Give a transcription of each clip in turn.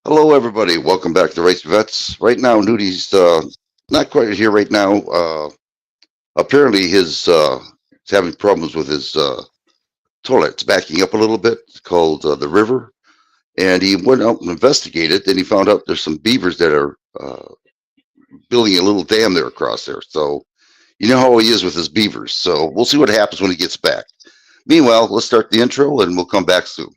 Hello, everybody. Welcome back to Race Vets. Right now, Nudi's not quite here right now. Apparently, he's having problems with his toilet. It's backing up a little bit. It's called the river. And he went out and investigated, and he found out there's some beavers that are building a little dam there across there. So, you know how he is with his beavers. So, we'll see what happens when he gets back. Meanwhile, let's start the intro, and we'll come back soon.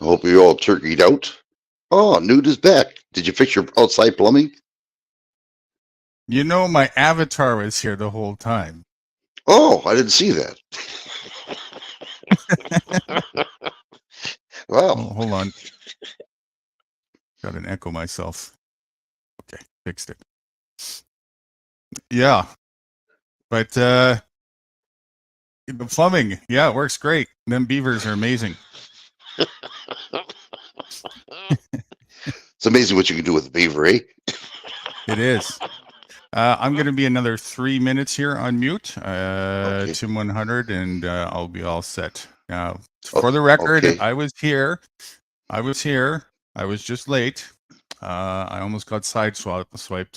I hope you're all turkeyed out. Oh, Newt is back. Did you fix your outside plumbing? You know, my avatar was here the whole time. Oh, I didn't see that. Wow. Oh, hold on. Got an echo myself. Okay, fixed it. Yeah, but the plumbing, yeah, it works great. Them beavers are amazing. It's amazing what you can do with a beaver, eh? It is. I'm going to be another 3 minutes here on mute, Okay. Tim 100, and I'll be all set. Oh, For the record, okay. I was here. I was just late. I almost got swiped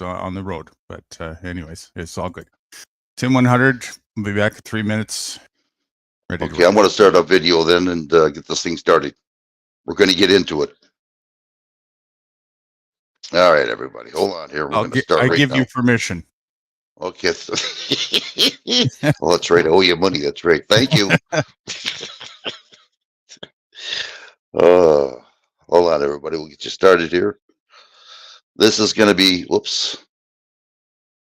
on the road, but anyways, it's all good. Tim 100, I'll be back in 3 minutes. Ready to Okay, I'm roll. going to start a video then and get this thing started. We're going to get into it. All right, everybody, hold on here. We're going to start I right give now. you permission. Okay. Well, that's right. I owe you money. That's right. Thank you. Hold on, everybody. We'll get you started here. This is going to be, whoops.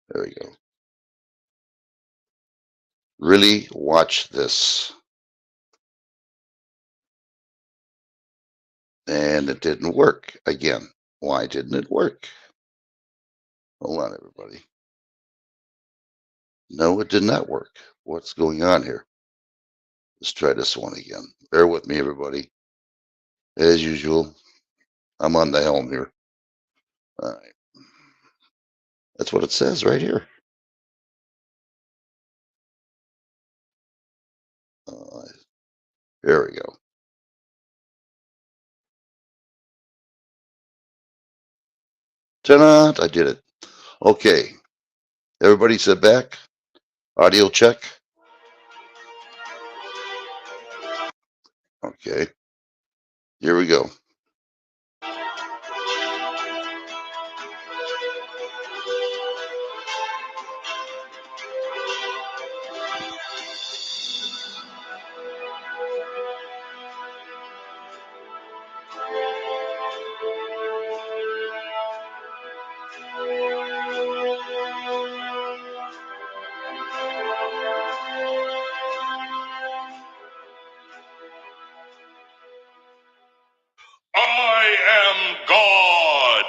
There we go. Really watch this. And it didn't work again. Why didn't it work? Hold on, everybody. No, it did not work. What's going on here? Let's try this one again. Bear with me, everybody. As usual, I'm on the helm here. All right. That's what it says right here. There we go. Ta-da! I did it. Okay. Everybody sit back. Audio check. Okay. Here we go. I am God.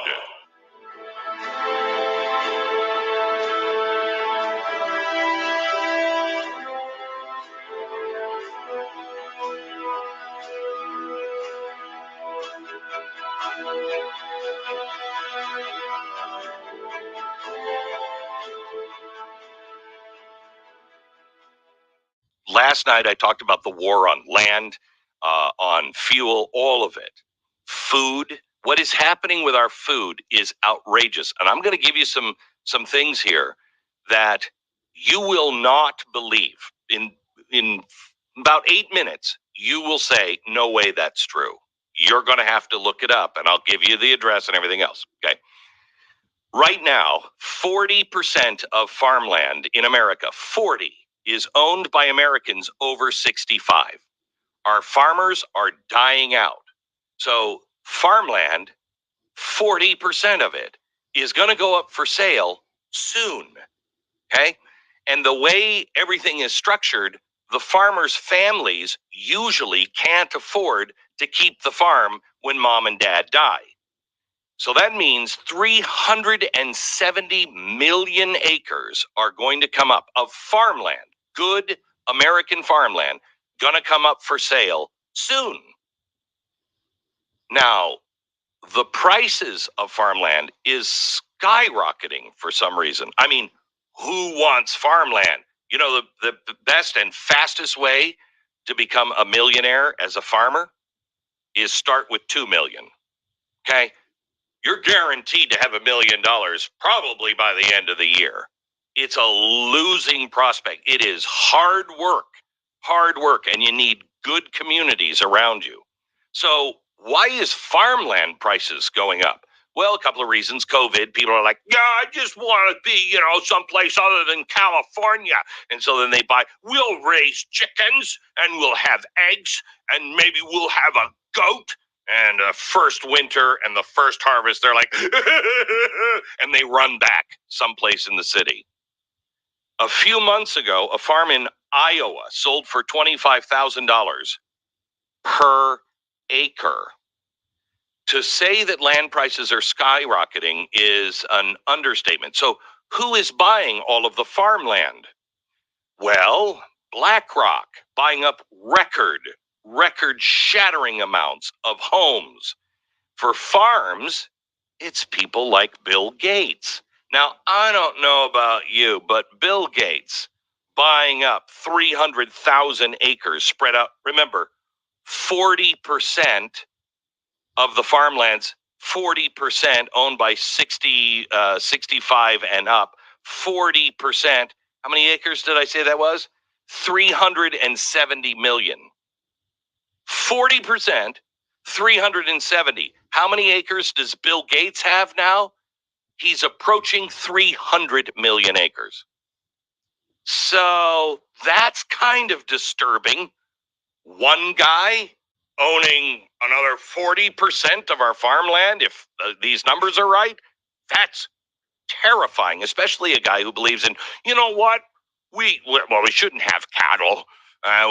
Last night I talked about the war on land, on fuel, all of it. Food. What is happening with our food is outrageous. And I'm going to give you some things here that you will not believe. In about 8 minutes, you will say, no way that's true. You're going to have to look it up, and I'll give you the address and everything else. Okay. Right now, 40% of farmland in America, 40, is owned by Americans over 65. Our farmers are dying out. So farmland, 40% of it is going to go up for sale soon. Okay? And the way everything is structured, the farmers' families usually can't afford to keep the farm when mom and dad die. So that means 370 million acres are going to come up of farmland, good American farmland, going to come up for sale soon. Now, the prices of farmland is skyrocketing for some reason. I mean, who wants farmland? You know, the best and fastest way to become a millionaire as a farmer is start with 2 million. Okay? You're guaranteed to have $1 million probably by the end of the year. It's a losing prospect. It is hard work, and you need good communities around you. So why is farmland prices going up? Well, a couple of reasons. COVID, people are like, yeah, I just want to be, someplace other than California. And so then they buy, we'll raise chickens and we'll have eggs and maybe we'll have a goat. And first winter and the first harvest, they're like, and they run back someplace in the city. A few months ago, a farm in Iowa sold for $25,000 per acre. To say that land prices are skyrocketing is an understatement. So who is buying all of the farmland? Well, BlackRock buying up record-shattering amounts of homes. For farms, it's people like Bill Gates. Now, I don't know about you, but Bill Gates buying up 300,000 acres spread out. Remember, 40% of the farmlands, 40% owned by 65 and up. 40%. How many acres did I say that was? 370 million. 40%, 370. How many acres does Bill Gates have now? He's approaching 300 million acres. So that's kind of disturbing. One guy owning another 40% of our farmland, if these numbers are right, that's terrifying, especially a guy who believes in, you know what, we shouldn't have cattle,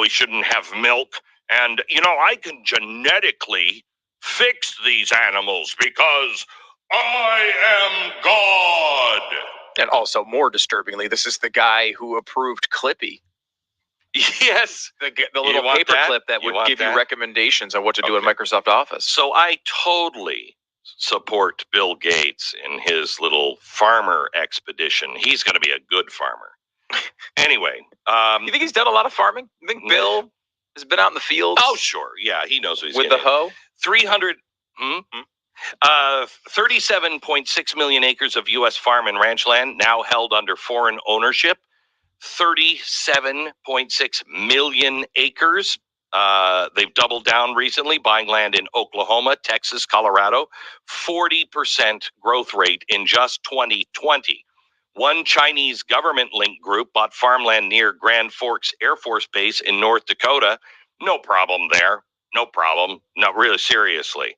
we shouldn't have milk, and, I can genetically fix these animals because I am God. And also, more disturbingly, this is the guy who approved Clippy. Yes. The little paper clip that would give you recommendations on what to do in Microsoft Office. So I totally support Bill Gates in his little farmer expedition. He's going to be a good farmer. Anyway. You think he's done a lot of farming? You think Bill has been out in the fields? Oh, sure. Yeah, he knows what he's with the hoe? 37.6 million acres of U.S. farm and ranch land now held under foreign ownership. 37.6 million acres. They've doubled down recently, buying land in Oklahoma, Texas, Colorado. 40% growth rate in just 2020. One Chinese government-linked group bought farmland near Grand Forks Air Force Base in North Dakota. No problem there. No problem. Not really, seriously.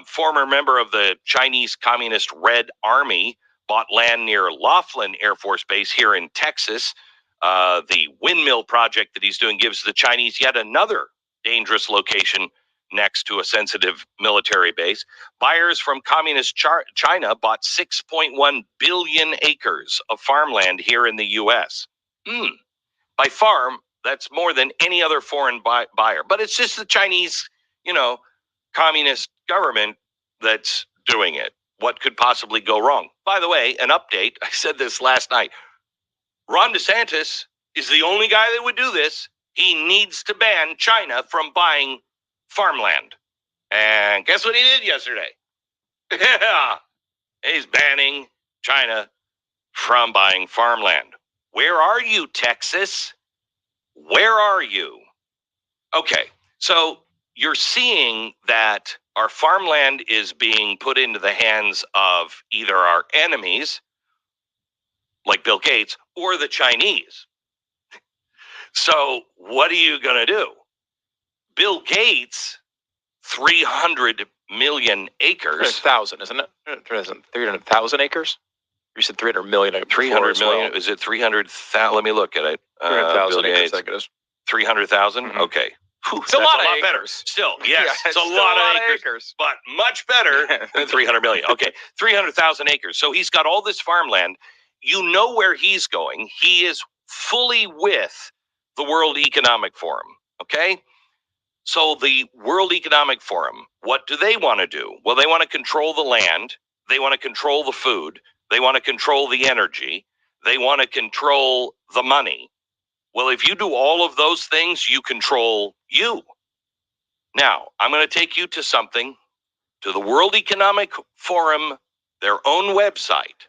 Former member of the Chinese Communist Red Army bought land near Laughlin Air Force Base here in Texas. The windmill project that he's doing gives the Chinese yet another dangerous location next to a sensitive military base. Buyers from communist China bought 6.1 billion acres of farmland here in the U.S. By farm, that's more than any other foreign buyer. But it's just the Chinese, communist government that's doing it. What could possibly go wrong? By the way, an update. I said this last night. Ron DeSantis is the only guy that would do this. He needs to ban China from buying farmland. And guess what he did yesterday? Yeah, he's banning China from buying farmland. Where are you, Texas? Where are you? Okay, so you're seeing that our farmland is being put into the hands of either our enemies, like Bill Gates, or the Chinese. So what are you going to do? Bill Gates, 300 million acres. 300,000, isn't it? 300,000 acres? You said 300 million. 300 million. Is it 300,000? Let me look at it. 300,000 acres, I think it is. 300,000? Mm-hmm. Okay. It's a lot better. Acres. Still, yes, Yeah, it's a lot of acres, but much better than 300 million. Okay, 300,000 acres. So he's got all this farmland. You know where he's going. He is fully with the World Economic Forum, okay? So the World Economic Forum, what do they want to do? Well, they want to control the land. They want to control the food. They want to control the energy. They want to control the money. Well, if you do all of those things, you control you. Now, I'm going to take you to something, to the World Economic Forum, their own website.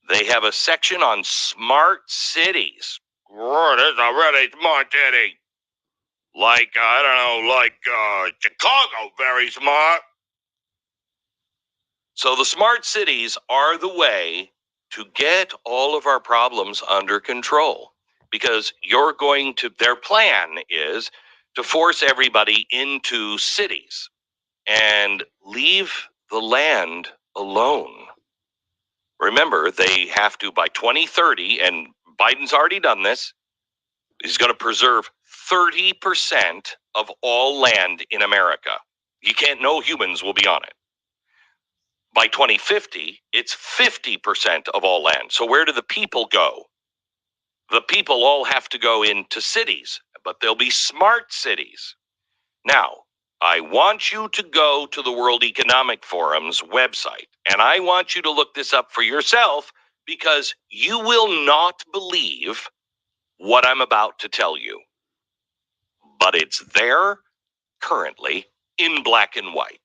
They have a section on smart cities. Oh, this is a really smart city. Like, Chicago, very smart. So the smart cities are the way to get all of our problems under control. Because their plan is to force everybody into cities. and leave the land alone. Remember, they have to, by 2030, and Biden's already done this, he's going to preserve 30% of all land in America. You can't, no humans will be on it. By 2050, it's 50% of all land. So where do the people go? The people all have to go into cities, but they'll be smart cities. Now, I want you to go to the World Economic Forum's website, and I want you to look this up for yourself because you will not believe what I'm about to tell you. But it's there currently in black and white.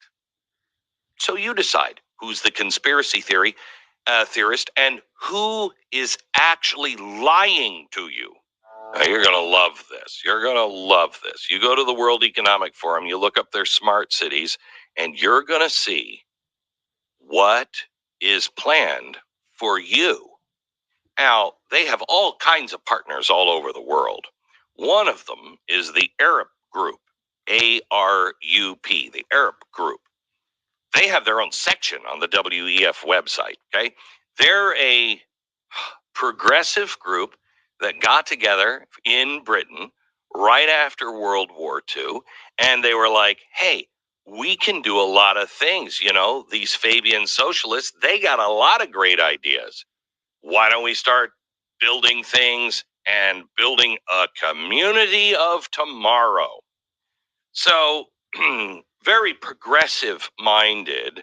So you decide who's the conspiracy theorist and who is actually lying to you. Now, you're going to love this. You're going to love this. You go to the World Economic Forum, you look up their smart cities, and you're going to see what is planned for you. Now, they have all kinds of partners all over the world. One of them is the Arab Group, ARUP, the Arab Group. They have their own section on the WEF website, okay? They're a progressive group that got together in Britain right after World War II, and they were like, hey, we can do a lot of things. You know, these Fabian socialists, they got a lot of great ideas. Why don't we start building things and building a community of tomorrow? So, very progressive minded,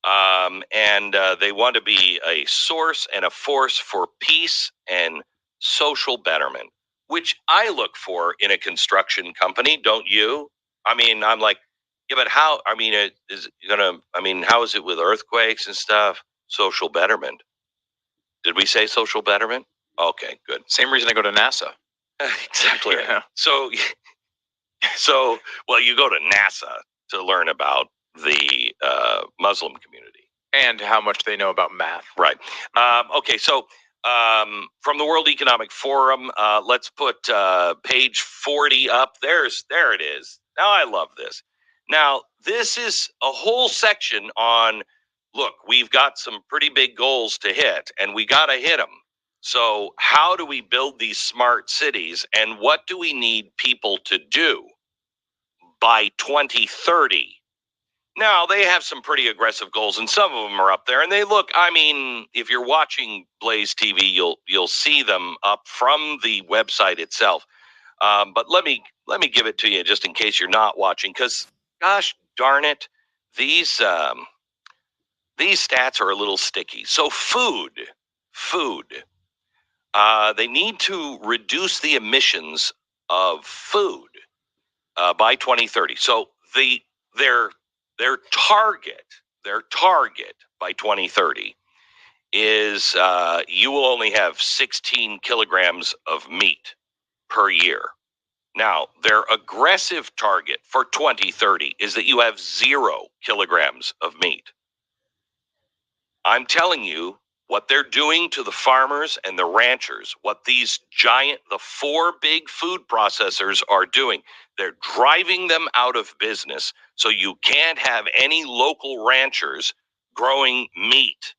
and they want to be a source and a force for peace and social betterment, which I look for in a construction company, don't you? I mean, I'm like, yeah, but how? I mean, how is it with earthquakes and stuff? Social betterment. Did we say social betterment? Okay, good. Same reason I go to NASA. Exactly. Yeah. So, well, you go to NASA to learn about the Muslim community and how much they know about math. Right. Okay. So, from the World Economic Forum, let's put page 40 up. There it is. Now, I love this. Now, this is a whole section on, look, we've got some pretty big goals to hit, and we got to hit them. So how do we build these smart cities, and what do we need people to do by 2030? Now, they have some pretty aggressive goals, and some of them are up there. And they look, I mean, if you're watching Blaze TV, you'll see them up from the website itself. But let me give it to you just in case you're not watching, because gosh darn it, these stats are a little sticky. So food. They need to reduce the emissions of food by 2030. So their target by 2030 is you will only have 16 kilograms of meat per year. Now, their aggressive target for 2030 is that you have 0 kilograms of meat. I'm telling you, what they're doing to the farmers and the ranchers, what the 4 big food processors are doing, they're driving them out of business. So you can't have any local ranchers growing meat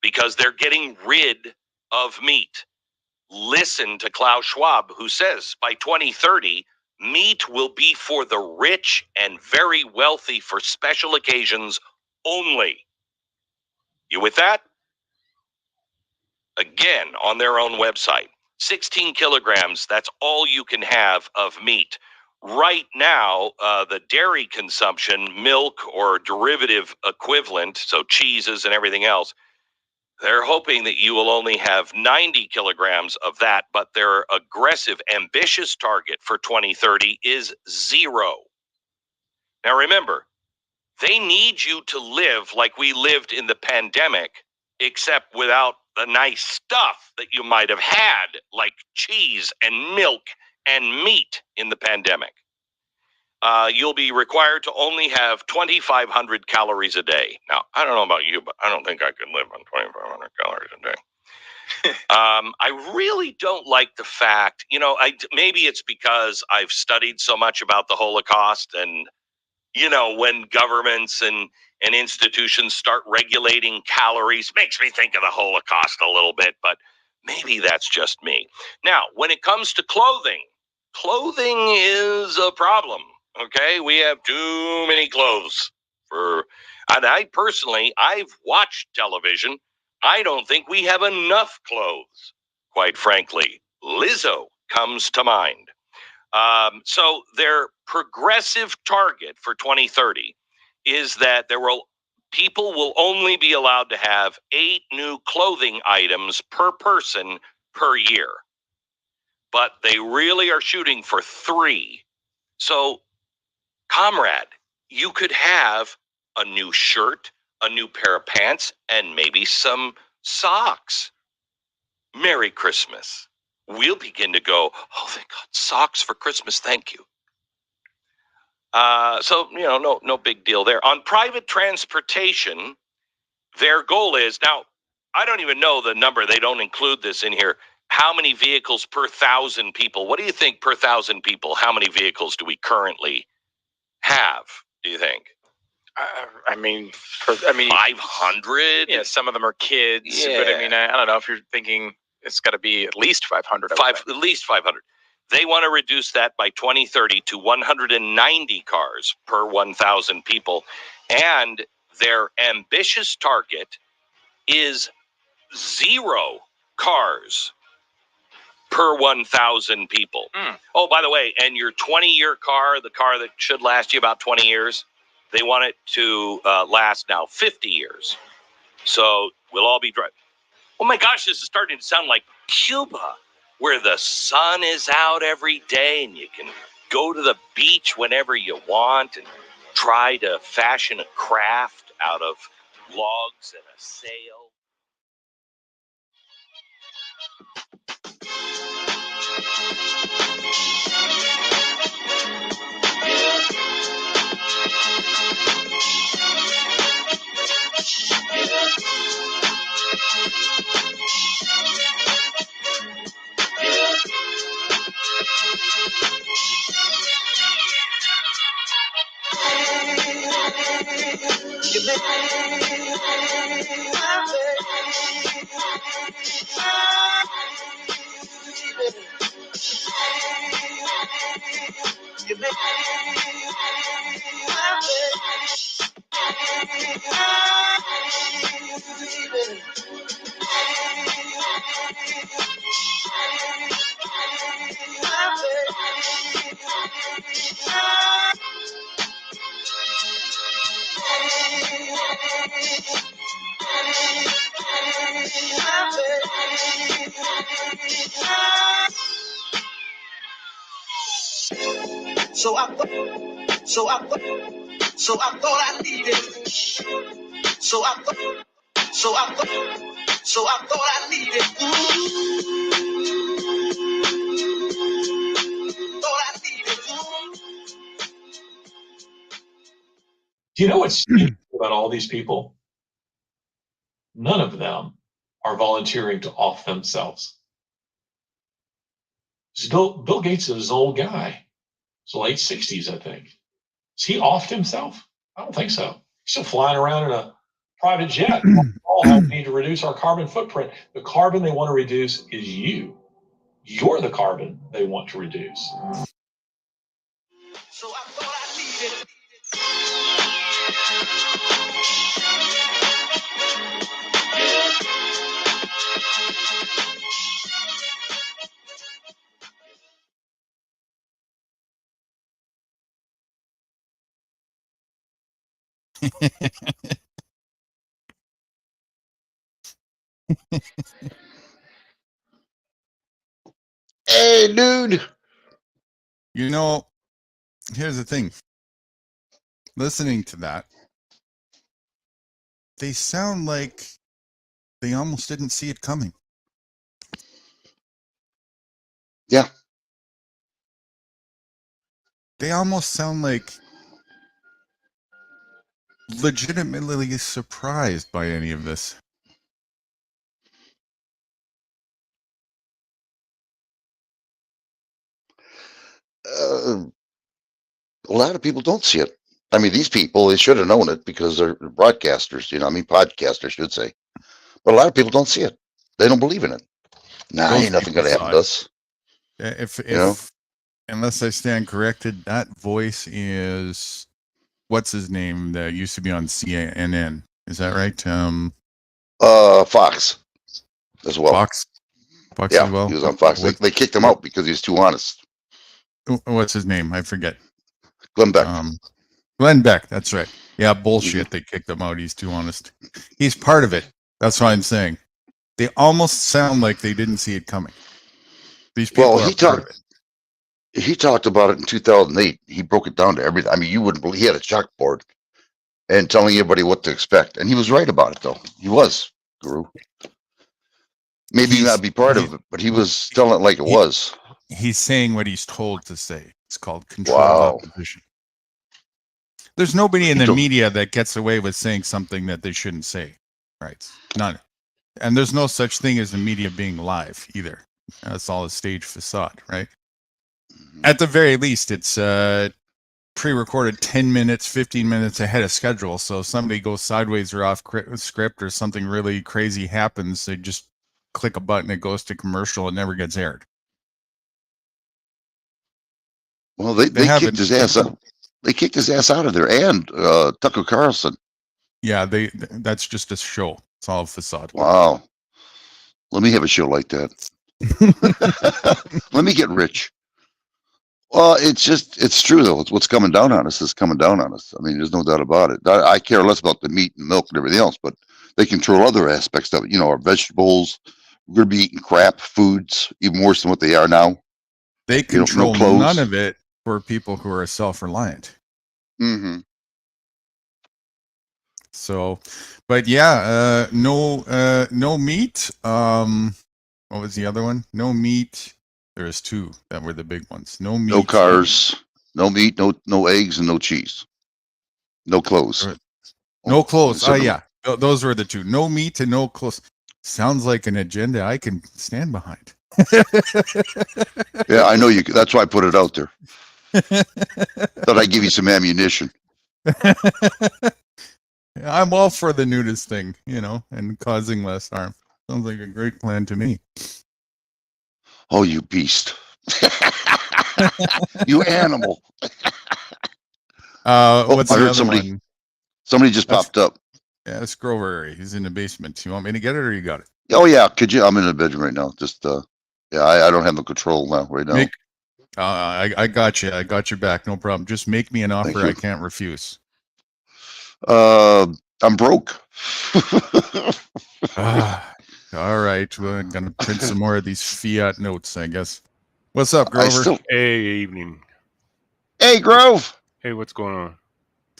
because they're getting rid of meat. Listen to Klaus Schwab, who says by 2030, meat will be for the rich and very wealthy for special occasions only. You with that? Again, on their own website, 16 kilograms, that's all you can have of meat. Right now, the dairy consumption, milk or derivative equivalent, so cheeses and everything else, they're hoping that you will only have 90 kilograms of that, but their aggressive, ambitious target for 2030 is 0. Now remember, they need you to live like we lived in the pandemic, except without the nice stuff that you might have had, like cheese and milk and meat in the pandemic. You'll be required to only have 2,500 calories a day. Now, I don't know about you, but I don't think I could live on 2,500 calories a day. I really don't like the fact, maybe it's because I've studied so much about the Holocaust and, you know, when governments and institutions start regulating calories, makes me think of the Holocaust a little bit, but maybe that's just me. Now, when it comes to clothing is a problem. Okay, we have too many clothes and I personally, I've watched television. I don't think we have enough clothes. Quite frankly, Lizzo comes to mind. So their progressive target for 2030 is that people will only be allowed to have 8 new clothing items per person per year. But they really are shooting for 3. So, comrade, you could have a new shirt, a new pair of pants, and maybe some socks. Merry Christmas. We'll begin to go, oh, thank God, socks for Christmas, thank you. So, you know, no big deal there. On private transportation, their goal is, now, I don't even know the number. They don't include this in here. How many vehicles per 1,000 people? What do you think per 1,000 people? How many vehicles do we currently have, do you think? I mean, 500? Yeah, some of them are kids. Yeah. But I mean, I don't know if you're thinking it's got to be at least 500. At least 500. They want to reduce that by 2030 to 190 cars per 1,000 people. And their ambitious target is 0 cars per 1,000 people. Oh, by the way, and your 20-year car, the car that should last you about 20 years, they want it to last now 50 years. So we'll all be driving. Oh my gosh, this is starting to sound like Cuba, where the sun is out every day and you can go to the beach whenever you want and try to fashion a craft out of logs and a sail. So I thought I needed. So I thought I needed. Thought I needed. Do you know what's interesting about all these people? None of them are volunteering to off themselves. Bill Gates is an old guy. He's late 60s, I think. Has he offed himself? I don't think so. He's still flying around in a private jet. All we need to reduce our carbon footprint. The carbon they want to reduce is you. You're the carbon they want to reduce. So I thought I needed. Hey, dude. You know, here's the thing. Listening to that, they sound like they almost didn't see it coming. Yeah. They almost sound like legitimately surprised by any of this. A lot of people don't see it. I mean, these people, they should have known it because they're broadcasters, you know, I mean, podcasters, I should say. But a lot of people don't see it. They don't believe in it. Nah, Those ain't nothing people going to happen saw to it. us. If You know? unless I stand corrected, that voice is what's his name that used to be on CNN. Is that right? Fox as well. Fox Yeah, as well. he was on Fox. They kicked him out because he was too honest. What's his name? I forget. Glenn Beck. Glenn Beck. That's right. Yeah, bullshit. They kicked him out. He's too honest. He's part of it. That's what I'm saying. They almost sound like they didn't see it coming. These people Well, are part of it. He talked about it in 2008. He broke it down to everything. I mean, you wouldn't believe. He had a chalkboard and telling everybody what to expect, and he was right about it, though. He was, Guru. Maybe not be part of it, but he was telling it like it was. He's saying what he's told to say. It's called controlled opposition. There's nobody in the media that gets away with saying something that they shouldn't say. Right? None. And there's no such thing as the media being live either. That's all a stage facade, right? At the very least, it's pre-recorded 10 minutes, 15 minutes ahead of schedule. So if somebody goes sideways or off script or something really crazy happens, they just click a button, it goes to commercial, it never gets aired. Well, they kicked his ass out. They kicked his ass out of there, and Tucker Carlson. Yeah, that's just a show. It's all a facade. Wow. Let me have a show like that. Let me get rich. Well, it's true, though. It's what's coming down on us is coming down on us. I mean, there's no doubt about it. I care less about the meat and milk and everything else, but they control other aspects of it. You know, our vegetables. We're going to be eating crap foods, even worse than what they are now. They control none of it for people who are self-reliant. Mm-hmm. So, but yeah, no meat. What was the other one? No meat. There's two that were the big ones. No meat. No cars. No meat. No eggs, and no cheese. No clothes. No clothes. Oh yeah, those were the two. No meat and no clothes. Sounds like an agenda I can stand behind. Yeah, I know you. That's why I put it out there. Thought I'd give you some ammunition. I'm all for the nudist thing, you know, and causing less harm. Sounds like a great plan to me. Oh, you beast. You animal. What's I the heard other one? Somebody just popped up. Yeah, it's Grover. He's in the basement. You want me to get it or you got it? Oh, yeah. Could you? I'm in the bedroom right now. Just, yeah, I don't have the control now right now. I got you. I got your back. No problem. Just make me an offer I can't refuse. I'm broke. All right. Well, I'm going to print some more of these fiat notes, I guess. What's up, Grover? Hey, evening. Hey, Grove. Hey, what's going on?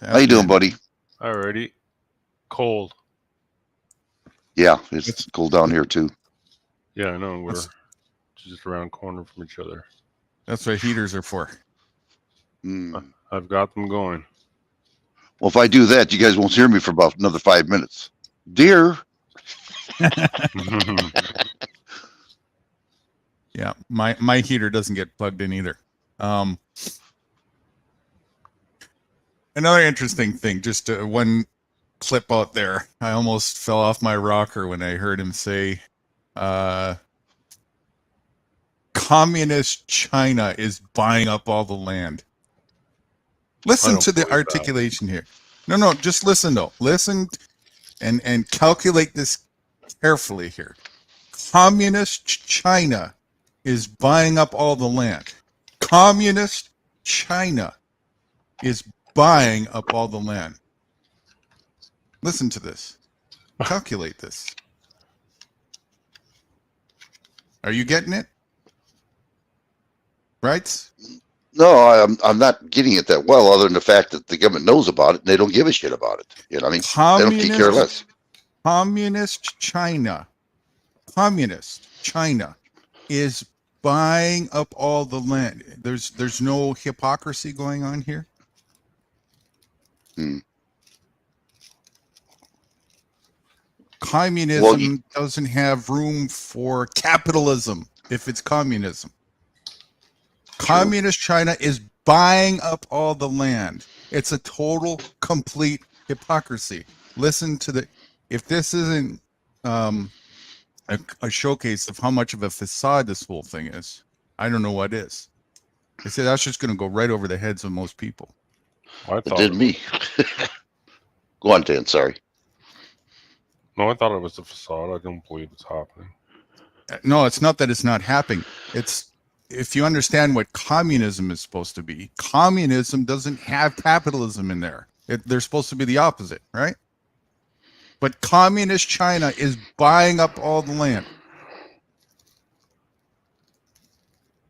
How you doing, buddy? Alrighty. Cold. Yeah, it's cold down here, too. Yeah, I know. We're just around corner from each other. That's what heaters are for. I've got them going. Well, if I do that, you guys won't hear me for about another 5 minutes. Dear. Yeah, my heater doesn't get plugged in either. Another interesting thing, just one clip out there. I almost fell off my rocker when I heard him say, communist China is buying up all the land. Listen to the articulation here. No, just listen though. Listen and calculate this carefully here. Communist China is buying up all the land. Communist China is buying up all the land. Listen to this. Calculate this. Are you getting it? Right? No, I'm not getting it that well, other than the fact that the government knows about it and they don't give a shit about it. You know what I mean? They don't take care less. Communist China is buying up all the land. There's no hypocrisy going on here. Communism doesn't have room for capitalism if it's communism. Communist China is buying up all the land. It's a total, complete hypocrisy. Listen to the. If this isn't a showcase of how much of a facade this whole thing is, I don't know what is. I said that's just going to go right over the heads of most people. I It thought did me. Go on, Dan. Sorry. No, I thought it was a facade. I don't believe it's happening. No, it's not that it's not happening. It's if you understand what communism is supposed to be. Communism doesn't have capitalism in there. They're supposed to be the opposite, right? But communist China is buying up all the land.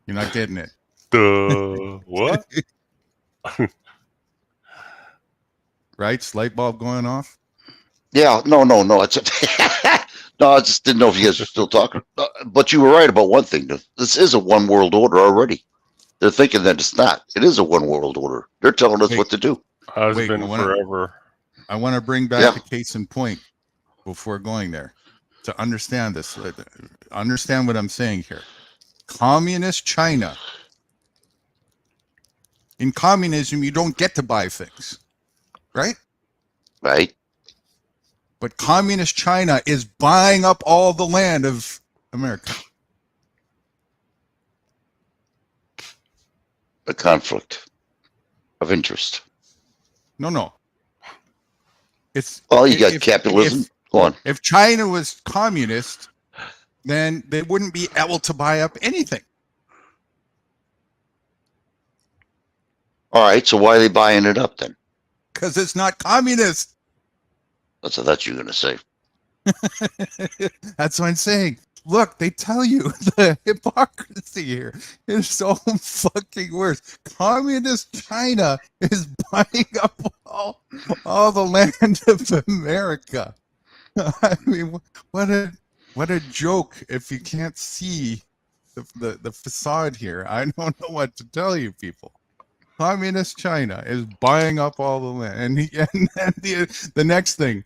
You're not getting it. What? Right? Light bulb going off? Yeah. No. It's no. I just didn't know if you guys were still talking. But you were right about one thing. This is a one world order already. They're thinking that it's not. It is a one world order. They're telling us what to do. Has Wait, been forever. I want to bring back the case in point before going there to understand this. Understand what I'm saying here. Communist China. In communism, you don't get to buy things, right? Right. But communist China is buying up all the land of America. A conflict of interest. No. It's you got capitalism. Go on. If China was communist, then they wouldn't be able to buy up anything. All right. So why are they buying it up then? Because it's not communist. That's what I thought you were going to say. That's what I'm saying. Look, they tell you the hypocrisy here is so fucking worse. Communist China is buying up all the land of America. I mean, what a joke! If you can't see the facade here, I don't know what to tell you, people. Communist China is buying up all the land, and the next thing,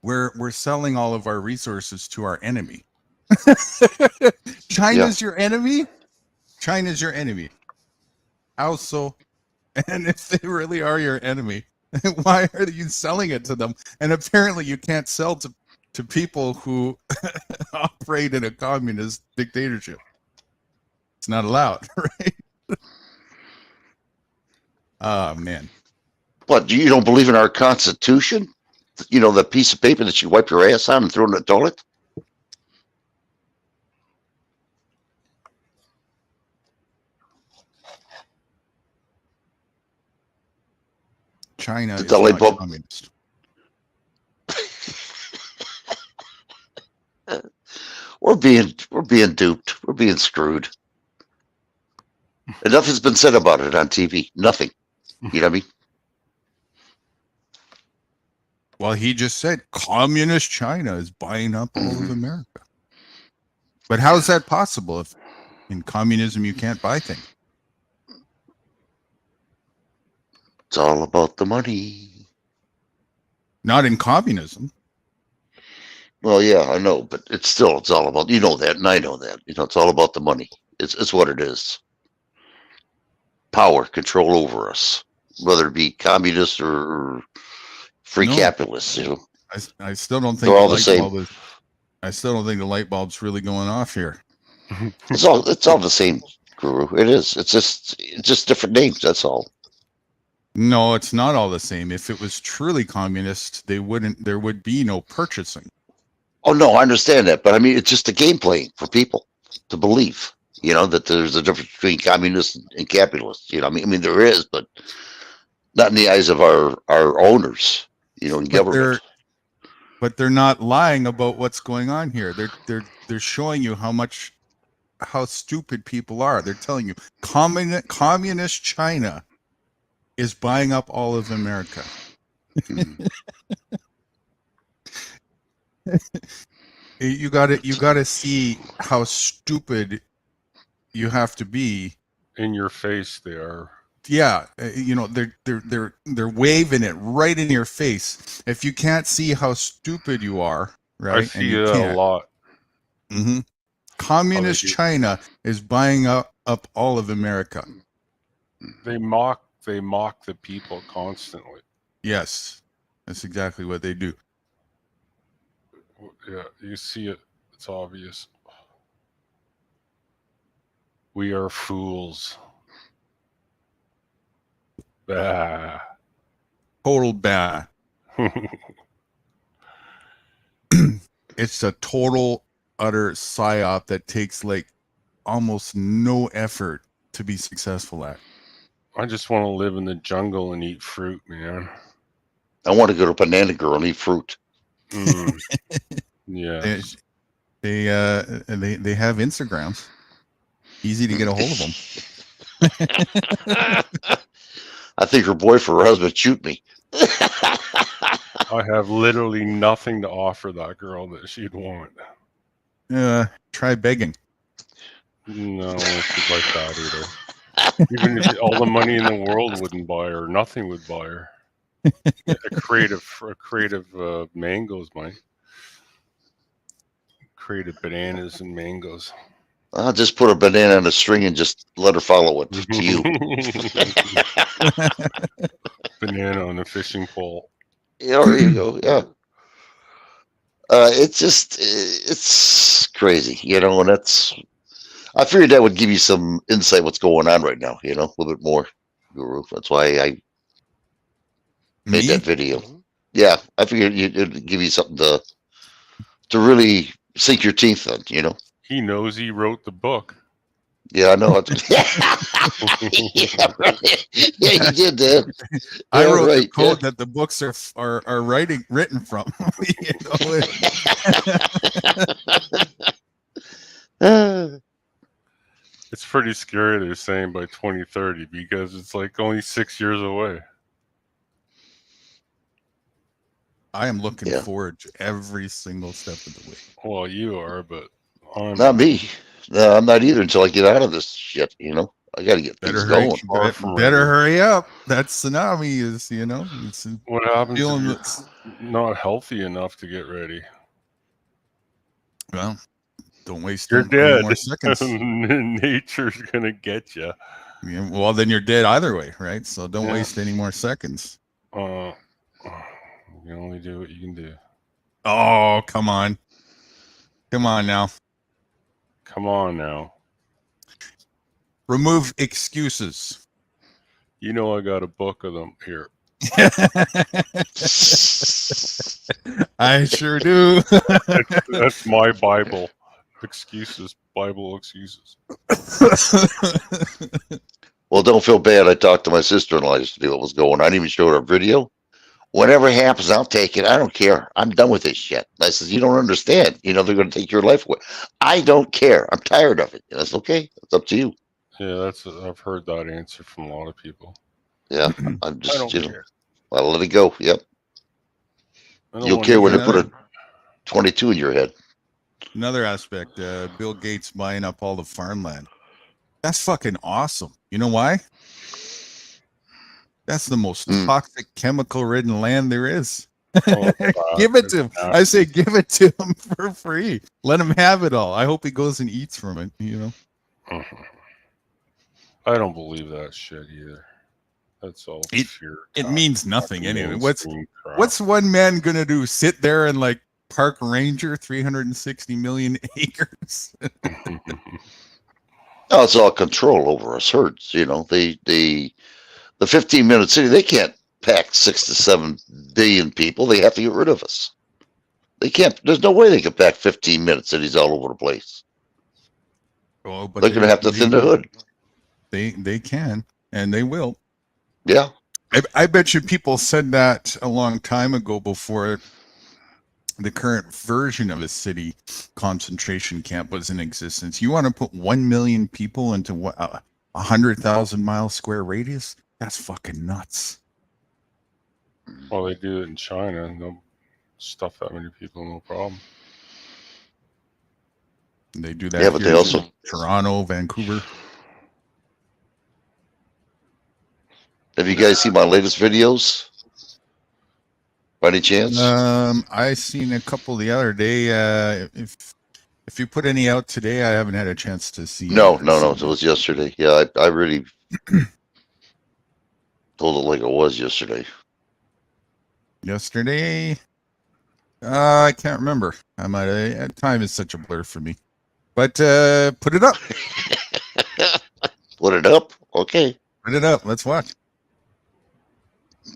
we're selling all of our resources to our enemy. China's your enemy. China's your enemy. How so? And if they really are your enemy, why are you selling it to them? And apparently, you can't sell to people who operate in a communist dictatorship. It's not allowed, right? Oh, man. What, you don't believe in our Constitution? You know, the piece of paper that you wipe your ass on and throw in the toilet? China is Delay not book. communist. We're being duped. We're being screwed. And nothing's been said about it on TV. Nothing. You know what I mean? Well, he just said communist China is buying up all of America. But how is that possible if in communism you can't buy things? It's all about the money. Not in communism. Well, yeah, I know, but it's all about, you know that, and I know that. You know, it's all about the money. It's what it is. Power, control over us, whether it be communist or free capitalists, you know. I still don't think they're all the same. I still don't think the light bulb's really going off here. It's all the same, Guru. It is. It's just different names, that's all. No, it's not all the same. If it was truly communist, there would be no purchasing. Oh no, I understand that, but I mean, it's just a game playing for people to believe, you know, that there's a difference between communists and capitalists. You know, I mean, there is, but not in the eyes of our owners, you know, in government. But they're not lying about what's going on here. They're showing you how stupid people are. They're telling you communist China is buying up all of America. You got to see how stupid you have to be. In your face, they are. Yeah, you know, they're waving it right in your face. If you can't see how stupid you are, right? I see it a lot. Mm-hmm. Communist China is buying up all of America. They mock They mock the people constantly. Yes, that's exactly what they do. Yeah, you see it. It's obvious. We are fools. Bah. Total bad. It's a total, utter psyop that takes like almost no effort to be successful at. I just want to live in the jungle and eat fruit, man. I want to go to Banana Girl and eat fruit. Mm. Yes. They have Instagrams. Easy to get a hold of them. I think her boyfriend or husband shoot me. I have literally nothing to offer that girl that she'd want. Try begging. No, she'd like that either. Even if all the money in the world wouldn't buy her, nothing would buy her. A creative mangoes might. Creative bananas and mangoes. I'll just put a banana on a string and just let her follow it to you. Banana on a fishing pole. Yeah, there you go. Yeah. It's crazy, and that's. I figured that would give you some insight what's going on right now, a little bit more, Guru. That's why I made that video. Yeah, I figured it'd give you something to really sink your teeth on, He knows he wrote the book. Yeah, I know. Yeah, right. Yeah, you did, Dan. I wrote right, the code that the books are written from. It's pretty scary, they're saying, by 2030, because it's like only 6 years away. I am looking forward to every single step of the way. Well, you are, but I'm not me. No, I'm not either until I get out of this shit, I got to get things going. Better hurry up. That tsunami is, it's what happens if you're not healthy enough to get ready? Well, don't waste you're dead. More seconds. Nature's going to get you. Yeah, well, then you're dead either way, right? So don't waste any more seconds. You can only do what you can do. Oh, come on. Come on now. Come on now. Remove excuses. I got a book of them here. I sure do. That's my Bible. Excuses. Bible excuses. Well, don't feel bad. I talked to my sister-in-law yesterday what was going on. I didn't even show her a video. Whatever happens, I'll take it. I don't care. I'm done with this shit. I says, you don't understand. They're going to take your life away. I don't care. I'm tired of it. That's okay. It's up to you. Yeah, I've heard that answer from a lot of people. Yeah, I'm just, I don't care. I'll let it go. Yep. You'll care when they put a 22 in your head. Another aspect, Bill Gates buying up all the farmland. That's fucking awesome. You know why? That's the most toxic, chemical-ridden land there is. Give it to him. I say give it to him for free. Let him have it all. I hope he goes and eats from it, I don't believe that shit either. That's all fear. It means nothing anyway. What's one man gonna do? Sit there and park ranger 360 million acres? No, it's all control over us herds. The 15-minute city, they can't pack 6 to 7 billion people. They have to get rid of us. They can't. There's no way they can pack 15-minute cities all over the place. Oh, but they're going to have to thin the hood. They can, and they will. Yeah. I bet you people said that a long time ago before the current version of a city concentration camp was in existence. You want to put 1 million people into 100,000 mile square radius? That's fucking nuts. Well, they do it in China, and they'll stuff that many people, no problem. They do that. Yeah, but they also Toronto, Vancouver. Have you guys seen my latest videos? By any chance? I seen a couple the other day. If you put any out today, I haven't had a chance to see. No. It was yesterday. Yeah, I really. Told it like it was yesterday. Yesterday, I can't remember. Time is such a blur for me. But put it up. Put it up. Okay. Put it up. Let's watch.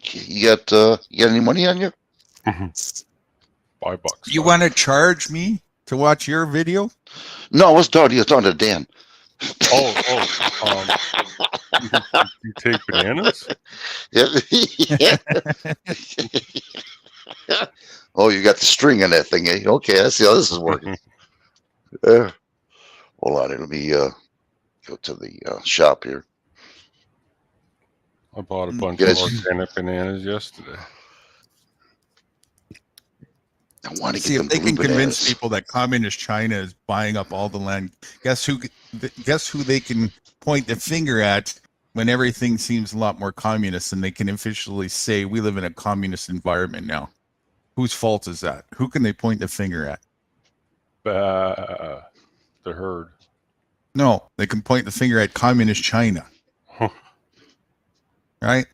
You got any money on you? $5. You want to charge me to watch your video? No, I was talking to Dan. You take bananas? Yeah. Oh, you got the string on that thing, eh? Okay, I see how this is working. Hold on, let me go to the shop here. I bought a bunch of organic bananas yesterday. I want to See get if them they can blue convince bananas. people that communist China is buying up all the land. Guess who they can point the finger at when everything seems a lot more communist, and they can officially say we live in a communist environment now. Whose fault is that? Who can they point the finger at? The herd. No, they can point the finger at communist China. Right?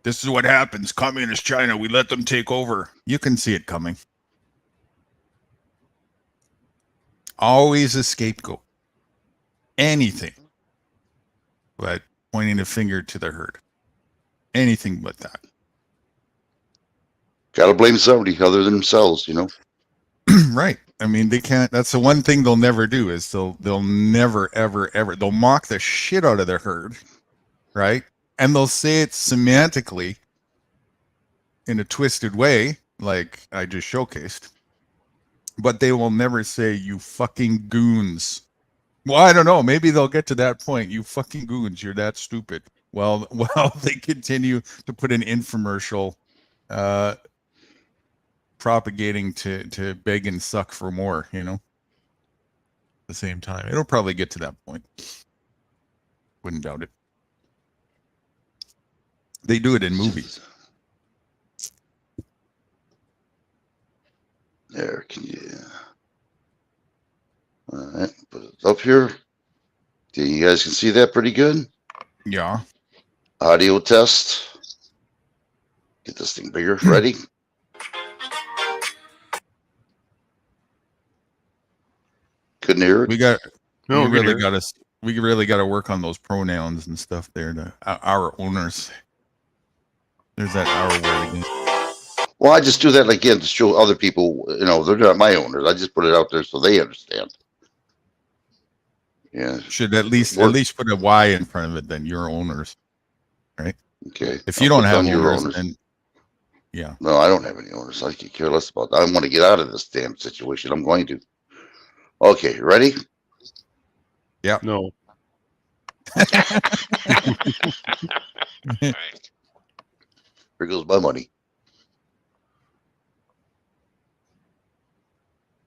This is what happens. Communist China, we let them take over. You can see it coming. Always a scapegoat. Anything but pointing a finger to the herd. Anything but that. Gotta blame somebody other than themselves, you know. Right. I mean, they can't. That's the one thing they'll never do is they'll never, ever, ever. They'll mock the shit out of the herd. Right. And they'll say it semantically in a twisted way, like I just showcased. But they will never say, you fucking goons. Well, I don't know. Maybe they'll get to that point. You fucking goons. You're that stupid. Well, they continue to put an infomercial propagating to beg and suck for more, you know, at the same time. It'll probably get to that point. Wouldn't doubt it. They do it in movies. There, can you? All right, put it up here. Okay, you guys can see that pretty good. Yeah. Audio test. Get this thing bigger. Ready? Couldn't hear it. We really got to work on those pronouns and stuff there. Our owners. There's that our word again. Well, I just do that again to show other people, you know, they're not my owners. I just put it out there so they understand. Yeah. Should at least put a Y in front of it. Then your owners, right? Okay. If you don't have owners, then yeah. No, I don't have any owners. I could care less about that. I want to get out of this damn situation. I'm going to. Okay, ready? Yeah. No. Here goes my money.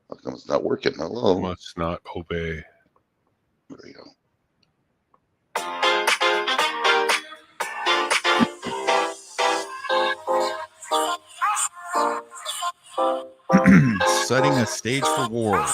How come it's not working? Hello. Must not obey. There we go. Setting a stage for war.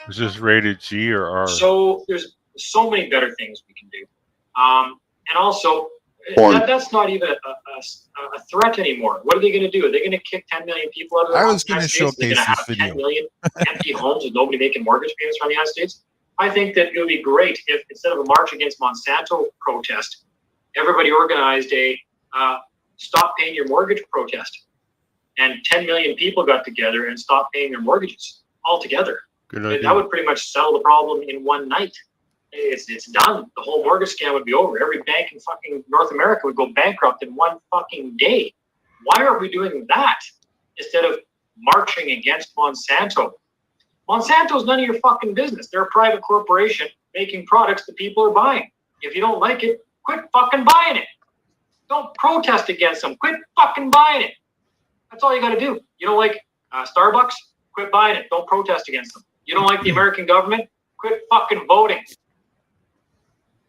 Is this rated G or R? So there's so many better things we can do. And also, that's not even a threat anymore. What are they going to do? Are they going to kick 10 million people out of the I was going to United States? showcase They're going to this have video. 10 million empty homes with nobody making mortgage payments from the United States? I think that it would be great if instead of a march against Monsanto protest, everybody organized a stop paying your mortgage protest. And 10 million people got together and stopped paying their mortgages altogether. Good idea. That would pretty much settle the problem in one night. It's done. The whole mortgage scam would be over. Every bank in fucking North America would go bankrupt in one fucking day. Why aren't we doing that instead of marching against Monsanto? Monsanto's none of your fucking business. They're a private corporation making products that people are buying. If you don't like it, quit fucking buying it. Don't protest against them. Quit fucking buying it. That's all you got to do. You don't like Starbucks? Quit buying it. Don't protest against them. You don't like the American government? Quit fucking voting.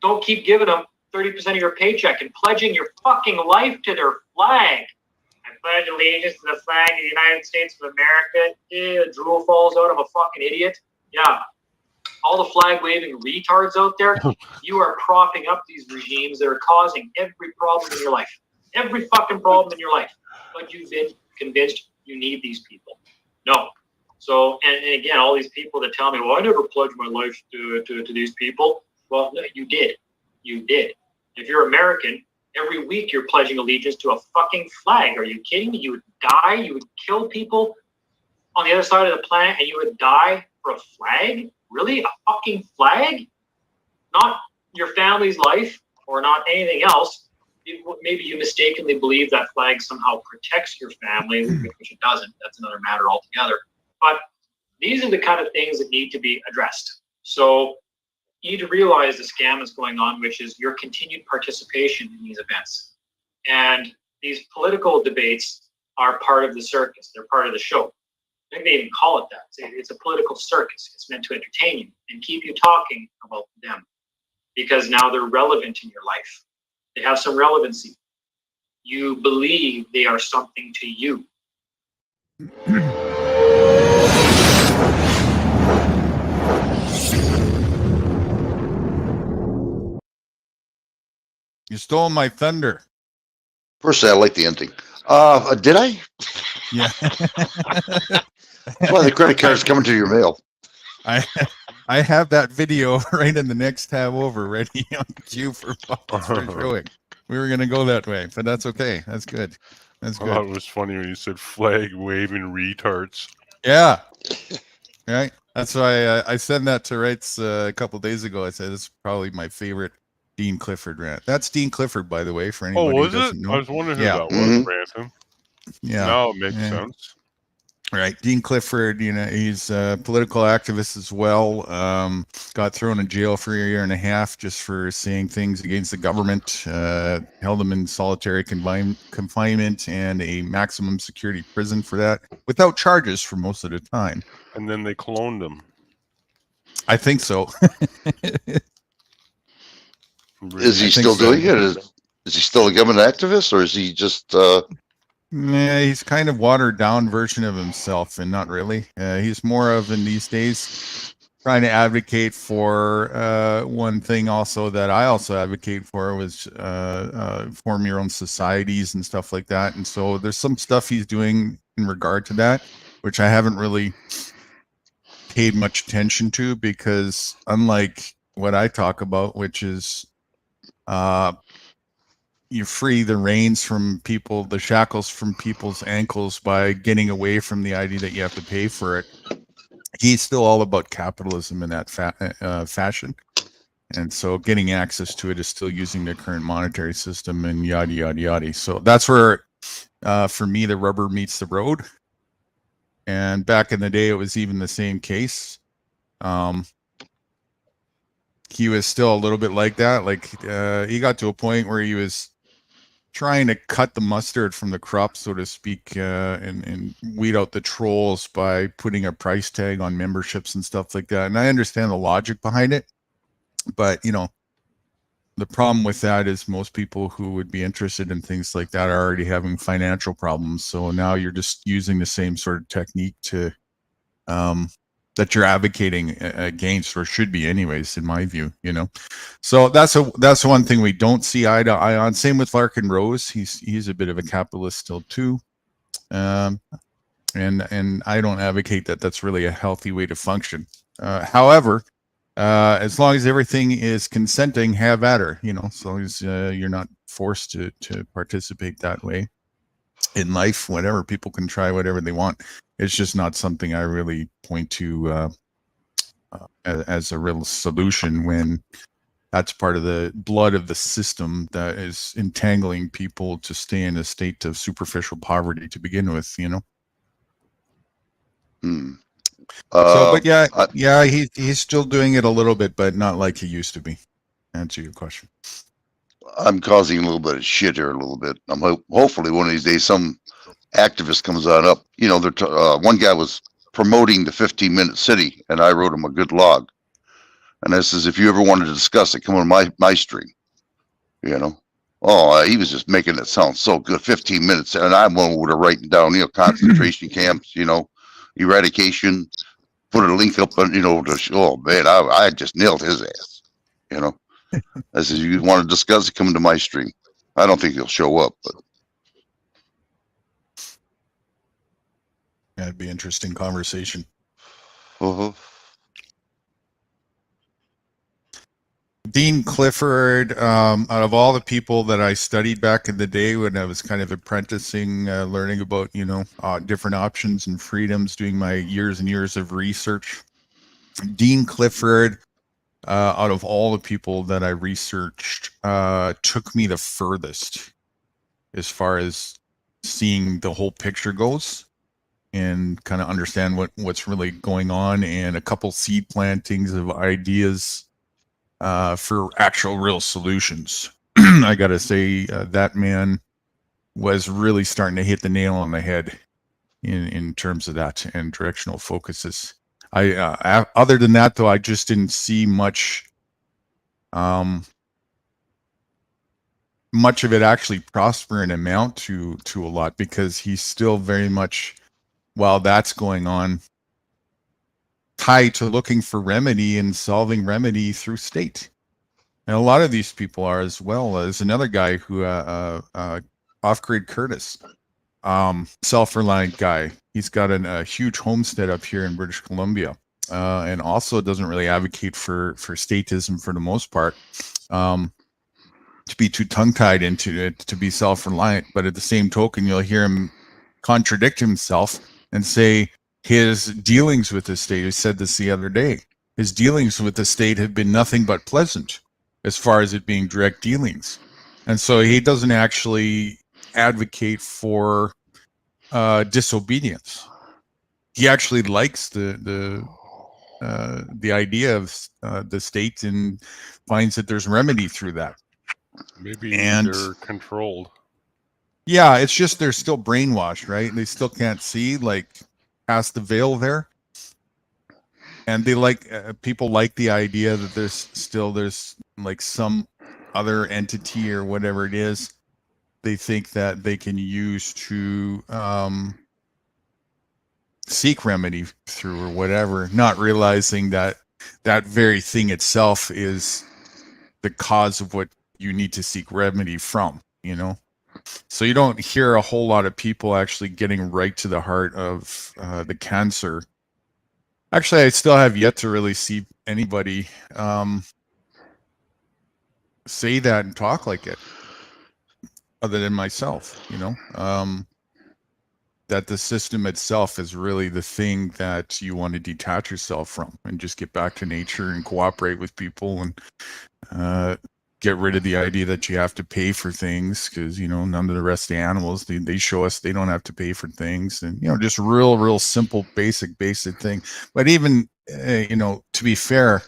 Don't keep giving them 30% of your paycheck and pledging your fucking life to their flag. I pledge allegiance to the flag of the United States of America. Yeah, drool falls out of a fucking idiot. Yeah. All the flag waving retards out there, you are propping up these regimes that are causing every problem in your life. Every fucking problem in your life. But you've been convinced you need these people. No. So, and again, all these people that tell me, well, I never pledged my life to these people. Well, no, you did. You did. If you're American, every week you're pledging allegiance to a fucking flag. Are you kidding me? You would die. You would kill people on the other side of the planet and you would die for a flag? Really? A fucking flag? Not your family's life or not anything else. Maybe you mistakenly believe that flag somehow protects your family, which it doesn't. That's another matter altogether. But these are the kind of things that need to be addressed. So you need to realize the scam that's going on, which is your continued participation in these events. And these political debates are part of the circus. They're part of the show. I think they even call it that. It's a political circus. It's meant to entertain you and keep you talking about them because now they're relevant in your life. They have some relevancy. You believe they are something to you. You stole my thunder. Personally, I like the ending. Did I? Yeah. That's why the credit card's coming to your mail. I have that video right in the next tab over, ready on cue for showing. We were gonna go that way, but that's okay. That's good. That's good. I thought it was funny when you said flag waving retards. Yeah. Right. That's why I sent that to Wrights a couple days ago. I said this is probably my favorite Dean Clifford rant. That's Dean Clifford, by the way, for anybody who doesn't know. I was wondering who Yeah. that was ranting. Yeah. Now it makes sense. Right. Dean Clifford, you know, he's a political activist as well. Got thrown in jail for a year and a half just for saying things against the government. Held him in solitary confinement and a maximum security prison for that, without charges for most of the time. And then they cloned him. I think so. Is he still doing it? Is he still a government activist, or is he just? Yeah, he's kind of watered down version of himself, and not really. He's more of in these days trying to advocate for one thing also that I also advocate for was form your own societies and stuff like that. And so there's some stuff he's doing in regard to that, which I haven't really paid much attention to, because unlike what I talk about, which is you free the reins from people, the shackles from people's ankles by getting away from the idea that you have to pay for it. He's still all about capitalism in that fashion. And so getting access to it is still using the current monetary system and yada, yada, yada. So that's where, for me, the rubber meets the road. And back in the day, it was even the same case. He was still a little bit like that. Like he got to a point where he was trying to cut the mustard from the crop, so to speak, and weed out the trolls by putting a price tag on memberships and stuff like that. And I understand the logic behind it, but you know, the problem with that is most people who would be interested in things like that are already having financial problems. So now you're just using the same sort of technique to that you're advocating against, or should be anyways, in my view, you know. So that's one thing we don't see eye to eye on. Same with Larkin Rose. He's a bit of a capitalist still too. And I don't advocate that that's really a healthy way to function. However, As long as everything is consenting, have at her, you know, as long as you're not forced to participate that way in life. Whatever, people can try whatever they want. It's just not something I really point to as a real solution, when that's part of the blood of the system that is entangling people to stay in a state of superficial poverty to begin with, you know. So, but yeah, he's still doing it a little bit, but not like he used to be. Answer your question. I'm causing a little bit of shit here a little bit. I'm hopefully one of these days some activist comes on up. You know, one guy was promoting the 15-minute city, and I wrote him a good log. And I says, if you ever wanted to discuss it, come on my stream. You know, he was just making it sound so good. 15 minutes, and I'm one with writing down, you know, concentration camps, you know, eradication. Put a link up on, you know, oh man, I just nailed his ass. You know, I said, you want to discuss it, come to my stream. I don't think he'll show up, but that'd be an interesting conversation. Dean Clifford, out of all the people that I studied back in the day when I was kind of apprenticing, learning about, you know, different options and freedoms, doing my years and years of research, Dean Clifford, out of all the people that I researched, took me the furthest as far as seeing the whole picture goes and kind of understand what's really going on, and a couple seed plantings of ideas for actual real solutions. I gotta say, that man was really starting to hit the nail on the head in terms of that and directional focuses. Other than that, though, I just didn't see much of it actually prosper and amount to a lot, because he's still very much, while that's going on, tied to looking for remedy and solving remedy through state. And a lot of these people are as well. There's another guy who, Off-Grid Curtis, self-reliant guy. He's got a huge homestead up here in British Columbia, and also doesn't really advocate for statism for the most part, to be too tongue-tied into it, to be self-reliant. But at the same token, you'll hear him contradict himself and say his dealings with the state, he said this the other day, his dealings with the state have been nothing but pleasant as far as it being direct dealings. And so he doesn't actually advocate for disobedience. He actually likes the idea of the state, and finds that there's remedy through that. Maybe they're controlled. Yeah, it's just they're still brainwashed, right? They still can't see, like, past the veil there. And they like, people like the idea that there's like some other entity or whatever it is they think that they can use to seek remedy through or whatever, not realizing that that very thing itself is the cause of what you need to seek remedy from, you know? So you don't hear a whole lot of people actually getting right to the heart of the cancer. Actually, I still have yet to really see anybody say that and talk like it, other than myself, you know? That the system itself is really the thing that you want to detach yourself from and just get back to nature and cooperate with people, and get rid of the idea that you have to pay for things, because, you know, none of the rest of the animals, they show us they don't have to pay for things, and, you know, just real simple basic thing. But even you know, to be fair,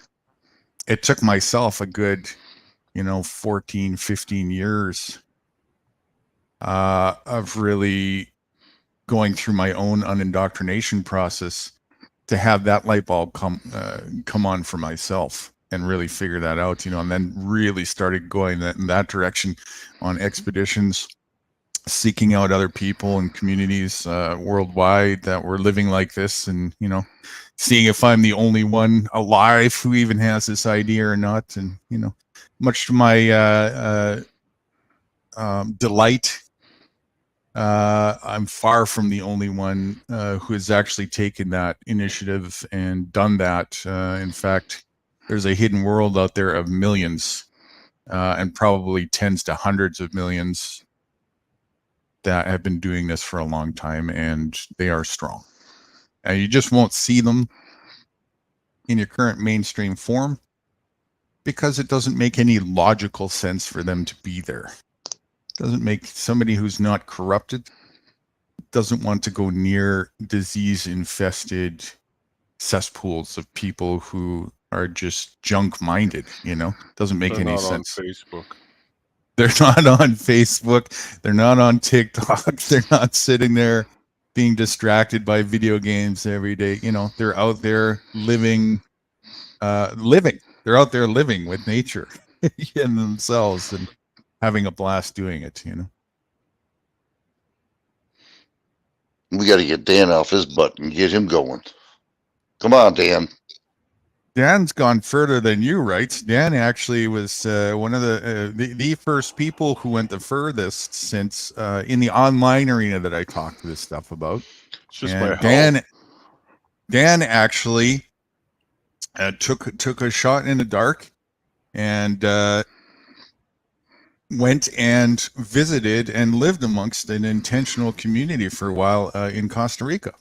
it took myself a good, you know, 14, 15 years of really going through my own unindoctrination process to have that light bulb come on for myself and really figure that out, you know, and then really started going in that direction on expeditions, seeking out other people and communities worldwide that were living like this, and, you know, seeing if I'm the only one alive who even has this idea or not. And, you know, much to my delight, I'm far from the only one who has actually taken that initiative and done that. In fact, there's a hidden world out there of millions, and probably tens to hundreds of millions that have been doing this for a long time, and they are strong. And you just won't see them in your current mainstream form because it doesn't make any logical sense for them to be there. It doesn't make somebody who's not corrupted doesn't want to go near disease-infested cesspools of people who are just junk-minded, you know? Doesn't make any sense. On Facebook. They're not on Facebook. They're not on TikTok. They're not sitting there being distracted by video games every day. You know, they're out there living. They're out there living with nature and themselves and having a blast doing it, you know? We got to get Dan off his butt and get him going. Come on, Dan. Dan's gone further than you, right? Dan actually was one of the first people who went the furthest since in the online arena that I talked this stuff about. It's just and my health. Dan actually took a shot in the dark and went and visited and lived amongst an intentional community for a while in Costa Rica.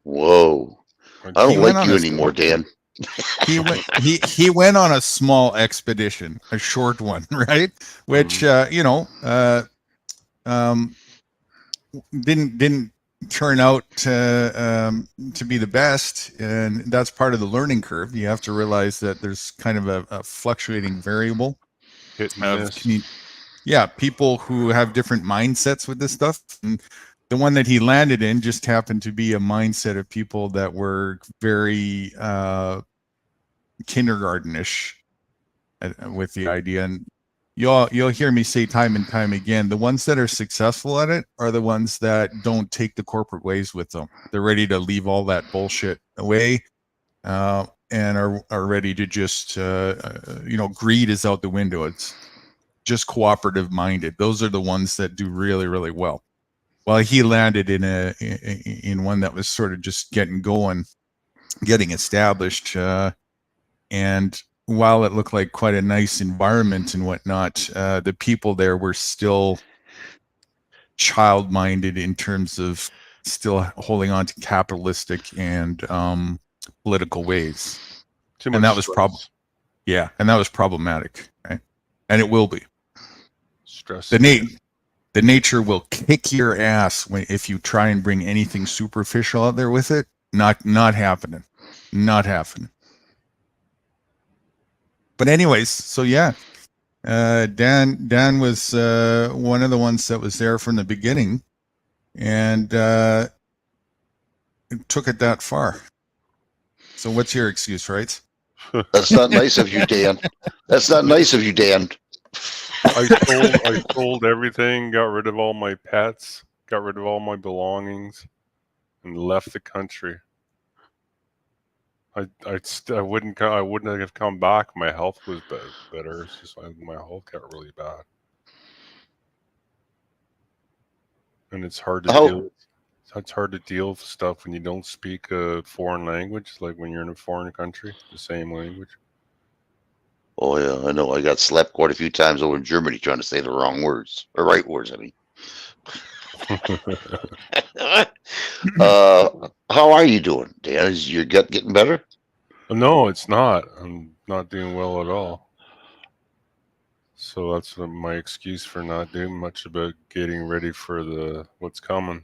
Whoa. I don't like you anymore, Dan. He went on a small expedition, a short one, right? Which didn't turn out to be the best, and that's part of the learning curve. You have to realize that there's kind of a fluctuating variable of people who have different mindsets with this stuff. And the one that he landed in just happened to be a mindset of people that were very kindergartenish with the idea. And you'll hear me say time and time again, the ones that are successful at it are the ones that don't take the corporate ways with them. They're ready to leave all that bullshit away, and are ready to just greed is out the window. It's just cooperative minded. Those are the ones that do really, really well. Well, he landed in one that was sort of just getting going, getting established, and while it looked like quite a nice environment and whatnot, the people there were still child-minded in terms of still holding on to capitalistic and political ways, and that was problematic, right? And it will be. Stress. The nature will kick your ass if you try and bring anything superficial out there with it. Not happening. Not happening. But anyways, so yeah, Dan was one of the ones that was there from the beginning, and took it that far. So what's your excuse, right? That's not nice of you, Dan. That's not nice of you, Dan. I sold everything, got rid of all my pets, got rid of all my belongings, and left the country. I wouldn't have come back. My health was better. It's just my health got really bad, and it's hard to deal. It's hard to deal with stuff when you don't speak a foreign language, like when you're in a foreign country, the same language. Oh yeah, I know. I got slapped quite a few times over in Germany trying to say the wrong words, or right words, I mean. How are you doing, Dan? Is your gut getting better? No, it's not. I'm not doing well at all. So that's my excuse for not doing much about getting ready for what's coming.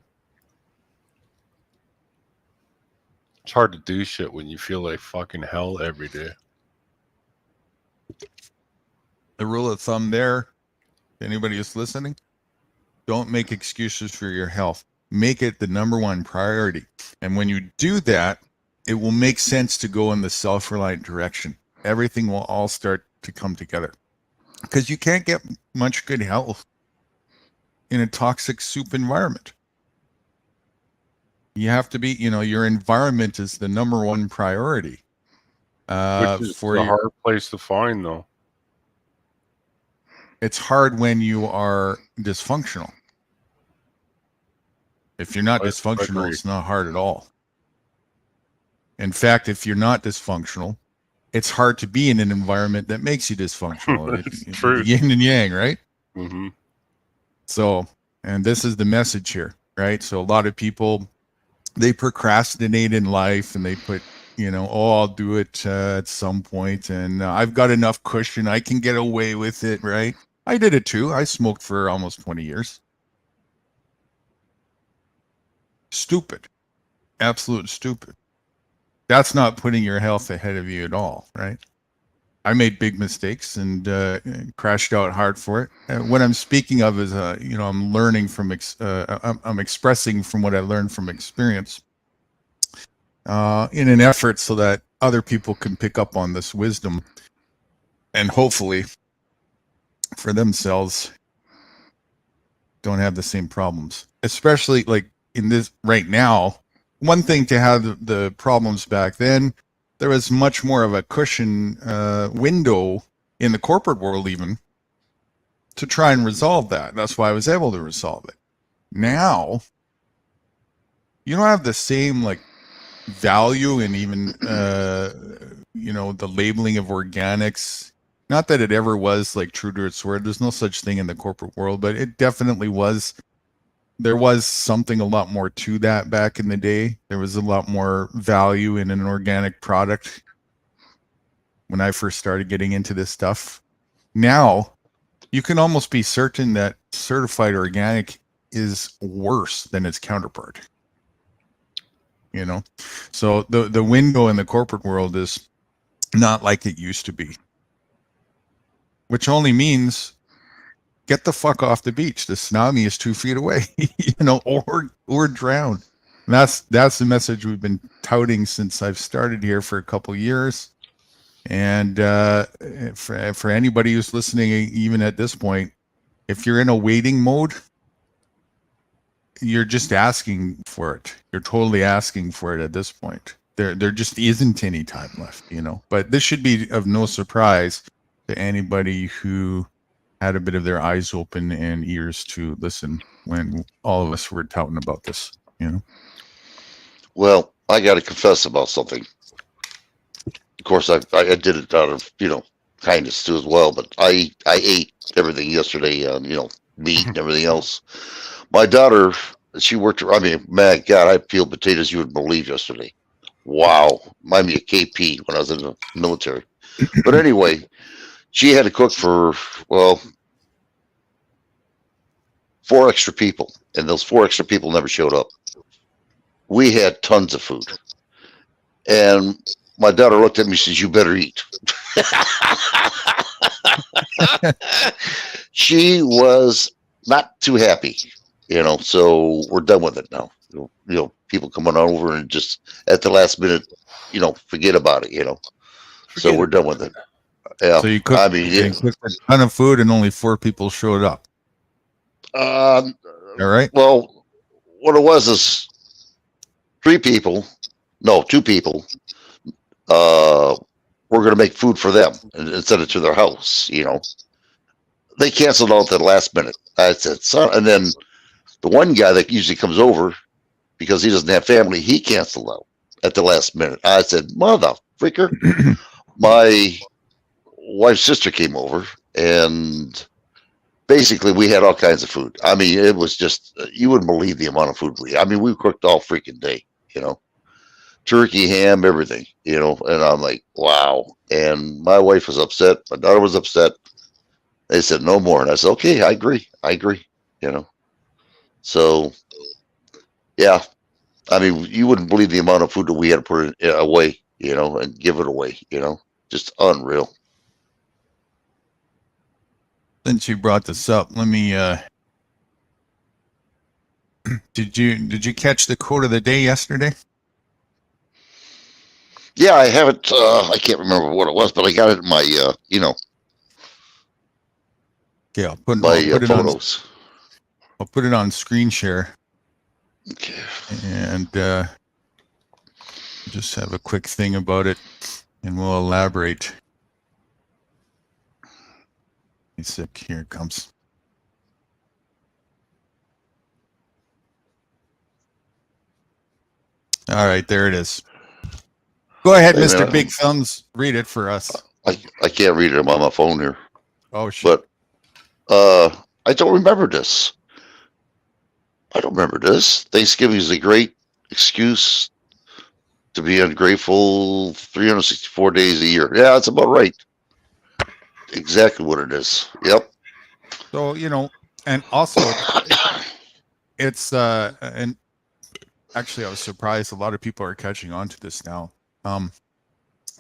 It's hard to do shit when you feel like fucking hell every day. The rule of thumb there, anybody who's listening, don't make excuses for your health. Make it the number one priority. And when you do that, it will make sense to go in the self-reliant direction. Everything will all start to come together. Because you can't get much good health in a toxic soup environment. You have to be, your environment is the number one priority. Which is a hard place to find, though. It's hard when you are dysfunctional. If you're not dysfunctional, it's not hard at all. In fact, if you're not dysfunctional, it's hard to be in an environment that makes you dysfunctional. It's The true. yin and yang, right? Mm-hmm. So, and this is the message here, right? So a lot of people, they procrastinate in life and they put, you know, oh, I'll do it at some point, and I've got enough cushion, I can get away with it, right? I did it too. I smoked for almost 20 years. Stupid. Absolute stupid. That's not putting your health ahead of you at all, right? I made big mistakes and crashed out hard for it. What I'm speaking of is, you know, I'm learning from, I'm expressing from what I learned from experience in an effort so that other people can pick up on this wisdom and hopefully for themselves don't have the same problems, especially like in this right now. One thing to have the problems back then, there was much more of a cushion window in the corporate world even to try and resolve that. That's why I was able to resolve it. Now, you don't have the same like value and even, you know, the labeling of organics. Not that it ever was like true to its word. There's no such thing in the corporate world, but it definitely was. There was something a lot more to that back in the day. There was a lot more value in an organic product when I first started getting into this stuff. Now, you can almost be certain that certified organic is worse than its counterpart. You know, so the window in the corporate world is not like it used to be, which only means get the fuck off the beach. The tsunami is 2 feet away, you know, or drown. And that's the message we've been touting since I've started here for a couple of years. And for anybody who's listening, even at this point, if you're in a waiting mode, you're just asking for it. You're totally asking for it at this point. There just isn't any time left, you know. But this should be of no surprise to anybody who had a bit of their eyes open and ears to listen when all of us were touting about this, you know. Well, I got to confess about something. Of course, I did it out of, you know, kindness too as well. But I ate everything yesterday, you know, meat and everything else. My daughter, she worked. I mean, man, God, I peeled potatoes you wouldn't believe yesterday. Wow, remind me of KP when I was in the military. But anyway, she had to cook for, well, 4 extra people, and those 4 extra people never showed up. We had tons of food, and my daughter looked at me and says, "You better eat." She was not too happy, you know. So we're done with it now. You know, people coming over and just at the last minute, you know, forget about it, you know. So we're done with it. Yeah. So you cooked, I mean, you cooked a ton of food and only 4 people showed up. All right. Well, what it was is 2 people were going to make food for them and send it to their house, you know. They canceled out at the last minute. I said, son, and then the one guy that usually comes over because he doesn't have family, he canceled out at the last minute. I said, mother freaker. My wife's sister came over, and basically we had all kinds of food. I mean, it was just, you wouldn't believe the amount of food we cooked all freaking day, you know, turkey, ham, everything, you know. And I'm like, wow. And my wife was upset. My daughter was upset. They said no more. And I said, okay, I agree, you know. So, yeah, I mean, you wouldn't believe the amount of food that we had to put away, you know, and give it away, you know, just unreal. Since you brought this up, let me, did you catch the quote of the day yesterday? Yeah, I haven't, I can't remember what it was, but I got it in my, you know, Okay, I'll put it photos. I'll put it on screen share. Okay. And just have a quick thing about it, and we'll elaborate. Here it comes. All right, there it is. Go ahead, Hey, Mr. man, Big Thumbs. Read it for us. I can't read it. I'm on my phone here. Oh, shit. But I don't remember this. I don't remember this. Thanksgiving is a great excuse to be ungrateful 364 days a year. Yeah, that's about right. Exactly what it is. Yep. So, and also it's, and actually I was surprised a lot of people are catching on to this now.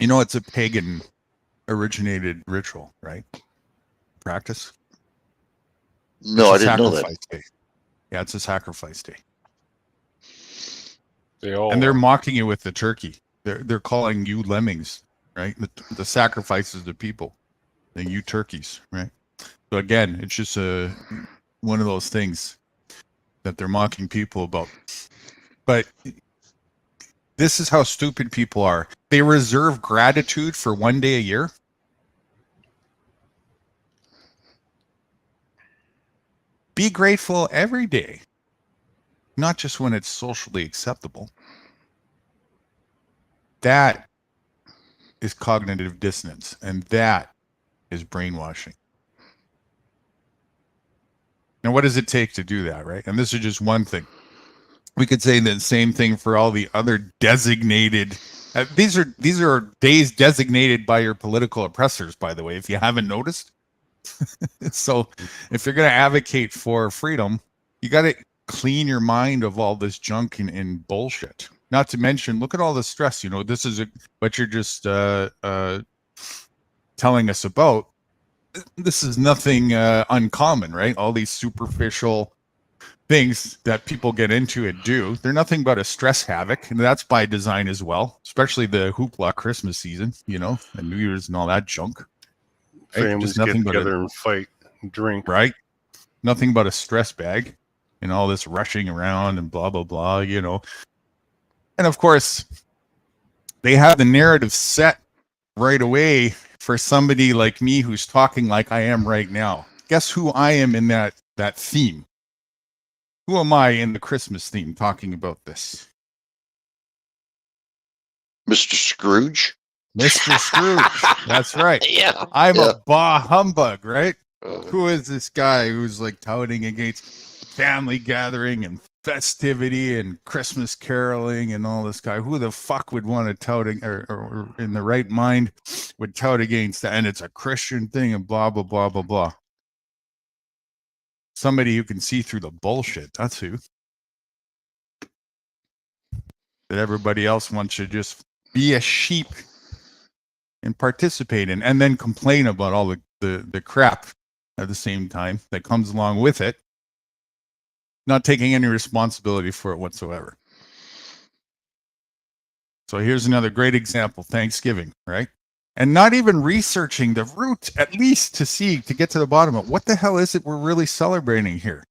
It's a pagan originated ritual, right? Practice. No, I didn't know that. Sacrifice day. Yeah, it's a sacrifice day. And they're mocking you with the turkey. They're calling you lemmings, right? The sacrifices of people, and you turkeys, right? So again, it's just one of those things that they're mocking people about. But this is how stupid people are. They reserve gratitude for one day a year. Be grateful every day, not just when it's socially acceptable. That is cognitive dissonance, and that is brainwashing. Now, what does it take to do that, right? And this is just one thing. We could say the same thing for all the other designated. These are days designated by your political oppressors, by the way, if you haven't noticed. So if you're going to advocate for freedom, you got to clean your mind of all this junk and bullshit. Not to mention, look at all the stress. This is what you're just telling us about. This is nothing uncommon, right? All these superficial things that people get into and do, they're nothing but a stress havoc, and that's by design as well, especially the hoopla Christmas season, and New Year's and all that junk. Right? Families Just nothing get together and fight and drink. Right? Nothing but a stress bag and all this rushing around and blah, blah, blah, And of course, they have the narrative set right away for somebody like me who's talking like I am right now. Guess who I am in that theme? Who am I in the Christmas theme talking about this? Mr. Scrooge? Mr. Scrooge. That's right. Yeah. I'm a bah humbug, right? Uh, Who is this guy who's like touting against family gathering and festivity and Christmas caroling and all this guy? Who the fuck would want to tout or in the right mind would tout against that? And it's a Christian thing and blah, blah, blah, blah, blah. Somebody who can see through the bullshit. That's who. That everybody else wants to just be a sheep and participate in, and then complain about all the crap at the same time that comes along with it, not taking any responsibility for it whatsoever. So here's another great example, Thanksgiving, right? And not even researching the root, at least to get to the bottom of what the hell is it we're really celebrating here.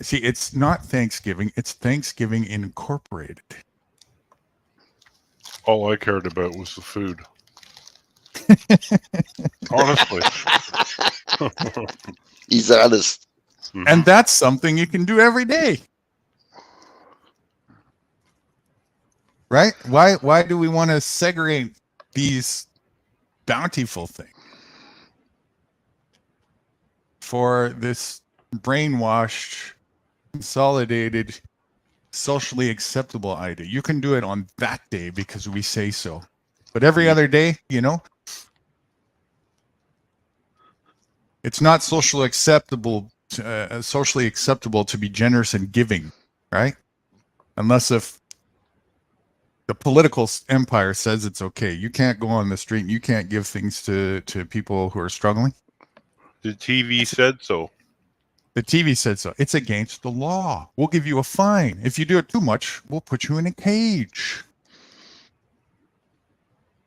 See, it's not Thanksgiving, it's Thanksgiving Incorporated. All I cared about was the food. Honestly. He's honest. And that's something you can do every day. Right? Why do we want to segregate these bountiful things for this brainwashed, consolidated, socially acceptable idea? You can do it on that day because we say so. But every other day, it's not socially acceptable to be generous and giving, right? Unless if the political empire says it's okay. You can't go on the street and you can't give things to people who are struggling. The TV said so. The TV said so. It's against the law. We'll give you a fine. If you do it too much, we'll put you in a cage.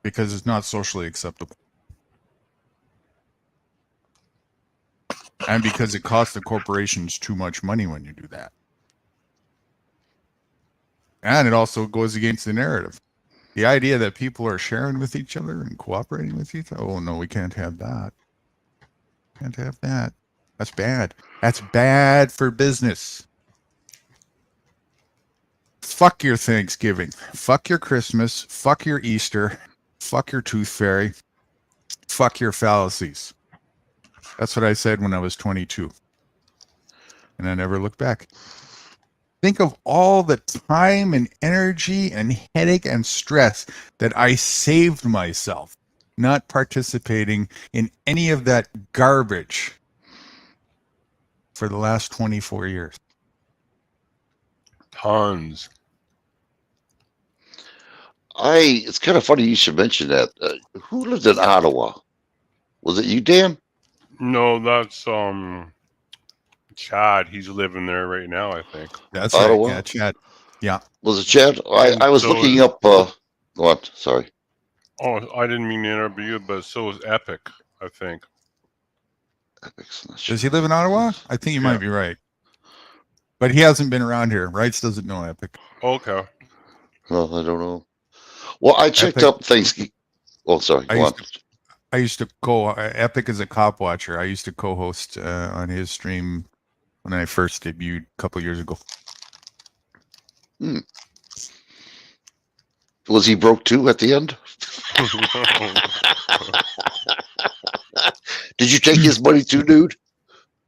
Because it's not socially acceptable. And because it costs the corporations too much money when you do that. And it also goes against the narrative. The idea that people are sharing with each other and cooperating with each other. Oh, no, we can't have that. Can't have that. That's bad. That's bad for business. fuck your Thanksgiving, fuck your Christmas, fuck your Easter, fuck your tooth fairy, fuck your fallacies. That's what I said when I was 22. And I never looked back. Think of all the time and energy and headache and stress that I saved myself not participating in any of that garbage for the last 24 years. Tons. It's kind of funny you should mention that. Who lived in Ottawa? Was it you, Dan? No, that's Chad. He's living there right now, I think. That's Ottawa? right. Yeah, Chad. Yeah. Was it Chad? I was So looking up. What? Sorry. Oh, I didn't mean to interrupt you, but so is Epic, I think. Does he live in Ottawa? I think you might be right. But he hasn't been around here. Rights doesn't know Epic. Okay. Well, I don't know. Well, I checked Epic. up Thanksgiving. Oh, sorry. I used to Epic is a cop watcher. I used to co-host on his stream when I first debuted a couple years ago. Was he broke too at the end? Did you take his money too, dude?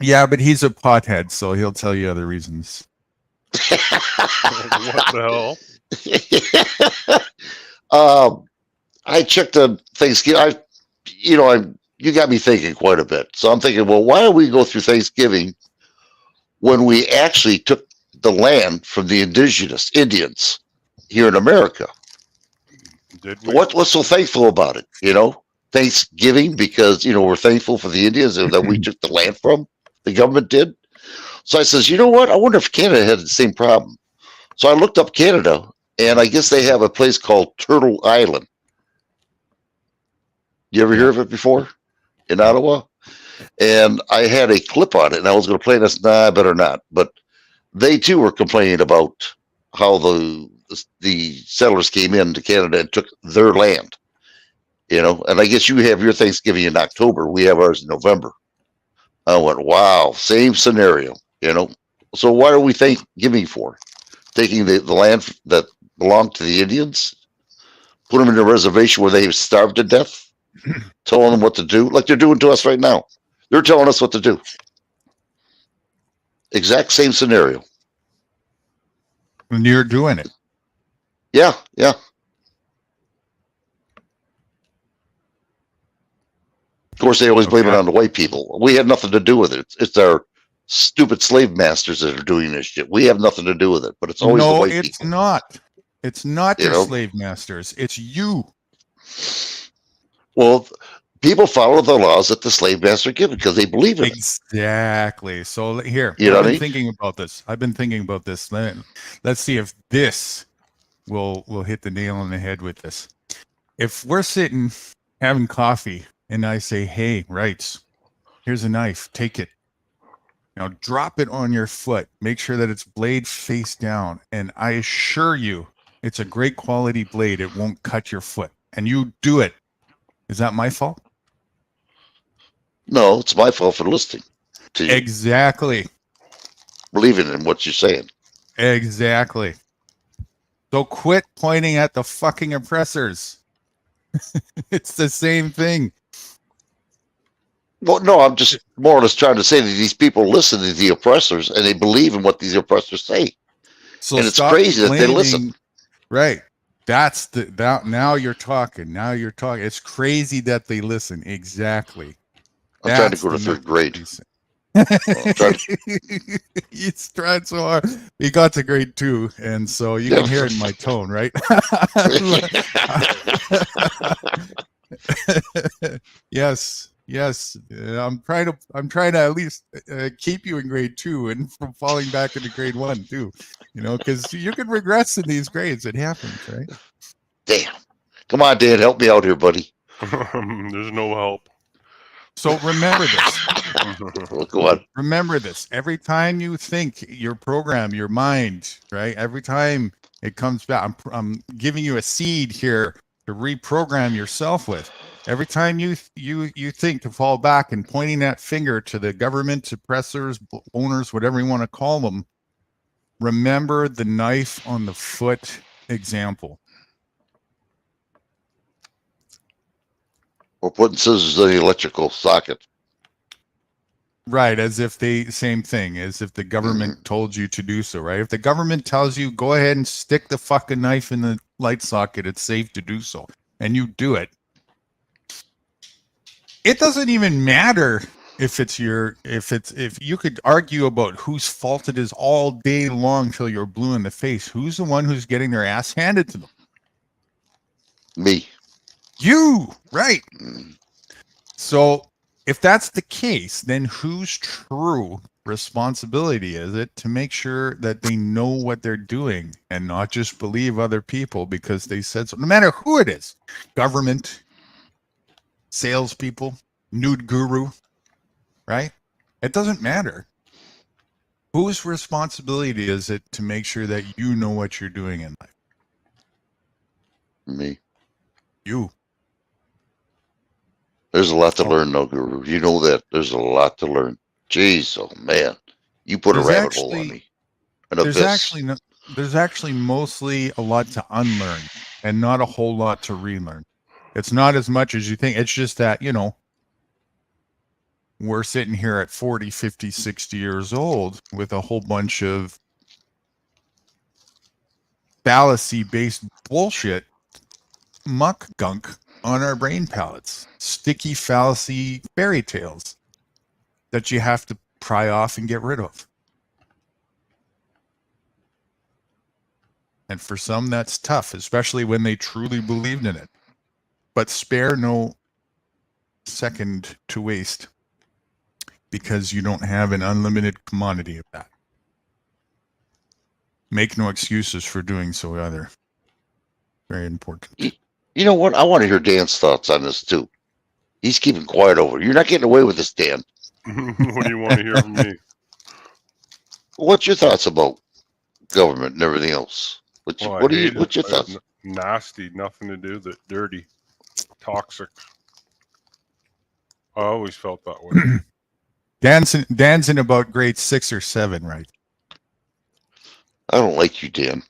Yeah, but he's a pothead, so he'll tell you other reasons. What the hell? I checked on Thanksgiving. You got me thinking quite a bit. So I'm thinking, well, why don't we go through Thanksgiving when we actually took the land from the indigenous Indians here in America? Did we? What's so thankful about it? Thanksgiving because we're thankful for the Indians that we took the land from. The government did. So I says, you know what? I wonder if Canada had the same problem. So I looked up Canada, and I guess they have a place called Turtle Island. You ever hear of it before? In Ottawa? And I had a clip on it, and I was going to play this. Nah, I better not. But they, too, were complaining about how the settlers came into Canada and took their land. And I guess you have your Thanksgiving in October. We have ours in November. I went, wow, same scenario, So what are we Thanksgiving for? Taking the land that belonged to the Indians, put them in a reservation where they starved to death, telling them what to do, like they're doing to us right now. They're telling us what to do. Exact same scenario. And you're doing it. Yeah, yeah. Of course, they always blame it on the white people. We had nothing to do with it. It's our stupid slave masters that are doing this shit. We have nothing to do with it, but it's always the white people. No, it's not. It's not your slave masters. It's you. Well, people follow the laws that the slave master give because they believe in it. Exactly. So here, I've been thinking about this. Let's see if this will hit the nail on the head with this. If we're sitting having coffee, and I say, hey, Rights, here's a knife. Take it. Now drop it on your foot. Make sure that it's blade face down. And I assure you, it's a great quality blade. It won't cut your foot. And you do it. Is that my fault? No, it's my fault for listening to you. Exactly. Believing in what you're saying. Exactly. So quit pointing at the fucking oppressors. It's the same thing. Well, no, I'm just more or less trying to say that these people listen to the oppressors and they believe in what these oppressors say. So and it's crazy that they listen. Right. Now you're talking. Now you're talking. It's crazy that they listen. Exactly. I'm trying to go to third grade. He's trying so hard. He got to grade 2, and so you can hear it in my tone, right? Yes. I'm trying to at least keep you in grade 2 and from falling back into grade 1 too. Because you can regress in these grades. It happens, right? Damn. Come on, Dan, help me out here, buddy. There's no help. So remember this. Go on. Remember this. Every time you think your program, your mind, right? Every time it comes back, I'm giving you a seed here to reprogram yourself with. Every time you think to fall back and pointing that finger to the government, oppressors, owners, whatever you want to call them, remember the knife on the foot example. Or putting scissors in the electrical socket. Right, as if same thing, as if the government told you to do so, right? If the government tells you, go ahead and stick the fucking knife in the light socket, it's safe to do so, and you do it. It doesn't even matter if you could argue about whose fault it is all day long till you're blue in the face. Who's the one who's getting their ass handed to them? Me. You, right. So if that's the case, then whose true responsibility is it to make sure that they know what they're doing and not just believe other people because they said so? No matter who it is, government, salespeople, nude guru, right? It doesn't matter. Whose responsibility is it to make sure that you know what you're doing in life? Me. You. There's a lot to learn, though, Guru. You know that. There's a lot to learn. Jeez, oh man. You put a rabbit hole on me. There's actually mostly a lot to unlearn and not a whole lot to relearn. It's not as much as you think. It's just that, we're sitting here at 40, 50, 60 years old with a whole bunch of fallacy-based bullshit, muck gunk on our brain palettes. Sticky fallacy fairy tales that you have to pry off and get rid of. And for some, that's tough, especially when they truly believed in it. But spare no second to waste, because you don't have an unlimited commodity of that. Make no excuses for doing so either. Very important. You know what? I want to hear Dan's thoughts on this too. He's keeping quiet over. You're not getting away with this, Dan. What do you want to hear from me? What's your thoughts about government and everything else? What's your thoughts? Nasty, nothing to do with it. Dirty, toxic. I always felt that way. Dan's in about grade 6 or 7, right? I don't like you, Dan.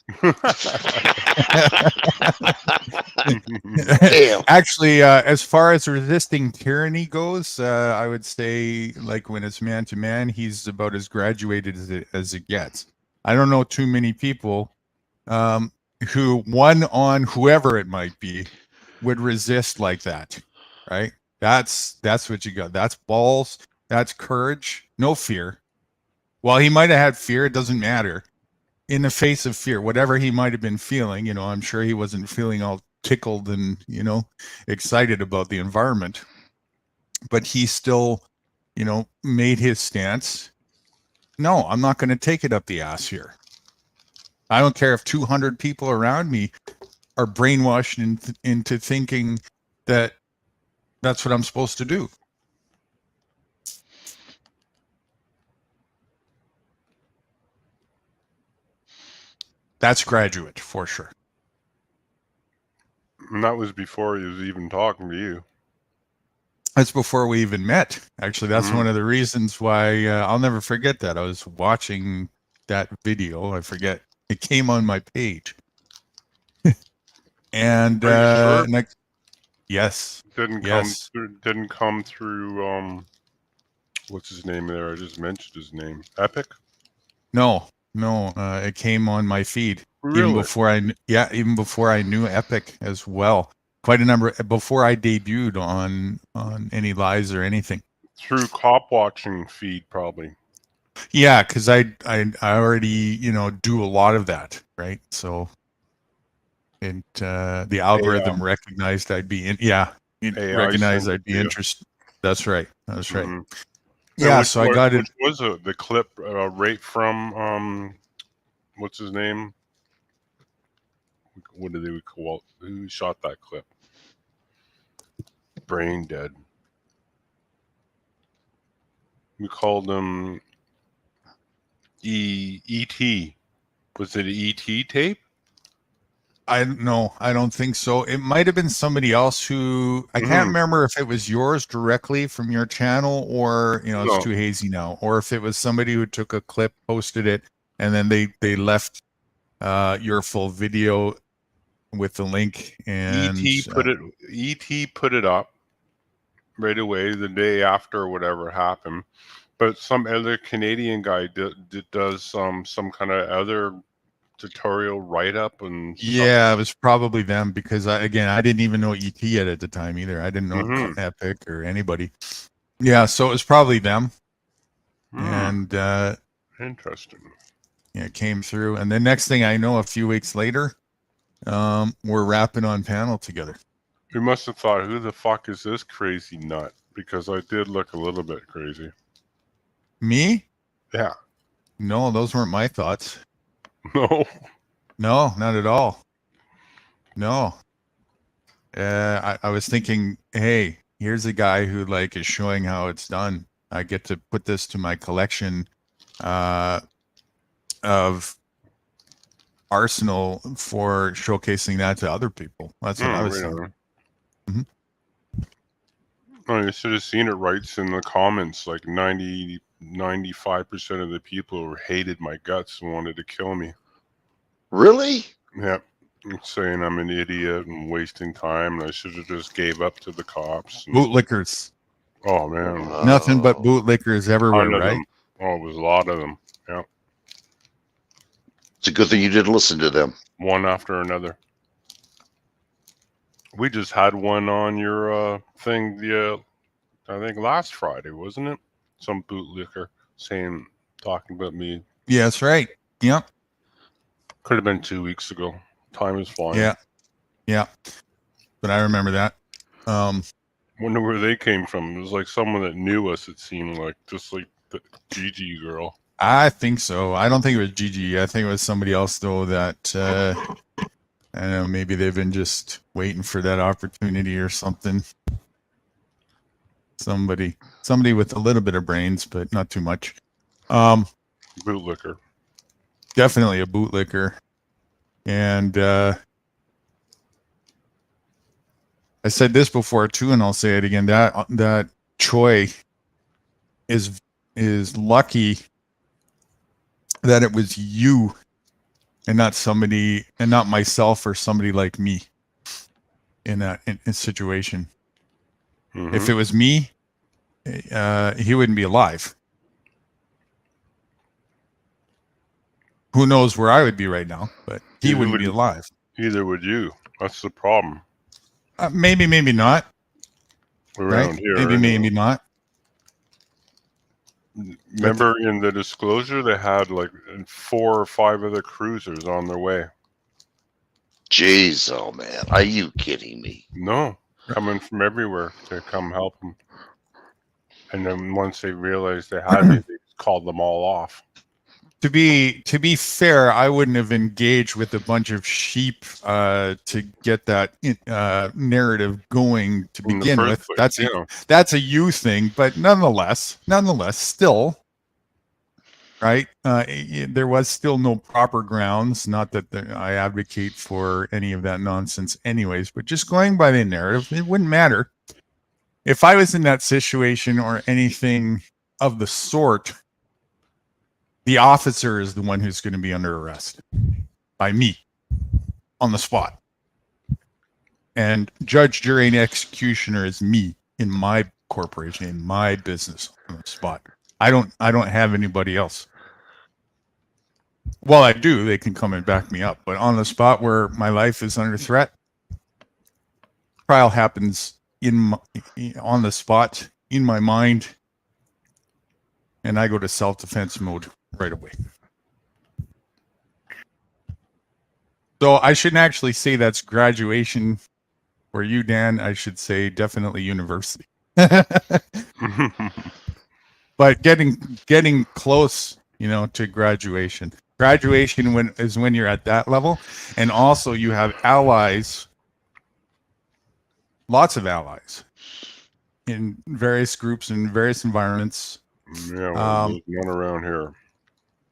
Damn. Actually, as far as resisting tyranny goes, I would say, like, when it's man to man, he's about as graduated as it gets. I don't know too many people who, one on whoever it might be, would resist like that, right? That's what you got. That's balls. That's courage. No fear. Well, he might have had fear. It doesn't matter. In the face of fear, whatever he might have been feeling, I'm sure he wasn't feeling all tickled and, excited about the environment, but he still, made his stance. No, I'm not going to take it up the ass here. I don't care if 200 people around me are brainwashed into thinking that that's what I'm supposed to do. That's graduate for sure. And that was before he was even talking to you. That's before we even met. Actually, that's one of the reasons why I'll never forget that. I was watching that video. I forget. It came on my page. And yes. Didn't come through what's his name there? I just mentioned his name. Epic? No, it came on my feed. Really? Even before I knew Epic as well. Quite a number before I debuted on any lies or anything. Through cop watching feed, probably. Yeah, because I already do a lot of that, right? So, and the algorithm recognized I'd be in. Yeah, recognized I'd be interested. That's right. That's right. Mm-hmm. Yeah, so I got it. Which was the clip right from what's his name? What did they call? Who shot that clip? Brain dead. We called him E.T. Was it an E.T. tape? I don't think so. It might have been somebody else who I can't remember if it was yours directly from your channel or it's too hazy now, or if it was somebody who took a clip, posted it and then they left your full video with the link, and ET put it up right away the day after whatever happened, but some other Canadian guy does some kind of other tutorial write-up and yeah, it was probably them, because I didn't even know ET yet at the time either. I didn't know Epic or anybody. Yeah, so it was probably them. And interesting. Yeah, it came through, and the next thing I know, a few weeks later, we're rapping on panel together. We must have thought, who the fuck is this crazy nut? Because I did look a little bit crazy. Me? Yeah. No, those weren't my thoughts. No, not at all. No. I was thinking, hey, here's a guy who like is showing how it's done. I get to put this to my collection of arsenal for showcasing that to other people. That's what I was thinking. Oh, you should have seen it right in the comments. Like 95% of the people hated my guts and wanted to kill me. Really? Yeah. Saying I'm an idiot and wasting time, and I should have just gave up to the cops. Bootlickers. Oh, man. Nothing but bootlickers everywhere, right? Oh, it was a lot of them. Yeah. It's a good thing you didn't listen to them. One after another. We just had one on your thing, I think last Friday, wasn't it? Some bootlicker talking about me. Yeah, that's right. Yep. Could have been 2 weeks ago. Time is flying. Yeah. But I remember that. Wonder where they came from. It was like someone that knew us, it seemed like. Just like the GG girl. I think so. I don't think it was GG. I think it was somebody else, though, that I don't know, maybe they've been just waiting for that opportunity or something. Somebody with a little bit of brains, but not too much. Bootlicker. Definitely a bootlicker. And I said this before too, and I'll say it again. That Choi is lucky that it was you and not somebody, and not myself or somebody like me in that situation. Mm-hmm. If it was me, he wouldn't be alive. Who knows where I would be right now, but he wouldn't be alive. Either would you. That's the problem. Maybe not. Around here. Maybe not. Remember in the disclosure, they had like 4 or 5 other cruisers on their way. Jeez, oh man, are you kidding me? No, coming from everywhere to come help them. And then once they realized they had me, they called them all off. To be fair, I wouldn't have engaged with a bunch of sheep to get that narrative going to begin with. That's a you thing, but nonetheless, still, right? There was still no proper grounds. Not that I advocate for any of that nonsense, anyways. But just going by the narrative, it wouldn't matter if I was in that situation or anything of the sort. The officer is the one who's going to be under arrest by me on the spot. And judge, jury, and executioner is me in my corporation, in my business on the spot. I don't have anybody else. Well, I do. They can come and back me up. But on the spot where my life is under threat, trial happens on the spot, in my mind, and I go to self-defense mode right away. So I shouldn't actually say that's graduation for you, Dan. I should say definitely university. But getting close, to graduation. Graduation is when you're at that level, and also you have allies, lots of allies in various groups and various environments. Yeah, well, there's none around here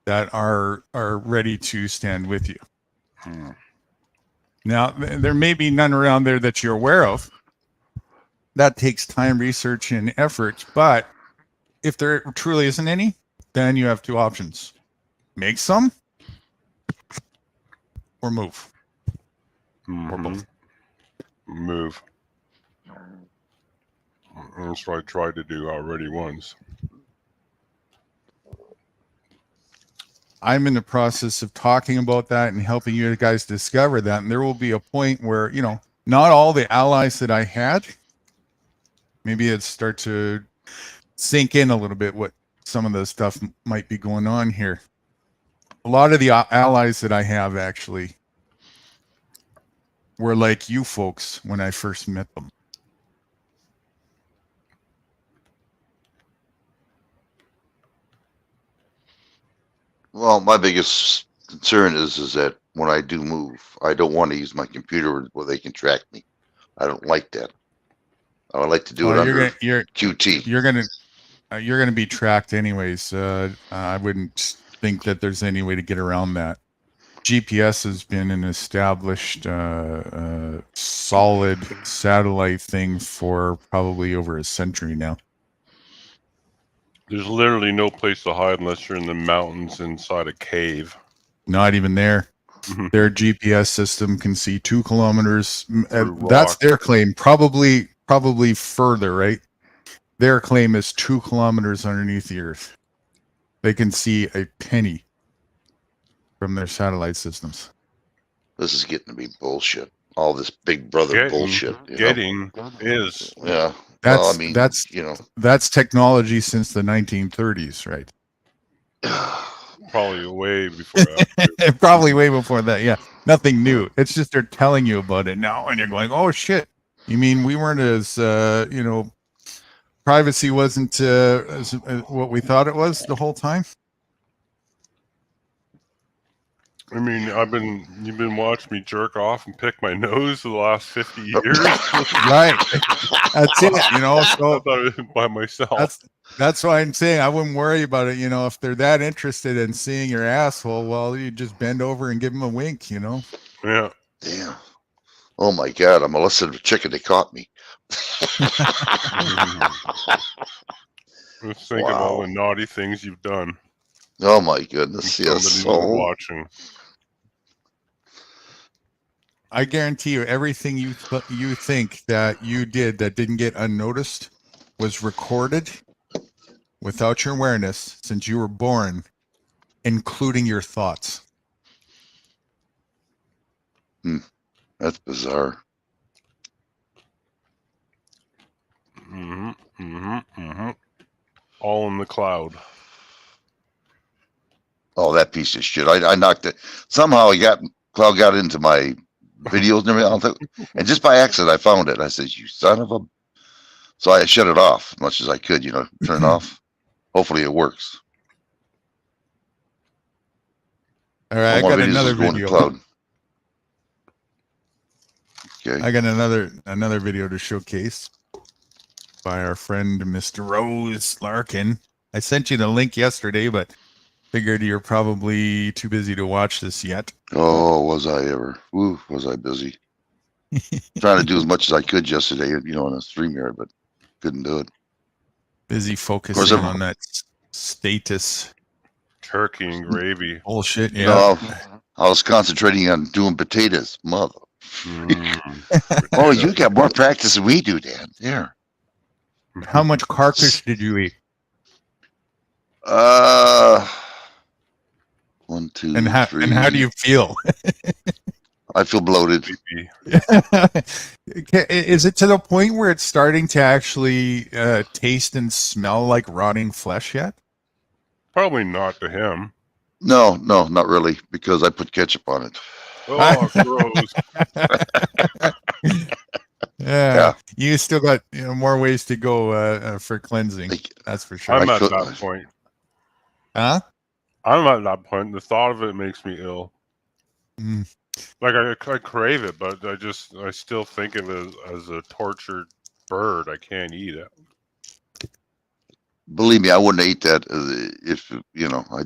that are ready to stand with you. Now, there may be none around there that you're aware of. That takes time, research, and effort. But if there truly isn't any, then you have 2 options. make some or move. Or both. Move. That's what I tried to do already once. I'm in the process of talking about that and helping you guys discover that. And there will be a point where, you know, not all the allies that I had, maybe it start to sink in a little bit what some of the stuff might be going on here. A lot of the allies that I have actually were like you folks when I first met them. Well, my biggest concern is that when I do move, I don't want to use my computer where they can track me. I don't like that. I would like to do it under QT. You're gonna be tracked anyways. I wouldn't think that there's any way to get around that. GPS has been an established, solid satellite thing for probably over a century now. There's literally no place to hide unless you're in the mountains inside a cave. Not even there. Their GPS system can see 2 kilometers. That's their claim. Probably further, right? Their claim is 2 kilometers underneath the earth. They can see a penny from their satellite systems. This is getting to be bullshit. All this Big Brother bullshit. Is yeah. That's well, I mean, that's you know, that's technology since the 1930s, right? Probably way before that. Probably way before that. Yeah, nothing new. It's just they're telling you about it now, and you're going, "Oh shit! You mean we weren't as you know, privacy wasn't as what we thought it was the whole time?" I mean, you've been watching me jerk off and pick my nose for the last 50 years. Right. That's it, you know. So I thought it was by myself. That's why I'm saying I wouldn't worry about it. You know, if they're that interested in seeing your asshole, well, you just bend over and give them a wink, you know? Yeah. Damn. Oh my God, I'm molested a chicken. They caught me. Let's think of all the naughty things you've done. Oh my goodness. Yes. Watching. I guarantee you everything you think that you did that didn't get unnoticed was recorded without your awareness since you were born, including your thoughts. That's bizarre. All in the cloud. Oh, that piece of shit. I knocked it. Somehow cloud got into my videos and everything. And just by accident, I found it. I said, you son of a... So I shut it off as much as I could, you know, turn it off. Hopefully it works. All right, I got another video. Cloud. Okay. I got another video to showcase by our friend Mr. Rose Larkin. I sent you the link yesterday, but figured you're probably too busy to watch this yet. Oh, was I ever? Ooh, was I busy? Trying to do as much as I could yesterday, you know, in a StreamYard, but couldn't do it. Busy focusing on that status. Turkey and gravy. Bullshit, yeah. No, I was concentrating on doing potatoes, mother. Oh, you got more practice than we do, Dan. There. How much carcass did you eat? 1, 2, and 3. And how do you feel? I feel bloated. Is it to the point where it's starting to actually taste and smell like rotting flesh yet? Probably not to him. No, not really, because I put ketchup on it. Oh, gross. Yeah, you still got more ways to go for cleansing. That's for sure. I'm at that point. Huh? I'm at that point. The thought of it makes me ill. Like I crave it, but I still think of it as a tortured bird. I can't eat it. Believe me, I wouldn't eat that if you know. I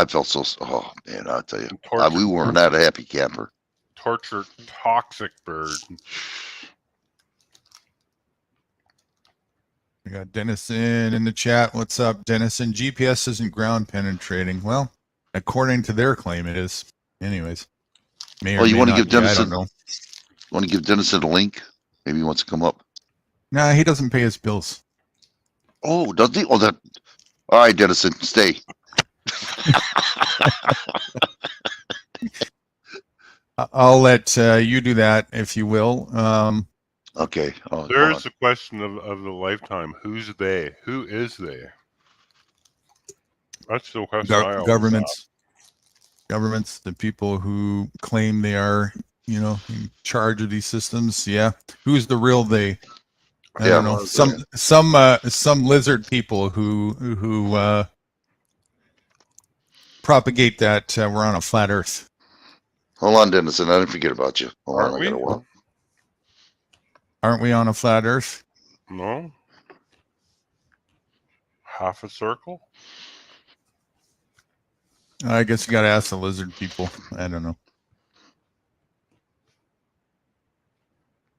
felt so. Oh man, I'll tell you, we were not a happy camper. Tortured, toxic bird. We got Dennison in the chat. What's up, Dennison? GPS isn't ground penetrating. Well, According to their claim, it is. Anyways, may or Oh, you may want to not give be, I Dennison? don't know. Want to give Dennison a link? Maybe he wants to come up. No, he doesn't pay his bills. Oh, does he? Oh, that. All right, Dennison, stay. I'll let you do that if you will. Okay. Oh, There's the question of the lifetime. Who's they? Who is they? That's the question I always governments, the people who claim they are, in charge of these systems. Yeah, who's the real they? I don't know. Some lizard people who propagate that we're on a flat Earth. Hold on, Dennison. I didn't forget about you. Hold on, Aren't I gotta we? walk. Aren't we on a flat Earth? No. Half a circle? I guess you got to ask the lizard people. I don't know.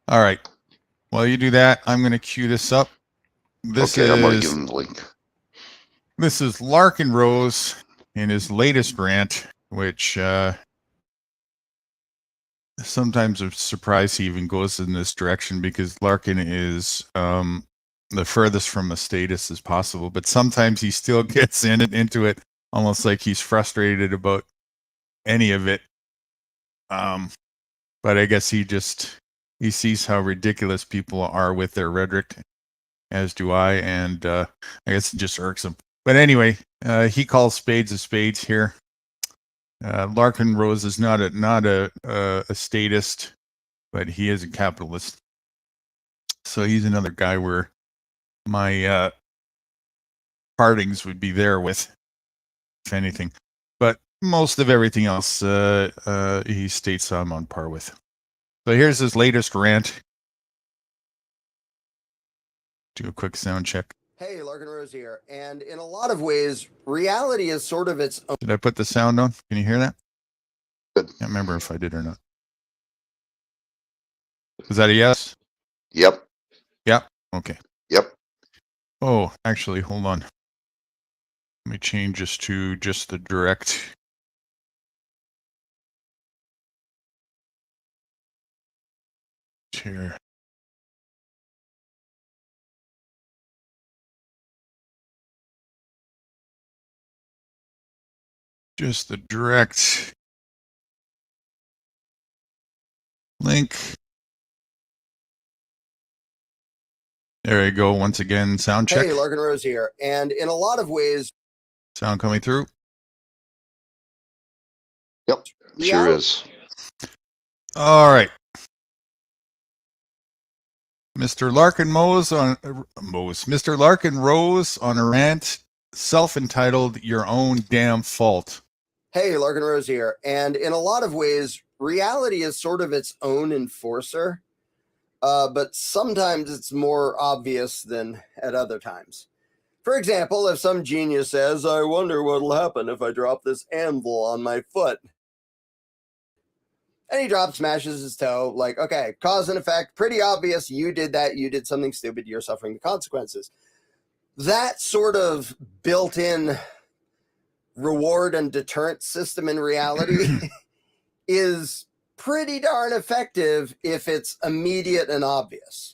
All right. While you do that, I'm going to cue this up. I'm going to give him the link. This is Larkin Rose in his latest rant, which sometimes I'm surprised he even goes in this direction, because Larkin is the furthest from a statist as possible, but sometimes he still gets into it almost like he's frustrated about any of it. But I guess he sees how ridiculous people are with their rhetoric, as do I, and I guess it just irks him. But anyway, he calls spades a spades here. Larkin Rose is not a statist, but he is a capitalist. So he's another guy where my partings would be there with, if anything. But most of everything else he states I'm on par with. So here's his latest rant. Do a quick sound check. Hey, Larkin Rose here. And in a lot of ways, reality is sort of its own. Did I put the sound on? Can you hear that? Good. Can't remember if I did or not. Is that a yes? Yep. Yeah. Okay. Yep. Oh, actually, hold on. Let me change this to just the direct. Here. Just the direct link. There you go. Once again, sound check. Hey, Larkin Rose here. And in a lot of ways, Sound coming through? Yep. Sure is. All right. Mr. Larkin Mr. Larkin Rose on a rant, self-entitled "Your Own Damn Fault." Hey, Larkin Rose here. And in a lot of ways, reality is sort of its own enforcer. But sometimes it's more obvious than at other times. For example, if some genius says, I wonder what'll happen if I drop this anvil on my foot. And he smashes his toe, like, okay, cause and effect, pretty obvious, you did that, you did something stupid, you're suffering the consequences. That sort of built-in reward and deterrent system in reality is pretty darn effective if it's immediate and obvious.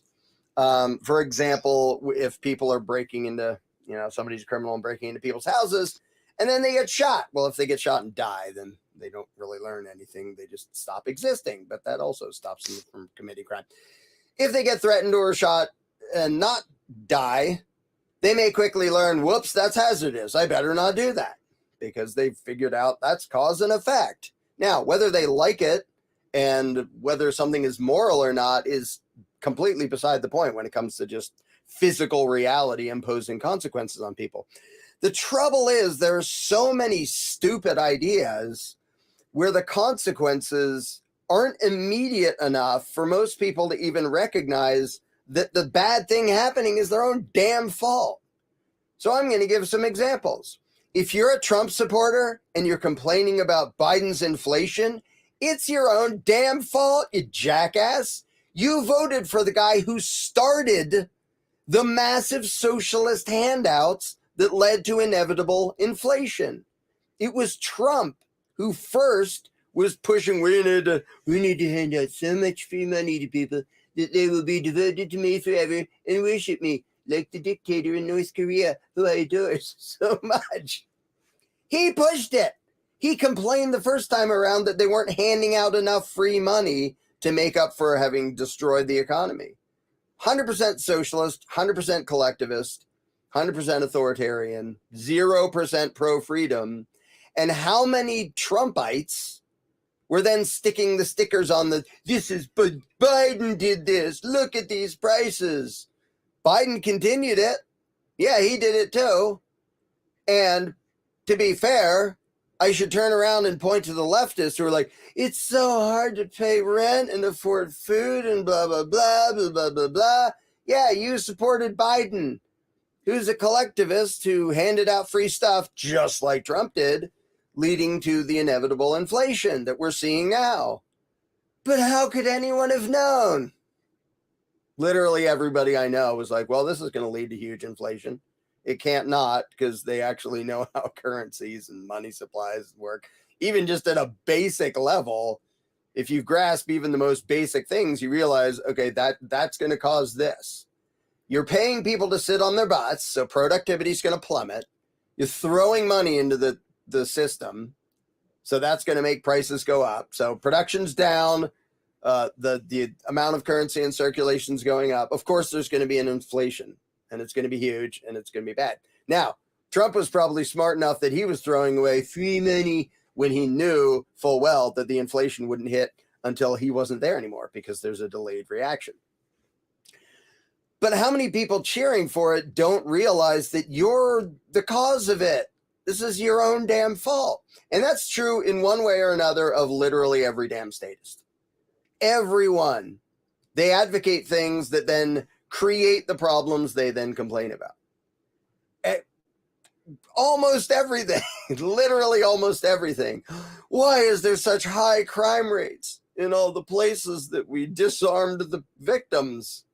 For example, if people are breaking into, somebody's a criminal and breaking into people's houses, and then they get shot. Well, if they get shot and die, then they don't really learn anything. They just stop existing, but that also stops them from committing crime. If they get threatened or shot and not die, they may quickly learn, whoops, that's hazardous. I better not do that, because they've figured out that's cause and effect. Now, whether they like it and whether something is moral or not is completely beside the point when it comes to just physical reality imposing consequences on people. The trouble is there are so many stupid ideas where the consequences aren't immediate enough for most people to even recognize that the bad thing happening is their own damn fault. So I'm going to give some examples. If you're a Trump supporter and you're complaining about Biden's inflation, it's your own damn fault, you jackass. You voted for the guy who started the massive socialist handouts that led to inevitable inflation. It was Trump who first was pushing, we need to hand out so much free money to people that they will be devoted to me forever and worship me like the dictator in North Korea, who I adore so much. He pushed it. He complained the first time around that they weren't handing out enough free money to make up for having destroyed the economy. 100% socialist, 100% collectivist, 100% authoritarian, 0% pro-freedom. And how many Trumpites were then sticking the stickers on but Biden did this. Look at these prices. Biden continued it. Yeah, he did it too. And to be fair, I should turn around and point to the leftists who are like, it's so hard to pay rent and afford food and blah, blah, blah, blah, blah, blah, blah. Yeah, you supported Biden, who's a collectivist who handed out free stuff just like Trump did, leading to the inevitable inflation that we're seeing now. But how could anyone have known? Literally everybody I know was like, well, this is going to lead to huge inflation. It can't not, because they actually know how currencies and money supplies work. Even just at a basic level, if you grasp even the most basic things, you realize, okay, that's going to cause this. You're paying people to sit on their butts, so productivity is going to plummet. You're throwing money into the system, so that's going to make prices go up. So production's down, the amount of currency in circulation is going up. Of course, there's going to be an inflation, and it's going to be huge, and it's going to be bad. Now, Trump was probably smart enough that he was throwing away free money when he knew full well that the inflation wouldn't hit until he wasn't there anymore, because there's a delayed reaction. But how many people cheering for it don't realize that you're the cause of it? This is your own damn fault. And that's true in one way or another of literally every damn statist. Everyone. They advocate things that then create the problems they then complain about. Almost everything. Literally almost everything. Why is there such high crime rates in all the places that we disarmed the victims?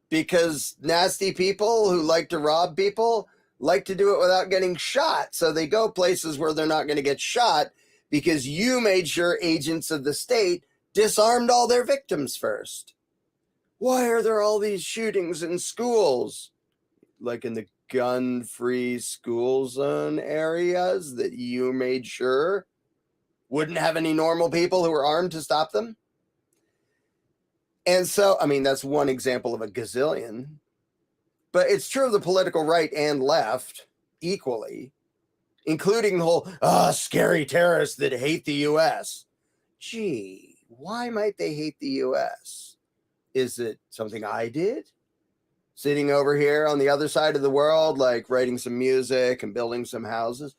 Because nasty people who like to rob people like to do it without getting shot. So they go places where they're not going to get shot because you made sure agents of the state disarmed all their victims first. Why are there all these shootings in schools? Like in the gun-free school zone areas that you made sure wouldn't have any normal people who were armed to stop them? And so, I mean, that's one example of a gazillion. But it's true of the political right and left equally, including the whole, scary terrorists that hate the U.S. Gee, why might they hate the U.S.? Is it something I did? Sitting over here on the other side of the world, like writing some music and building some houses.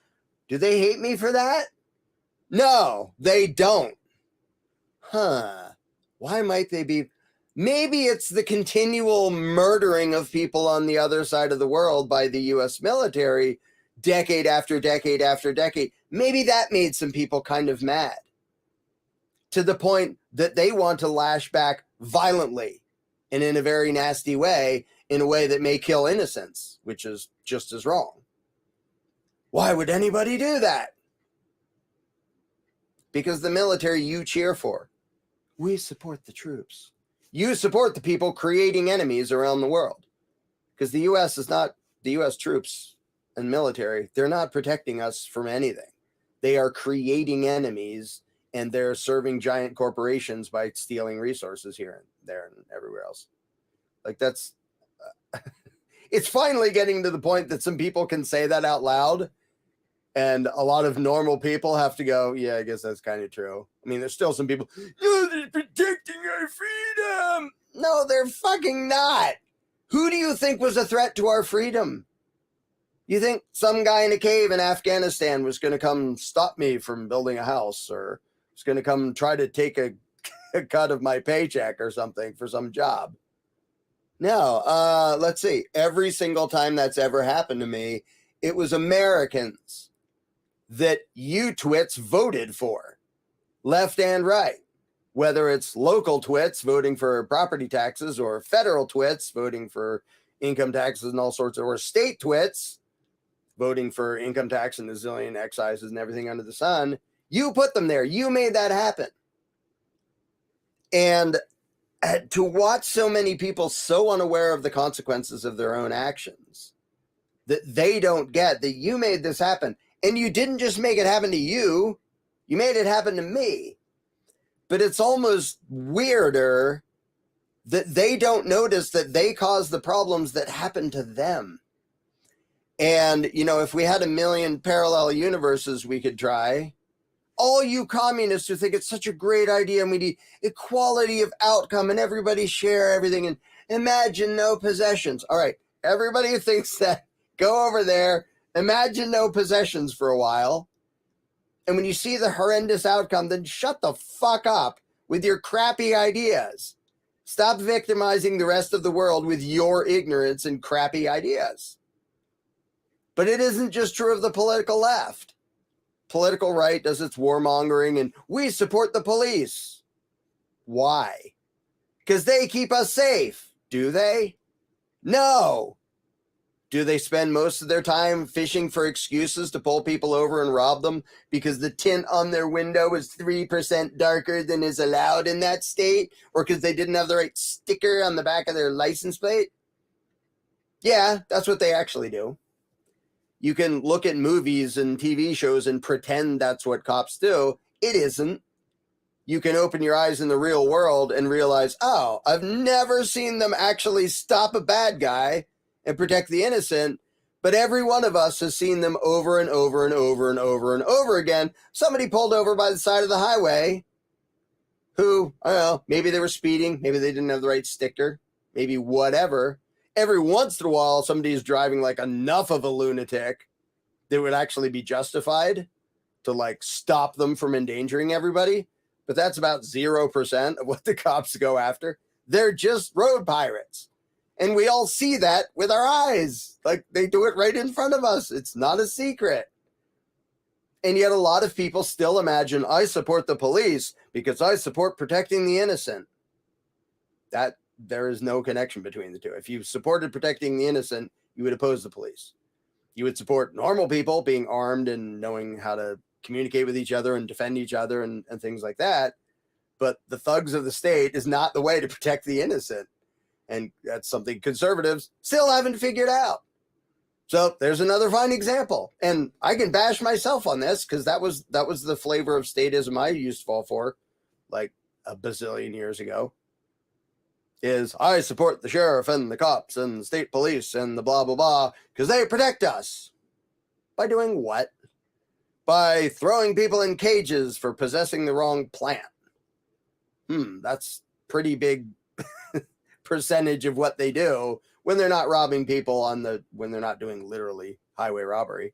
Do they hate me for that? No, they don't. Why might they be? Maybe it's the continual murdering of people on the other side of the world by the U.S. military, decade after decade after decade. Maybe that made some people kind of mad, to the point that they want to lash back violently and in a very nasty way, in a way that may kill innocents, which is just as wrong. Why would anybody do that? Because the military you cheer for. We support the troops. You support the people creating enemies around the world. Because the U.S. is not, the U.S. troops and military, they're not protecting us from anything. They are creating enemies, and they're serving giant corporations by stealing resources here and there and everywhere else. Like that's, it's finally getting to the point that some people can say that out loud. And a lot of normal people have to go, yeah, I guess that's kind of true. I mean, there's still some people, no, they're protecting our freedom. No, they're fucking not. Who do you think was a threat to our freedom? You think some guy in a cave in Afghanistan was going to come stop me from building a house, or was going to come try to take a cut of my paycheck or something for some job? No, let's see. Every single time that's ever happened to me, it was Americans that you twits voted for, left and right. Whether it's local twits voting for property taxes, or federal twits voting for income taxes and all sorts of, or state twits voting for income tax and a zillion excises and everything under the sun. You put them there. You made that happen. And to watch so many people so unaware of the consequences of their own actions that they don't get that you made this happen. And you didn't just make it happen to you, you made it happen to me. But it's almost weirder that they don't notice that they caused the problems that happened to them. And, you know, if we had 1 million parallel universes we could try, all you communists who think it's such a great idea and we need equality of outcome and everybody share everything and imagine no possessions. All right, everybody who thinks that, go over there, imagine no possessions for a while. And when you see the horrendous outcome, then shut the fuck up with your crappy ideas. Stop victimizing the rest of the world with your ignorance and crappy ideas. But it isn't just true of the political left. Political right does its warmongering and we support the police. Why? Because they keep us safe. Do they? No. Do they spend most of their time fishing for excuses to pull people over and rob them because the tint on their window is 3% darker than is allowed in that state, or because they didn't have the right sticker on the back of their license plate? Yeah, that's what they actually do. You can look at movies and TV shows and pretend that's what cops do. It isn't. You can open your eyes in the real world and realize, oh, I've never seen them actually stop a bad guy and protect the innocent, but every one of us has seen them over and over and over and over and over again. Somebody pulled over by the side of the highway who, I don't know, maybe they were speeding, maybe they didn't have the right sticker, maybe whatever. Every once in a while, somebody's driving like enough of a lunatic that would actually be justified to like stop them from endangering everybody. But that's about 0% of what the cops go after. They're just road pirates. And we all see that with our eyes. Like they do it right in front of us. It's not a secret. And yet a lot of people still imagine I support the police because I support protecting the innocent. That there is no connection between the two. If you supported protecting the innocent, you would oppose the police. You would support normal people being armed and knowing how to communicate with each other and defend each other and things like that. But the thugs of the state is not the way to protect the innocent. And that's something conservatives still haven't figured out. So there's another fine example. And I can bash myself on this because that was the flavor of statism I used to fall for like a bazillion years ago. Is I support the sheriff and the cops and the state police and the blah, blah, blah, because they protect us. By doing what? By throwing people in cages for possessing the wrong plant. That's pretty big percentage of what they do when they're not robbing people when they're not doing literally highway robbery.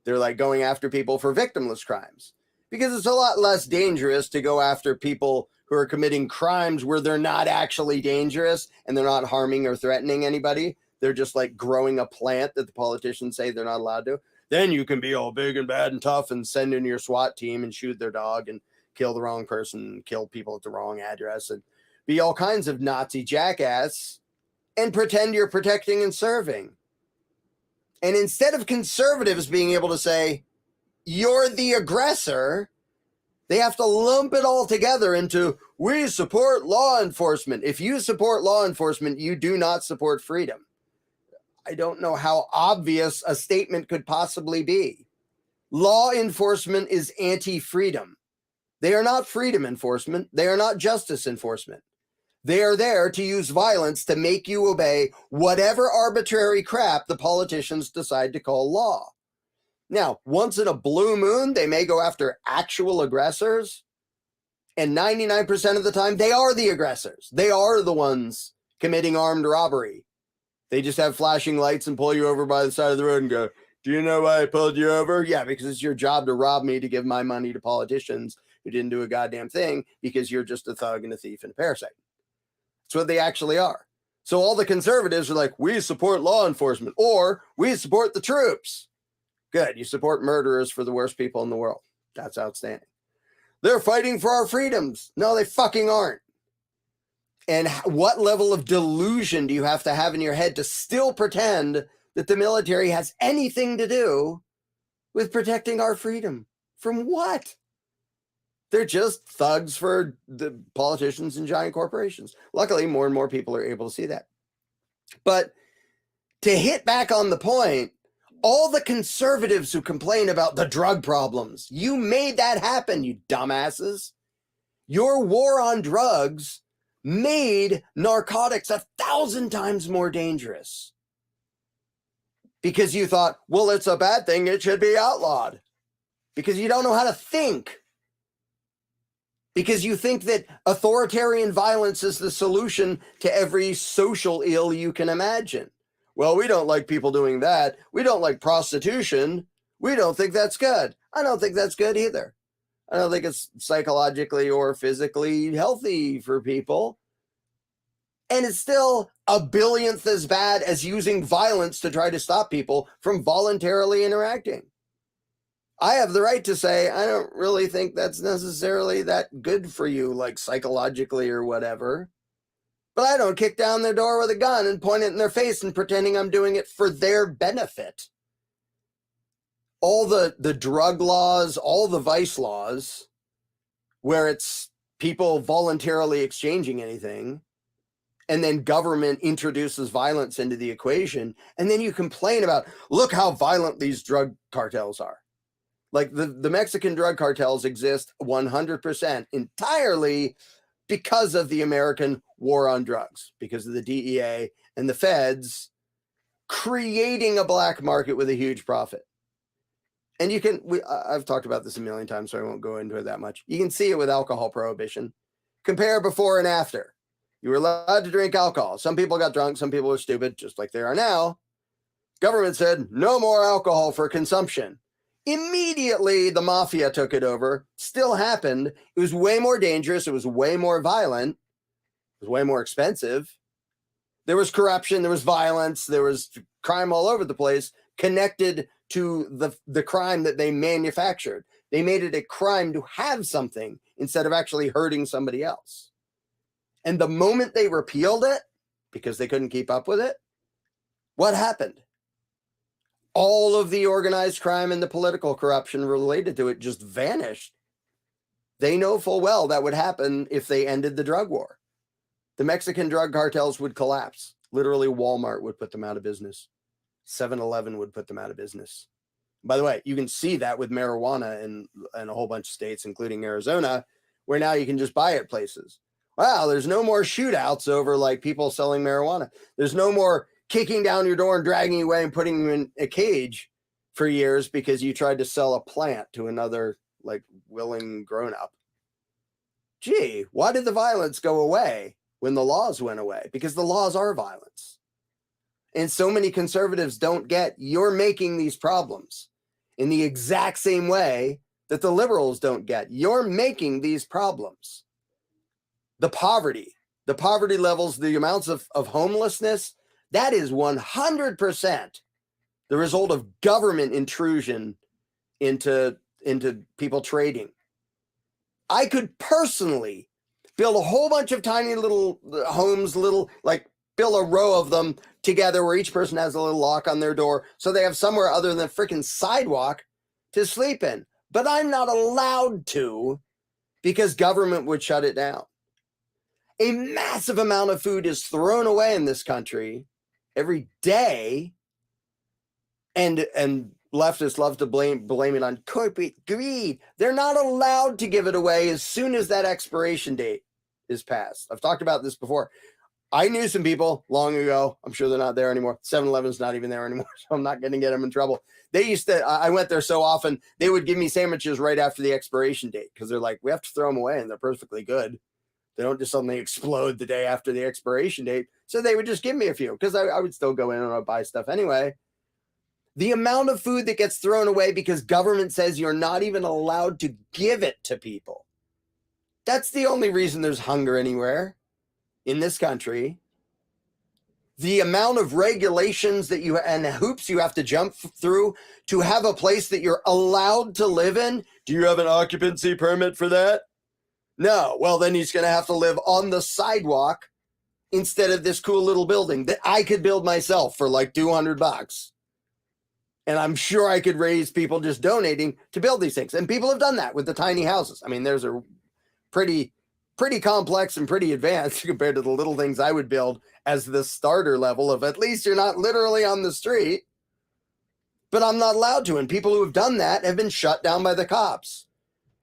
They're like going after people for victimless crimes because it's a lot less dangerous to go after people who are committing crimes where they're not actually dangerous and they're not harming or threatening anybody. They're just like growing a plant that the politicians say they're not allowed to. Then you can be all big and bad and tough and send in your SWAT team and shoot their dog and kill the wrong person, kill people at the wrong address and be all kinds of Nazi jackass and pretend you're protecting and serving. And instead of conservatives being able to say, you're the aggressor, they have to lump it all together into, we support law enforcement. If you support law enforcement, you do not support freedom. I don't know how obvious a statement could possibly be. Law enforcement is anti-freedom. They are not freedom enforcement. They are not justice enforcement. They are there to use violence to make you obey whatever arbitrary crap the politicians decide to call law. Now, once in a blue moon, they may go after actual aggressors. And 99% of the time, they are the aggressors. They are the ones committing armed robbery. They just have flashing lights and pull you over by the side of the road and go, do you know why I pulled you over? Yeah, because it's your job to rob me to give my money to politicians who didn't do a goddamn thing because you're just a thug and a thief and a parasite. That's what they actually are. So all the conservatives are like, we support law enforcement or we support the troops. Good. You support murderers for the worst people in the world. That's outstanding. They're fighting for our freedoms. No, they fucking aren't. And what level of delusion do you have to have in your head to still pretend that the military has anything to do with protecting our freedom. From what? They're just thugs for the politicians and giant corporations. Luckily, more and more people are able to see that. But to hit back on the point, all the conservatives who complain about the drug problems, you made that happen, you dumbasses. Your war on drugs made narcotics 1,000 times more dangerous. Because you thought, well, it's a bad thing, it should be outlawed. Because you don't know how to think. Because you think that authoritarian violence is the solution to every social ill you can imagine. Well, we don't like people doing that. We don't like prostitution. We don't think that's good. I don't think that's good either. I don't think it's psychologically or physically healthy for people. And it's still a billionth as bad as using violence to try to stop people from voluntarily interacting. I have the right to say, I don't really think that's necessarily that good for you, like psychologically or whatever. But I don't kick down their door with a gun and point it in their face and pretending I'm doing it for their benefit. All the drug laws, all the vice laws, where it's people voluntarily exchanging anything, and then government introduces violence into the equation, and then you complain about, look how violent these drug cartels are. Like the Mexican drug cartels exist 100% entirely because of the American war on drugs, because of the DEA and the feds creating a black market with a huge profit. And you can, I've talked about this a million times, so I won't go into it that much. You can see it with alcohol prohibition. Compare before and after. You were allowed to drink alcohol. Some people got drunk, some people were stupid, just like they are now. Government said, no more alcohol for consumption. Immediately, the mafia took it over. Still happened. It was way more dangerous. It was way more violent. It was way more expensive. There was corruption. There was violence. There was crime all over the place connected to the crime that they manufactured. They made it a crime to have something instead of actually hurting somebody else. And the moment they repealed it, because they couldn't keep up with it, what happened? All of the organized crime and the political corruption related to it just vanished. They know full well that would happen if they ended the drug war. The Mexican drug cartels would collapse. Literally, Walmart would put them out of business. 7-Eleven would put them out of business. By the way, you can see that with marijuana in a whole bunch of states, including Arizona, where now you can just buy it places. Wow, there's no more shootouts over like people selling marijuana. There's no more kicking down your door and dragging you away and putting you in a cage for years because you tried to sell a plant to another like willing grown-up. Gee, why did the violence go away when the laws went away? Because the laws are violence. And so many conservatives don't get you're making these problems in the exact same way that the liberals don't get. You're making these problems. The poverty levels, the amounts of homelessness, that is 100% the result of government intrusion into people trading. I could personally build a whole bunch of tiny little homes, build a row of them together where each person has a little lock on their door so they have somewhere other than the freaking sidewalk to sleep in. But I'm not allowed to because government would shut it down. A massive amount of food is thrown away in this country every day, and leftists love to blame it on corporate greed. They're not allowed to give it away as soon as that expiration date is passed. I've talked about this before. I knew some people long ago. I'm sure they're not there anymore. 7-Eleven's not even there anymore, so I'm not going to get them in trouble. They used to, I went there so often, they would give me sandwiches right after the expiration date because they're like, we have to throw them away, and they're perfectly good. They don't just suddenly explode the day after the expiration date. So they would just give me a few because I would still go in and I'd buy stuff anyway. The amount of food that gets thrown away because government says you're not even allowed to give it to people. That's the only reason there's hunger anywhere in this country. The amount of regulations that and hoops you have to jump through to have a place that you're allowed to live in. Do you have an occupancy permit for that? No. Well, then he's going to have to live on the sidewalk instead of this cool little building that I could build myself for like $200. And I'm sure I could raise people just donating to build these things. And people have done that with the tiny houses. I mean, theirs are pretty complex and pretty advanced compared to the little things I would build as the starter level of at least you're not literally on the street. But I'm not allowed to. And people who have done that have been shut down by the cops.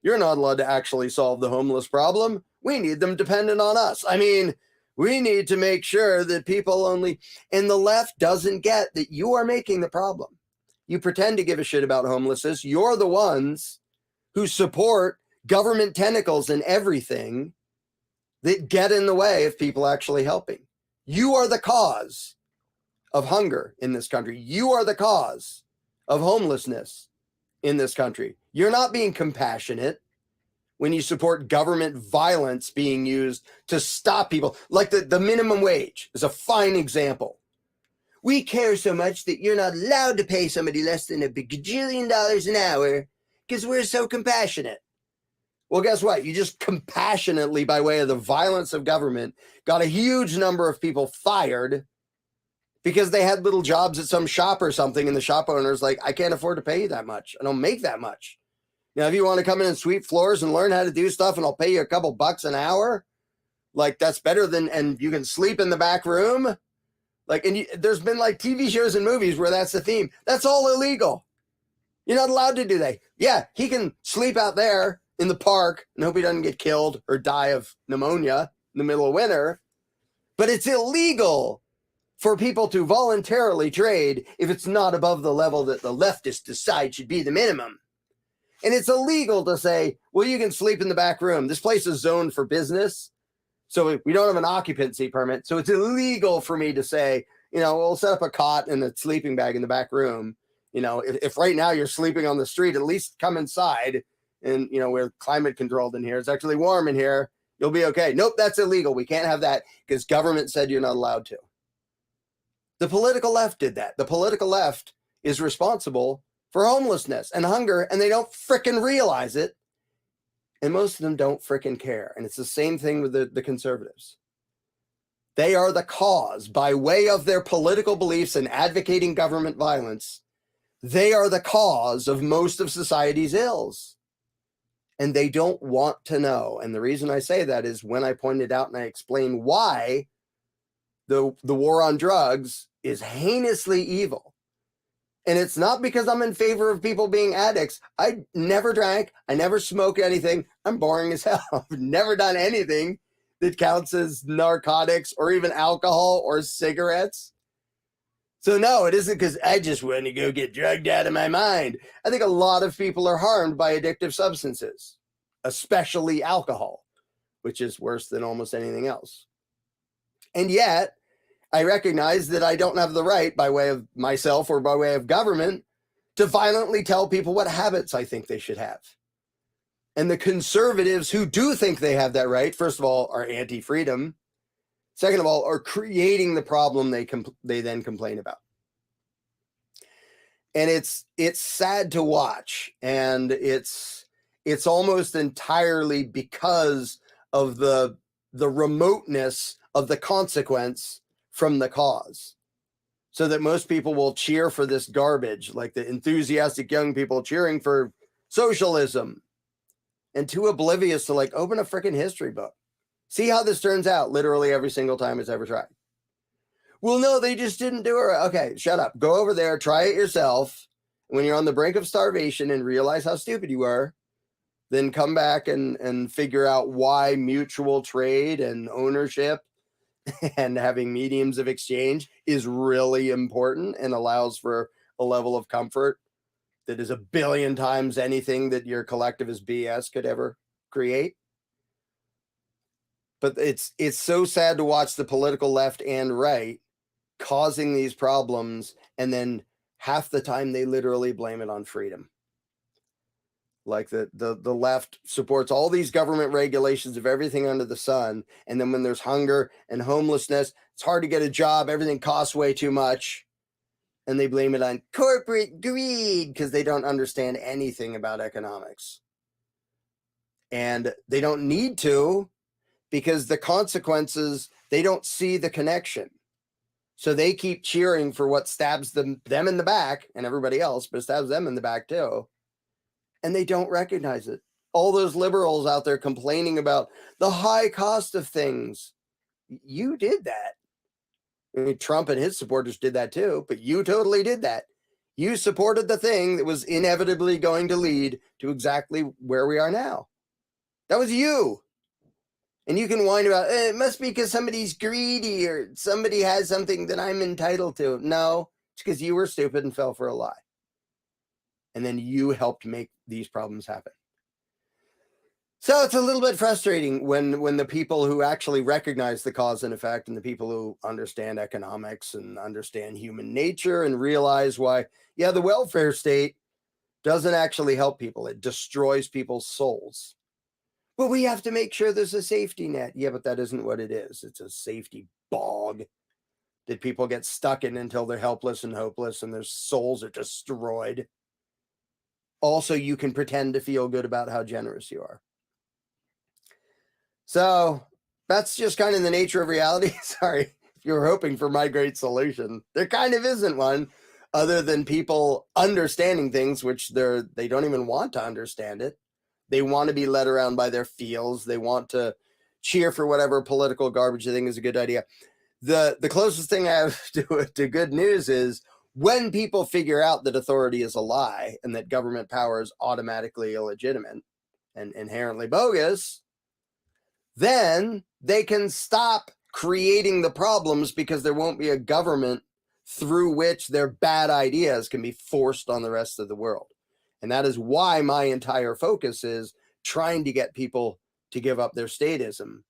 You're not allowed to actually solve the homeless problem. We need them dependent on us. I mean, we need to make sure that people only, and the left doesn't get that you are making the problem. You pretend to give a shit about homelessness. You're the ones who support government tentacles and everything that get in the way of people actually helping. You are the cause of hunger in this country. You are the cause of homelessness in this country. You're not being compassionate when you support government violence being used to stop people. Like the minimum wage is a fine example. We care so much that you're not allowed to pay somebody less than $1 bajillion an hour because we're so compassionate. Well, guess what? You just compassionately, by way of the violence of government, got a huge number of people fired because they had little jobs at some shop or something, and the shop owner's like, I can't afford to pay you that much. I don't make that much. Now, if you want to come in and sweep floors and learn how to do stuff, and I'll pay you a couple bucks an hour, like that's better than, and you can sleep in the back room. Like, and there's been like TV shows and movies where that's the theme. That's all illegal. You're not allowed to do that. Yeah, he can sleep out there in the park and hope he doesn't get killed or die of pneumonia in the middle of winter. But it's illegal for people to voluntarily trade if it's not above the level that the leftists decide should be the minimum. And it's illegal to say, well, you can sleep in the back room. This place is zoned for business, so we don't have an occupancy permit. So it's illegal for me to say, you know, we'll set up a cot and a sleeping bag in the back room. You know, if right now you're sleeping on the street, at least come inside. And, you know, we're climate controlled in here. It's actually warm in here. You'll be okay. Nope, that's illegal. We can't have that because government said you're not allowed to. The political left did that. The political left is responsible for homelessness and hunger, and they don't frickin' realize it. And most of them don't frickin' care. And it's the same thing with the conservatives. They are the cause, by way of their political beliefs and advocating government violence, they are the cause of most of society's ills. And they don't want to know. And the reason I say that is when I pointed out and I explained why the war on drugs is heinously evil. And it's not because I'm in favor of people being addicts. I never drank. I never smoked anything. I'm boring as hell. I've never done anything that counts as narcotics or even alcohol or cigarettes. So no, it isn't because I just want to go get drugged out of my mind. I think a lot of people are harmed by addictive substances, especially alcohol, which is worse than almost anything else. And yet, I recognize that I don't have the right, by way of myself or by way of government, to violently tell people what habits I think they should have. And the conservatives who do think they have that right, first of all, are anti-freedom. Second of all, are creating the problem they then complain about. And it's sad to watch. And it's almost entirely because of the remoteness of the consequence from the cause, so that most people will cheer for this garbage, like the enthusiastic young people cheering for socialism, and too oblivious to like open a freaking history book. See how this turns out literally every single time it's ever tried. Well, no, they just didn't do it right. Okay, shut up. Go over there, try it yourself. When you're on the brink of starvation and realize how stupid you are, then come back and figure out why mutual trade and ownership and having mediums of exchange is really important and allows for a level of comfort that is 1 billion times anything that your collectivist BS could ever create. But it's so sad to watch the political left and right causing these problems, and then half the time they literally blame it on freedom. Like the left supports all these government regulations of everything under the sun. And then when there's hunger and homelessness, it's hard to get a job. Everything costs way too much. And they blame it on corporate greed because they don't understand anything about economics. And they don't need to, because the consequences, they don't see the connection. So they keep cheering for what stabs them in the back and everybody else, but it stabs them in the back too. And they don't recognize it. All those liberals out there complaining about the high cost of things. You did that. I mean, Trump and his supporters did that too, but you totally did that. You supported the thing that was inevitably going to lead to exactly where we are now. That was you. And you can whine about, it must be because somebody's greedy or somebody has something that I'm entitled to. No, it's because you were stupid and fell for a lie. And then you helped make these problems happen. So it's a little bit frustrating when the people who actually recognize the cause and effect, and the people who understand economics and understand human nature and realize why, yeah, the welfare state doesn't actually help people. It destroys people's souls. But we have to make sure there's a safety net. Yeah, but that isn't what it is. It's a safety bog that people get stuck in until they're helpless and hopeless and their souls are destroyed. Also, you can pretend to feel good about how generous you are. So that's just kind of the nature of reality. Sorry, if you were hoping for my great solution, there kind of isn't one, other than people understanding things, which they don't even want to understand it. They want to be led around by their feels. They want to cheer for whatever political garbage they think is a good idea. The closest thing I have to good news is when people figure out that authority is a lie and that government power is automatically illegitimate and inherently bogus, then they can stop creating the problems, because there won't be a government through which their bad ideas can be forced on the rest of the world. And that is why my entire focus is trying to get people to give up their statism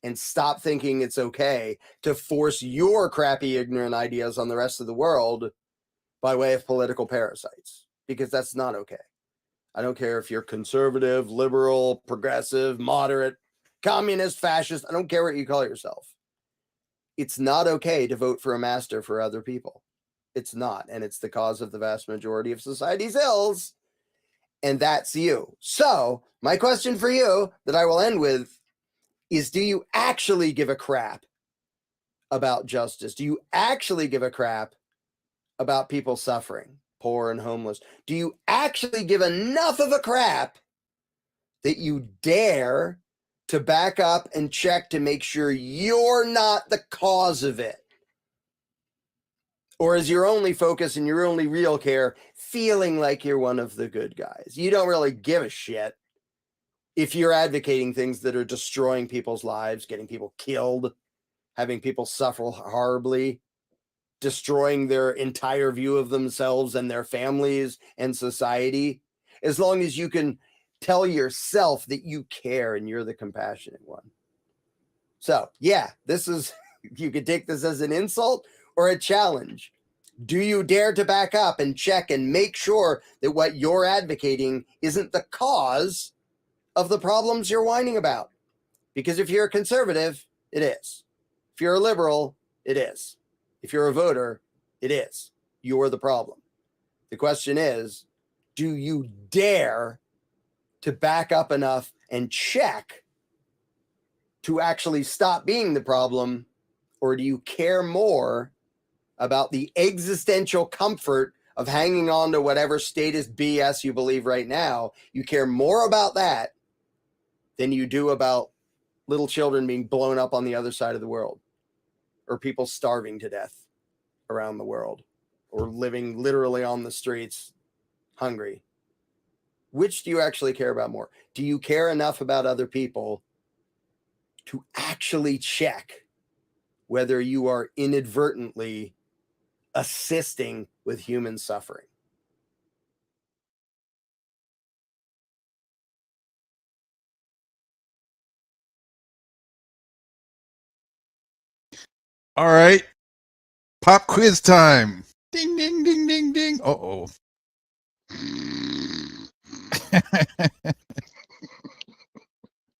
and stop thinking it's okay to force your crappy, ignorant ideas on the rest of the world by way of political parasites, because that's not okay. I don't care if you're conservative, liberal, progressive, moderate, communist, fascist. I don't care what you call yourself. It's not okay to vote for a master for other people. It's not. And it's the cause of the vast majority of society's ills. And that's you. So my question for you that I will end with is, do you actually give a crap about justice? Do you actually give a crap about people suffering, poor and homeless? Do you actually give enough of a crap that you dare to back up and check to make sure you're not the cause of it? Or is your only focus and your only real care feeling like you're one of the good guys? You don't really give a shit if you're advocating things that are destroying people's lives, getting people killed, having people suffer horribly, destroying their entire view of themselves and their families and society. As long as you can tell yourself that you care and you're the compassionate one. So, yeah, this is, you could take this as an insult or a challenge. Do you dare to back up and check and make sure that what you're advocating isn't the cause of the problems you're whining about? Because if you're a conservative, it is. If you're a liberal, it is. If you're a voter, it is. You're the problem. The question is, do you dare to back up enough and check to actually stop being the problem? Or do you care more about the existential comfort of hanging on to whatever status BS you believe right now? You care more about that than you do about little children being blown up on the other side of the world, or people starving to death around the world, or living literally on the streets hungry. Which do you actually care about more? Do you care enough about other people to actually check whether you are inadvertently assisting with human suffering? All right. Pop quiz time. Ding, ding, ding, ding, ding. Uh-oh.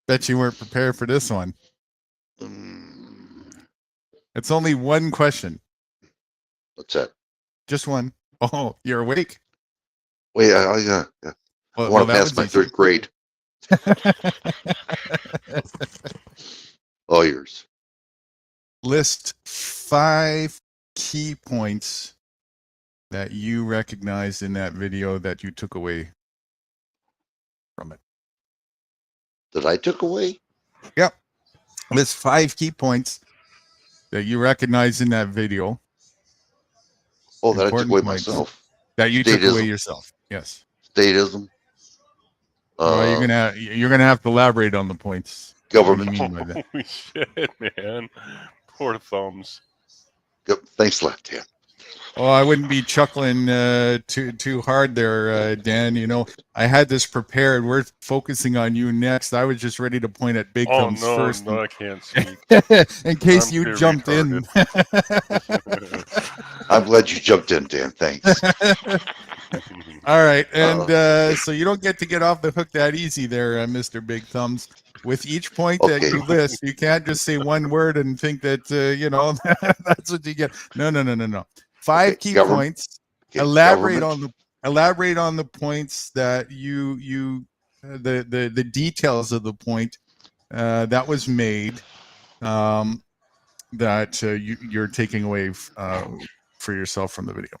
Bet you weren't prepared for this one. It's only one question. What's that? Just one. Oh, you're awake? Wait, yeah. I want to pass my third grade. All yours. List 5 key points that you recognized in that video that you took away from it. That I took away? Yep. List 5 key points that you recognize in that video. Oh, that I took Important away points myself. that you took away Statism. yourself. Yes. Statism. Well, you're gonna have to elaborate on the points. Government. What do you mean by that? Holy shit, man. Poor thumbs. Thanks a lot, Dan. Oh, I wouldn't be chuckling too hard there, Dan. You know, I had this prepared. We're focusing on you next. I was just ready to point at Big Oh, Thumbs no, first, no, I can't speak. in case I'm you too jumped in. I'm glad you jumped in, Dan. Thanks. All right, and so you don't get off the hook that easy there, Mr. Big Thumbs. With each point that Okay. you list, you can't just say one word and think that you know that's what you get. No. 5 key points. Okay, Elaborate government. on the points that you the details of the point that was made that you're taking away for yourself from the video.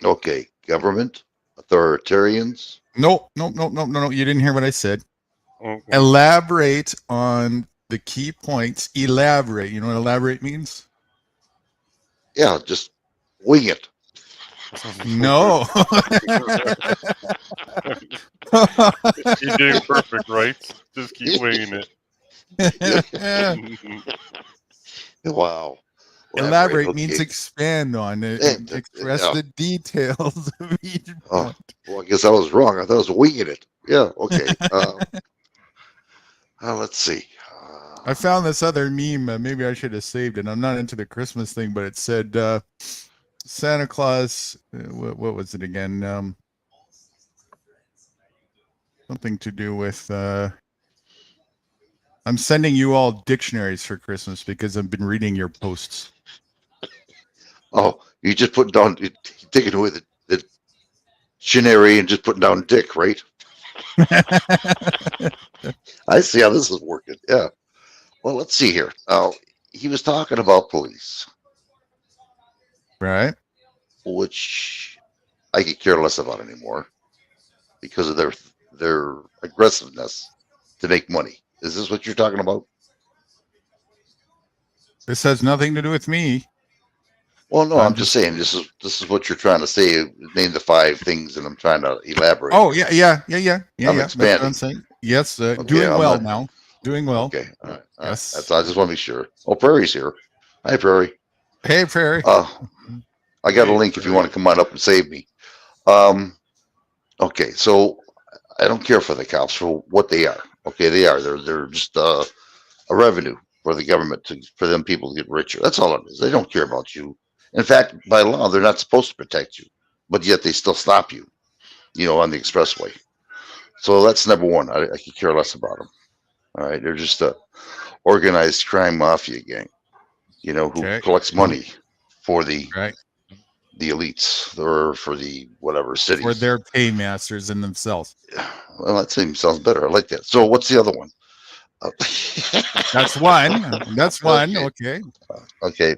Okay, government, authoritarians. No. You didn't hear what I said. Okay. Elaborate on the key points. Elaborate. You know what elaborate means? Yeah, just wing it. No. You're doing perfect, right? Just keep winging it. Wow. Elaborate okay. means expand on it. Express the details of each point. Well, I guess I was wrong. I thought I was winging it. Yeah, okay. Let's see. I found this other meme. Maybe I should have saved it. I'm not into the Christmas thing, but it said Santa Claus. What was it again? Something to do with. I'm sending you all dictionaries for Christmas because I've been reading your posts. Oh, you just put down, taking away the dictionary and just putting down dick, right? I see how this is working. Yeah. Well, let's see here. He was talking about police, Right. which I could care less about anymore because of their aggressiveness to make money. Is this what you're talking about? This has nothing to do with me. Well, no, I'm just saying this is what you're trying to say. Name the 5 things, and I'm trying to elaborate. Oh yeah. I'm expanding. That's what I'm saying. Yes, Okay, doing well now. Doing well. Okay, all right. Yes. That's, I just want to be sure. Oh, Prairie's here. Hi, Prairie. Hey, Prairie. I got a link if you want to come on up and save me. Okay, so I don't care for the cops for what they are. Okay, they are. They're just a revenue for the government for them people to get richer. That's all it is. They don't care about you. In fact, by law, they're not supposed to protect you, but yet they still stop you, on the expressway. So that's number one. I could care less about them. All right, they're just a organized crime mafia gang, who collects money for the elites or for the whatever cities. For their paymasters in themselves. Well, that sounds better. I like that. So what's the other one? That's one. That's one. Okay. Okay.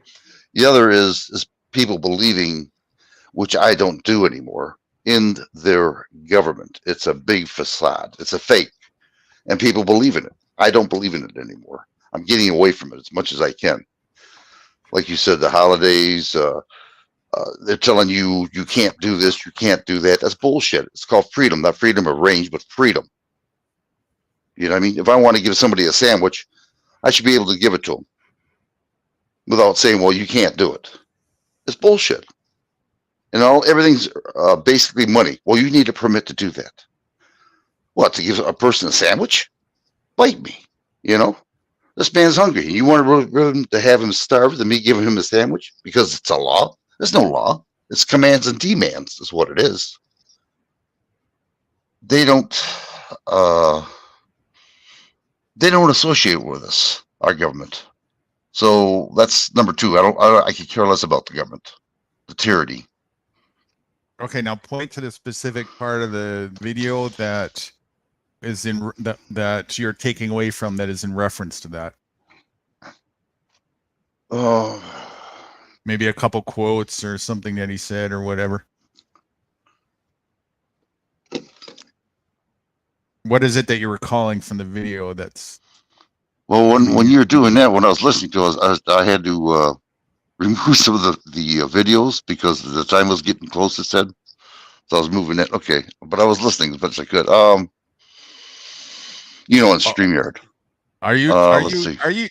The other is people believing, which I don't do anymore, in their government. It's a big facade. It's a fake. And people believe in it. I don't believe in it anymore. I'm getting away from it as much as I can. Like you said, the holidays, they're telling you can't do this, you can't do that. That's bullshit. It's called freedom, not freedom of range, but freedom. You know what I mean? If I want to give somebody a sandwich, I should be able to give it to them without saying, well, you can't do it. It's bullshit. And everything's basically money. Well, you need a permit to do that. What, to give a person a sandwich? Bite me, This man's hungry. You want to have him starve than me giving him a sandwich because it's a law? There's no law. It's commands and demands is what it is. They don't associate with us, our government. So that's number 2. I could care less about the government, the tyranny. Okay, now point to the specific part of the video that is in that you're taking away from that is in reference to that. Oh, Maybe a couple quotes or something that he said or whatever. What is it that you're recalling from the video that's... well, when you're doing that, when I was listening to it, I had to remove some of the videos because the time was getting close, it said. So I was moving it. Okay. But I was listening as much as I could. On StreamYard.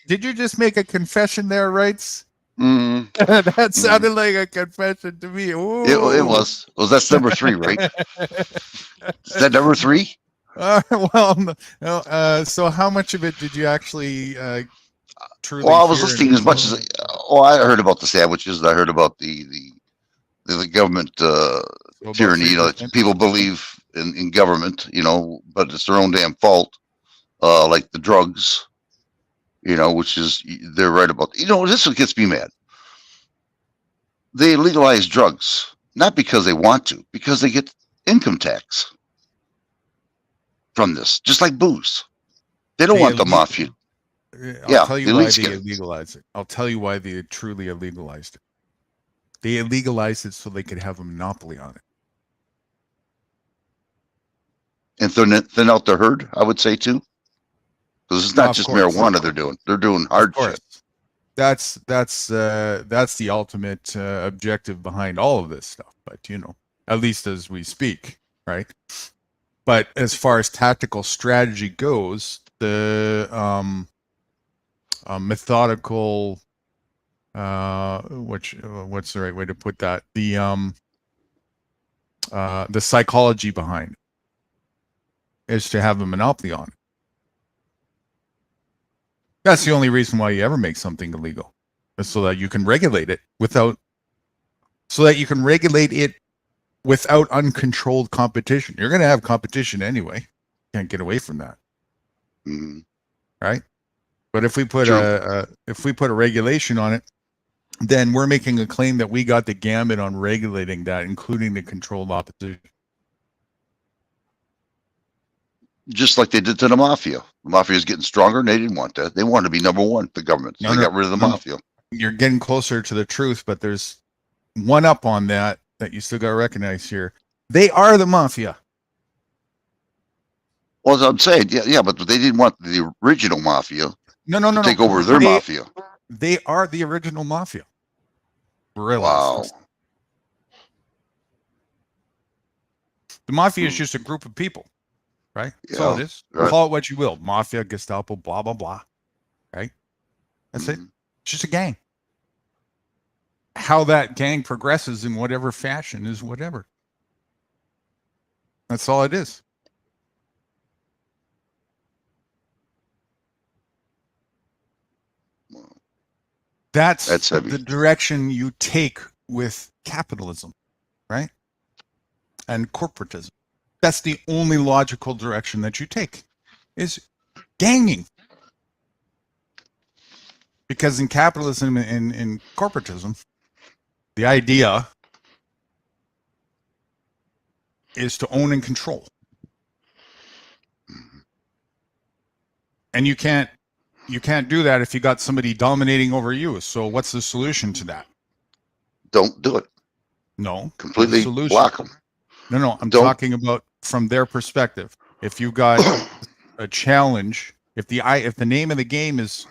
Did you just make a confession there, Rights? Mm, That sounded like a confession to me. it was. That's number 3, right? Is that number 3? So how much of it did you actually truly Well, I was hear listening as much as I heard about the sandwiches, and I heard about the government tyranny. That people believe in government, but it's their own damn fault. Like the drugs, which is they're right about. This is what gets me mad. They legalize drugs not because they want to, because they get income tax from this, just like booze. They don't want the mafia. I'll tell you why they illegalized it. I'll tell you why they truly illegalized it. They illegalized it so they could have a monopoly on it. And thin out the herd, I would say, too. Because it's not just marijuana they're doing. They're doing hard shit. That's the ultimate objective behind all of this stuff. But, at least as we speak, right? But as far as tactical strategy goes, the methodical, what's the right way to put that? The psychology behind it is to have a monopoly on it. That's the only reason why you ever make something illegal, is so that you can regulate it without uncontrolled competition. You're going to have competition anyway. Can't get away from that. Mm-hmm. Right? But if we put a regulation on it, then we're making a claim that we got the gambit on regulating that, including the controlled opposition. Just like they did to the mafia. The mafia is getting stronger, and they didn't want that. They wanted to be number one, the government. So they got rid of the mafia. You're getting closer to the truth, but there's one up on that you still got to recognize here. They are the mafia. Well, as I'm saying, yeah, but they didn't want the original mafia to take over their mafia. They are the original mafia. Wow. The mafia is just a group of people, right? That's all it is. Right. Call it what you will. Mafia, Gestapo, blah, blah, blah. Right? That's it. It's just a gang. How that gang progresses in whatever fashion is whatever. That's all it is. That's the direction you take with capitalism, right? And corporatism. That's the only logical direction that you take, is ganging. Because in capitalism and in corporatism, the idea is to own and control. And you can't do that if you got somebody dominating over you. So what's the solution to that? Don't do it. No. Completely block them. No. I'm talking about from their perspective. If you got a challenge, if the name of the game is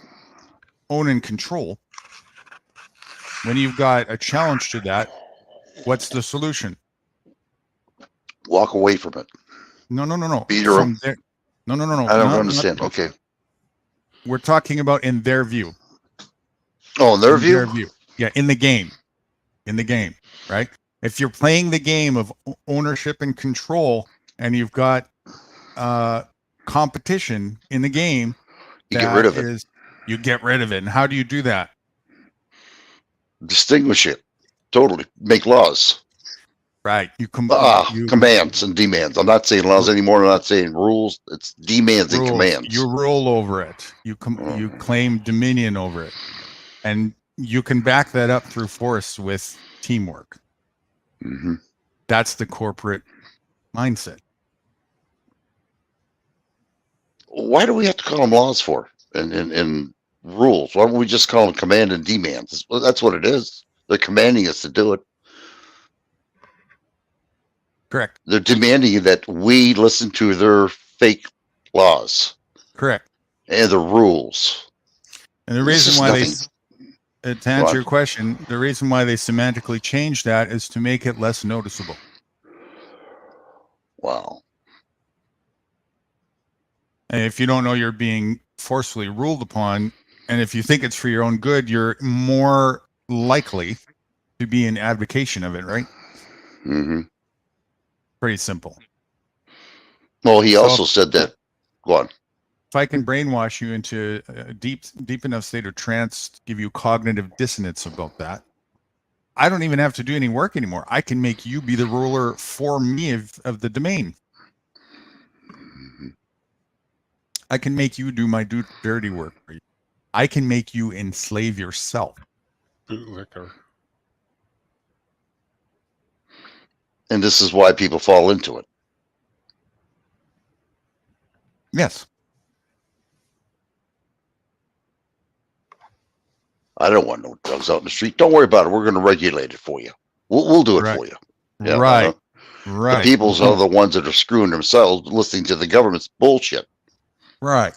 own and control, when you've got a challenge to that, what's the solution? Walk away from it. No. Beat her up. No. I don't understand. Okay. We're talking about in their view. Oh, in their view? Yeah, in the game. Right? If you're playing the game of ownership and control, and you've got competition in the game, you get rid of it. You get rid of it. And how do you do that? Distinguish it. Totally. Make laws. Right. Commands and demands. I'm not saying laws anymore. I'm not saying rules. It's demands and commands. You rule over it. You claim dominion over it. And you can back that up through force with teamwork. Mm-hmm. That's the corporate mindset. Why do we have to call them laws for? And rules? Why don't we just call them command and demand? That's what it is. They're commanding us to do it. Correct. They're demanding that we listen to their fake laws. Correct. And the rules. And the reason why to answer your question, the reason why they semantically changed that is to make it less noticeable. Wow. And if you don't know you're being forcefully ruled upon, and if you think it's for your own good, you're more likely to be in advocation of it, right? Mm-hmm. Pretty simple. Well, he also said that. Go on. If I can brainwash you into a deep enough state of trance to give you cognitive dissonance about that, I don't even have to do any work anymore. I can make you be the ruler for me of the domain. I can make you do my dirty work for you. I can make you enslave yourself. Bootlicker. And this is why people fall into it. Yes. I don't want no drugs out in the street. Don't worry about it. We're going to regulate it for you. We'll do it for you. Yeah, right. Right. The peoples are the ones that are screwing themselves listening to the government's bullshit. Right.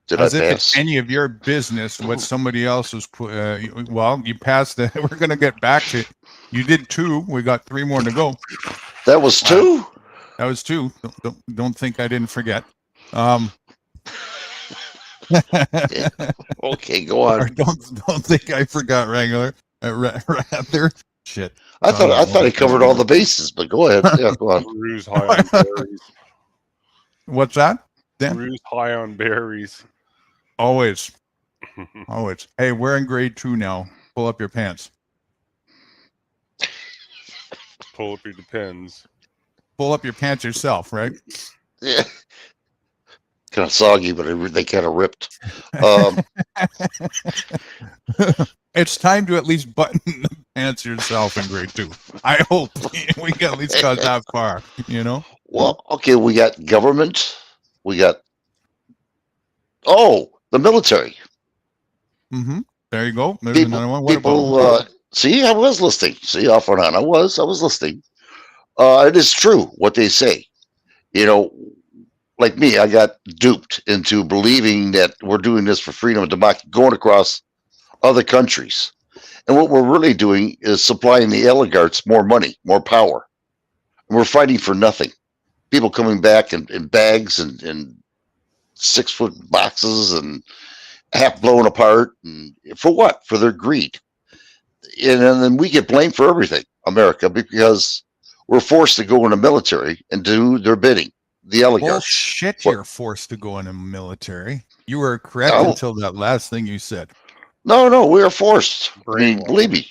Did As I if pass? it's any of your business what somebody else has put. Well, you passed that. We're going to get back to it. You did 2. We got 3 more to go. That was 2? That was 2. Don't think I didn't forget. Okay, go on. Or don't think I forgot, Wrangler. Rather, shit. I thought I covered all the bases, but go ahead. Yeah, go on. Ruse high on berries. What's that? Dan? Ruse high on berries. Always. Always. Hey, we're in grade 2 now. Pull up your pants. Pull up your depends. Pull up your pants yourself, right? Yeah. Kind of soggy, but they kind of ripped. It's time to at least button the pants yourself in grade 2. I hope we can at least got that far, you know? Well, okay, we got government. We got, the military. Mm-hmm. There you go. There's another one. What about? See, I was listening. See, off and on. I was listening. It is true what they say. You know, like me, I got duped into believing that we're doing this for freedom and democracy, going across other countries. And what we're really doing is supplying the oligarchs more money, more power. And we're fighting for nothing. People coming back in bags and 6-foot boxes and half blown apart. And for what? For their greed. And then we get blamed for everything, America, because we're forced to go in the military and do their bidding. The oligarchs. Bullshit, you're forced to go in the military. You were correct until that last thing you said. No, we are forced. I mean, believe me.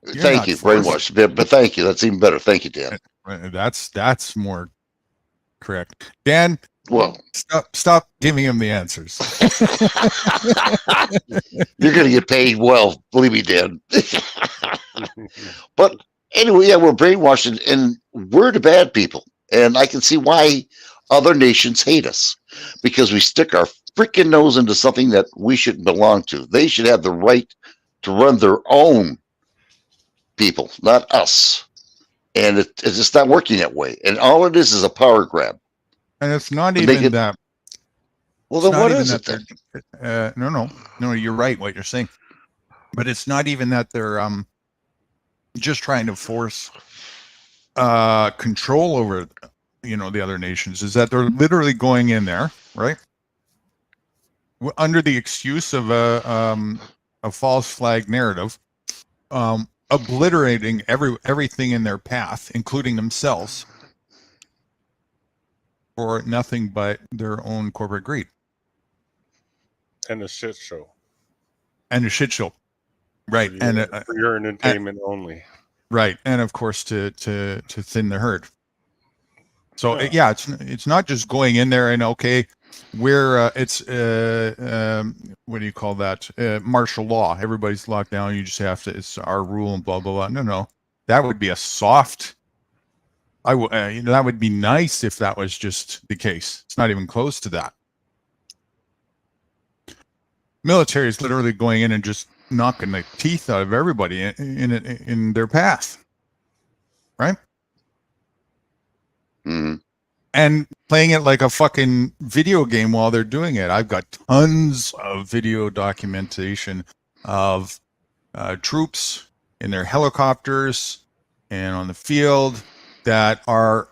Thank you, brainwashed. But thank you. That's even better. Thank you, Dan. That's more correct. Dan, well, stop giving him the answers. You're going to get paid well, believe me, Dan. But anyway, yeah, we're brainwashed, and we're the bad people. And I can see why other nations hate us, because we stick our freaking nose into something that we shouldn't belong to. They should have the right to run their own people, not us. And it's just not working that way. And all it is a power grab. And it's not even that. Well, then what is it then? No, you're right what you're saying. But it's not even that they're just trying to force control over the other nations. Is that they're literally going in there, right, under the excuse of a false flag narrative, obliterating everything in their path, including themselves, for nothing but their own corporate greed. And a shit show. Right. For your entertainment only. Right. And of course to thin the herd. So yeah, it's not just going in there and we're it's what do you call that? Martial law. Everybody's locked down. You just have to. It's our rule and blah blah blah. No, that would be a soft. That would be nice if that was just the case. It's not even close to that. Military is literally going in and just knocking the teeth out of everybody in their path, right? Mm-hmm. And playing it like a fucking video game while they're doing it. I've got tons of video documentation of troops in their helicopters and on the field that are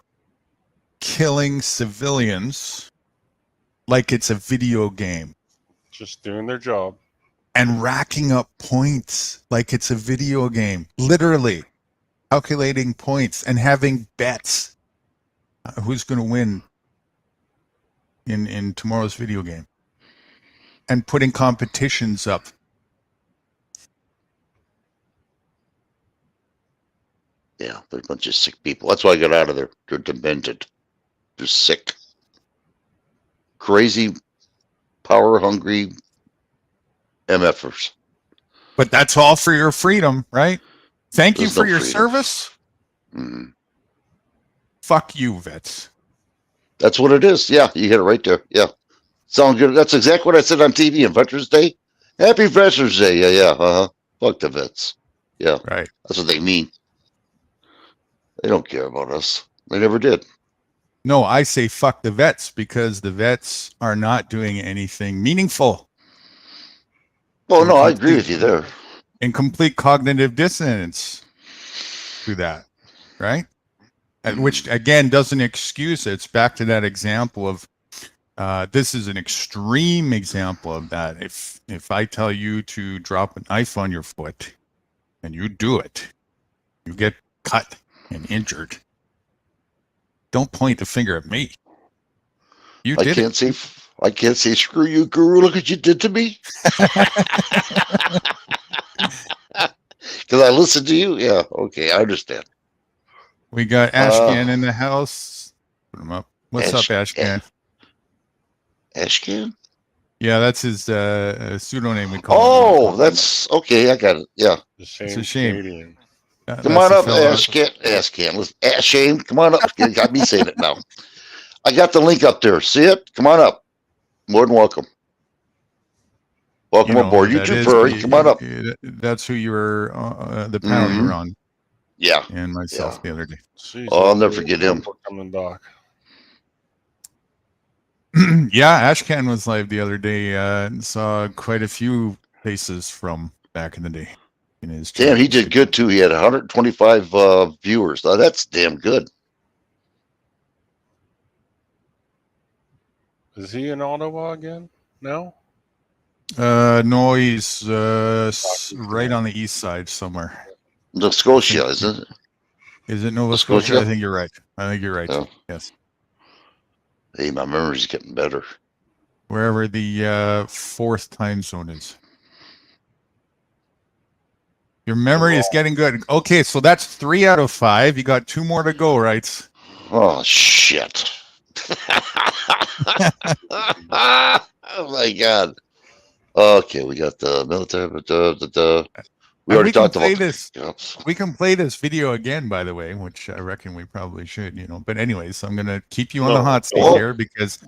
killing civilians like it's a video game. Just doing their job. And racking up points like it's a video game. Literally calculating points and having bets. Who's going to win in tomorrow's video game? And putting competitions up. Yeah, they're a bunch of sick people. That's why I got out of there. They're demented. They're sick. Crazy, power-hungry MFers. But that's all for your freedom, right? Thank There's you for no your freedom. service. Mm. Fuck you, vets. That's what it is. Yeah, you hit it right there. Yeah. Sound good. That's exactly what I said on TV on Veterans Day. Happy Veterans Day. Yeah. Uh-huh. Fuck the vets. Yeah. Right. That's what they mean. They don't care about us. They never did. No, I say fuck the vets because the vets are not doing anything meaningful. Well, no, I agree with you there. In complete cognitive dissonance through that, right? And which, again, doesn't excuse it. It's back to that example of, this is an extreme example of that. If I tell you to drop a knife on your foot and you do it, you get cut and injured. Don't point the finger at me. You I did can't say screw you, guru. Look what you did to me. Because I listened to you. Yeah. Okay. I understand. We got Ashcan in the house. Put him up. What's up, Ashcan? Ashcan? Yeah, that's his pseudonym. We call him. Oh, that's okay. I got it. Yeah. It's a shame. Come on up, Ashcan. Listen, Shane, come on up. You got me saying it now. I got the link up there. See it? Come on up. More than welcome. Welcome aboard. You too, Furry. Come on up. That's who you were, the panel you were on. Yeah. And myself the other day. Jeez, I'll never forget him. Coming back. Yeah, Ashcan was live the other day. And saw quite a few faces from back in the day. In his damn, he did good too. He had 125 viewers. Oh, that's damn good. Is he in Ottawa again now? No, he's right on the east side somewhere. Nova Scotia, isn't it? Is it Nova Scotia? I think you're right. Yeah. Yes. Hey, my memory's getting better. Wherever the fourth time zone is. Your memory is getting good. Okay, so that's 3 out of 5. You got 2 more to go, right? Oh, shit. Oh, my God. Okay, we got the military, but we already talked about this. We can play this video again, by the way, which I reckon we probably should, But anyways, I'm going to keep you on the hot seat here because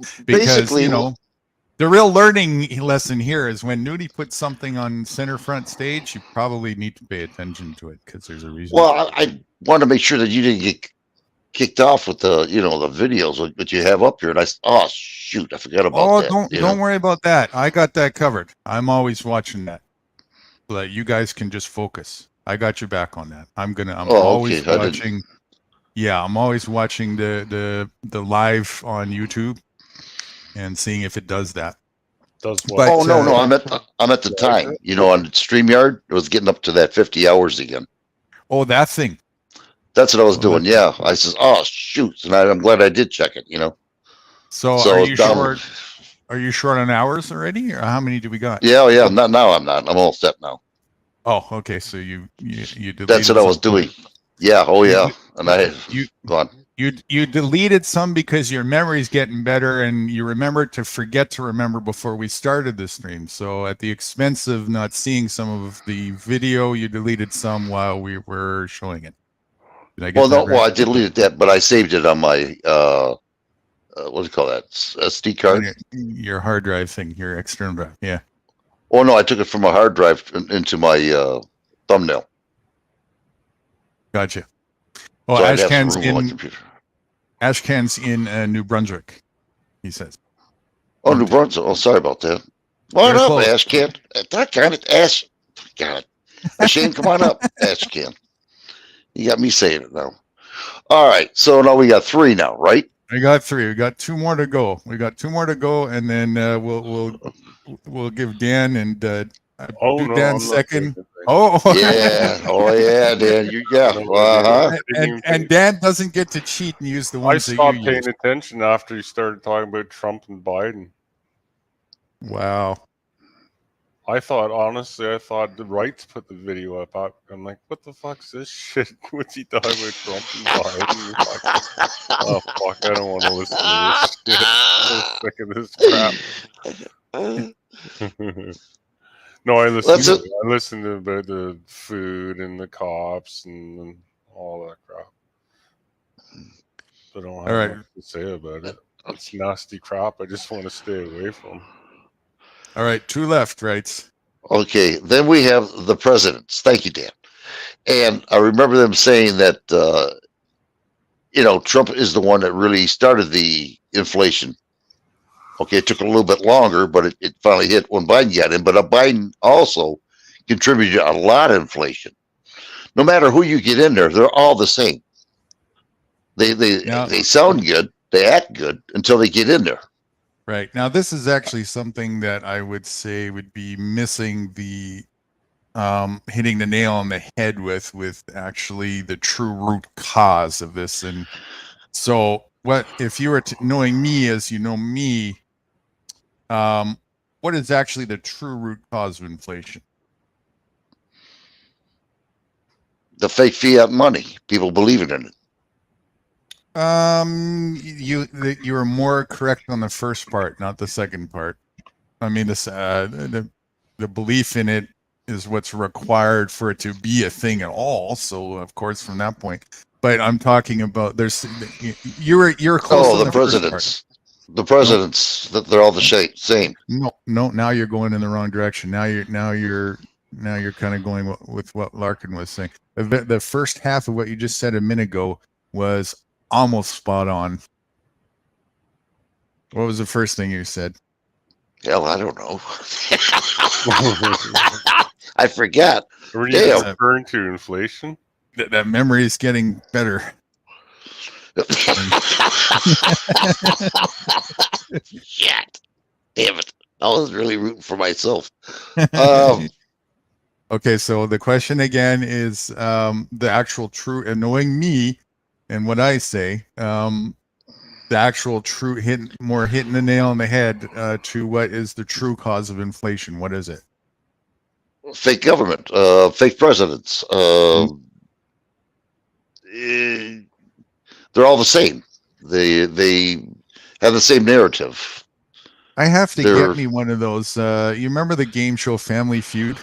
the real learning lesson here is when Nudie puts something on center front stage, you probably need to pay attention to it because there's a reason. Well, I want to make sure that you didn't get kicked off with the, the videos that you have up here. And shoot, I forgot about that. Don't worry about that. I got that covered. I'm always watching that so that you guys can just focus. I got your back on that. I'm always watching. Yeah, I'm always watching the live on YouTube and seeing if it does that. Does what? But, no, I'm at the time. On StreamYard, it was getting up to that 50 hours again. Oh, that thing. That's what I was doing. Yeah, I says, shoot, and I'm glad I did check it. So are you short? Are you short on hours already, or how many do we got? Yeah. Not now. I'm not. I'm all set now. Oh, okay. So you deleted. That's what I was doing. Yeah. Oh, yeah. And go on. You deleted some because your memory's getting better and you remembered to forget to remember before we started the stream. So at the expense of not seeing some of the video, you deleted some while we were showing it. Did I get that right? I deleted that, but I saved it on my what do you call that? SD card. Your hard drive thing, your external drive. Yeah. Oh no, I took it from a hard drive into my thumbnail. Gotcha. Well, So I'd have some Ashcan's room on my in computer. Ashcan's in New Brunswick. He says. Oh, New Brunswick. Oh, sorry about that. Come on Very up, close. Ashcan. That kind of Ash. God, Shane, come on up, Ashcan. You got me saying it now. All right, so now we got 3 now, right? We got 3. We got 2 more to go. And then we'll give Dan and Oh do no, Dan's I'm not second. taking things. Oh Yeah. Oh yeah, Dan. You got. No, I didn't even and Dan doesn't get to cheat and use the I ones that you stopped use. paying attention after you started talking about Trump and Biden. Wow. Honestly, I thought the rights put the video up. I'm like, what the fuck's this shit? What's he talking about Trump and Biden? Oh fuck, I don't want to listen to this shit. I'm so sick of this crap. No, I listen to about the food and the cops and all that crap. I don't have much to say about it. It's nasty crap. I just want to stay away from. All right, 2 left, right? Okay, then we have the presidents. Thank you, Dan. And I remember them saying that Trump is the one that really started the inflation. Okay, it took a little bit longer, but it finally hit when Biden got in. But Biden also contributed a lot of inflation. No matter who you get in there, they're all the same. They sound good, they act good until they get in there. Right. Now, this is actually something that I would say would be missing the hitting the nail on the head with actually the true root cause of this. And so what if you were knowing me as you know me, what is actually the true root cause of inflation? The fake fiat money, people believing in it. You were more correct on the first part, not the second part. I mean, this the belief in it is what's required for it to be a thing at all. So, of course, from that point. But I'm talking about you're close. Oh, the presidents. The presidents, they're all the same. No. Now you're going in the wrong direction. Now you're kind of going with what Larkin was saying. The first half of what you just said a minute ago was almost spot on. What was the first thing you said? Hell, I don't know. I forgot. Were you referring to inflation? That memory is getting better. Shit. Damn it. I was really rooting for myself. Okay, so the question again is the actual true, and knowing me and what I say, the actual true hitting the nail on the head to what is the true cause of inflation. What is it? Fake government, fake presidents. They're all the same. They have the same narrative. I have to get me one of those. You remember the game show Family Feud?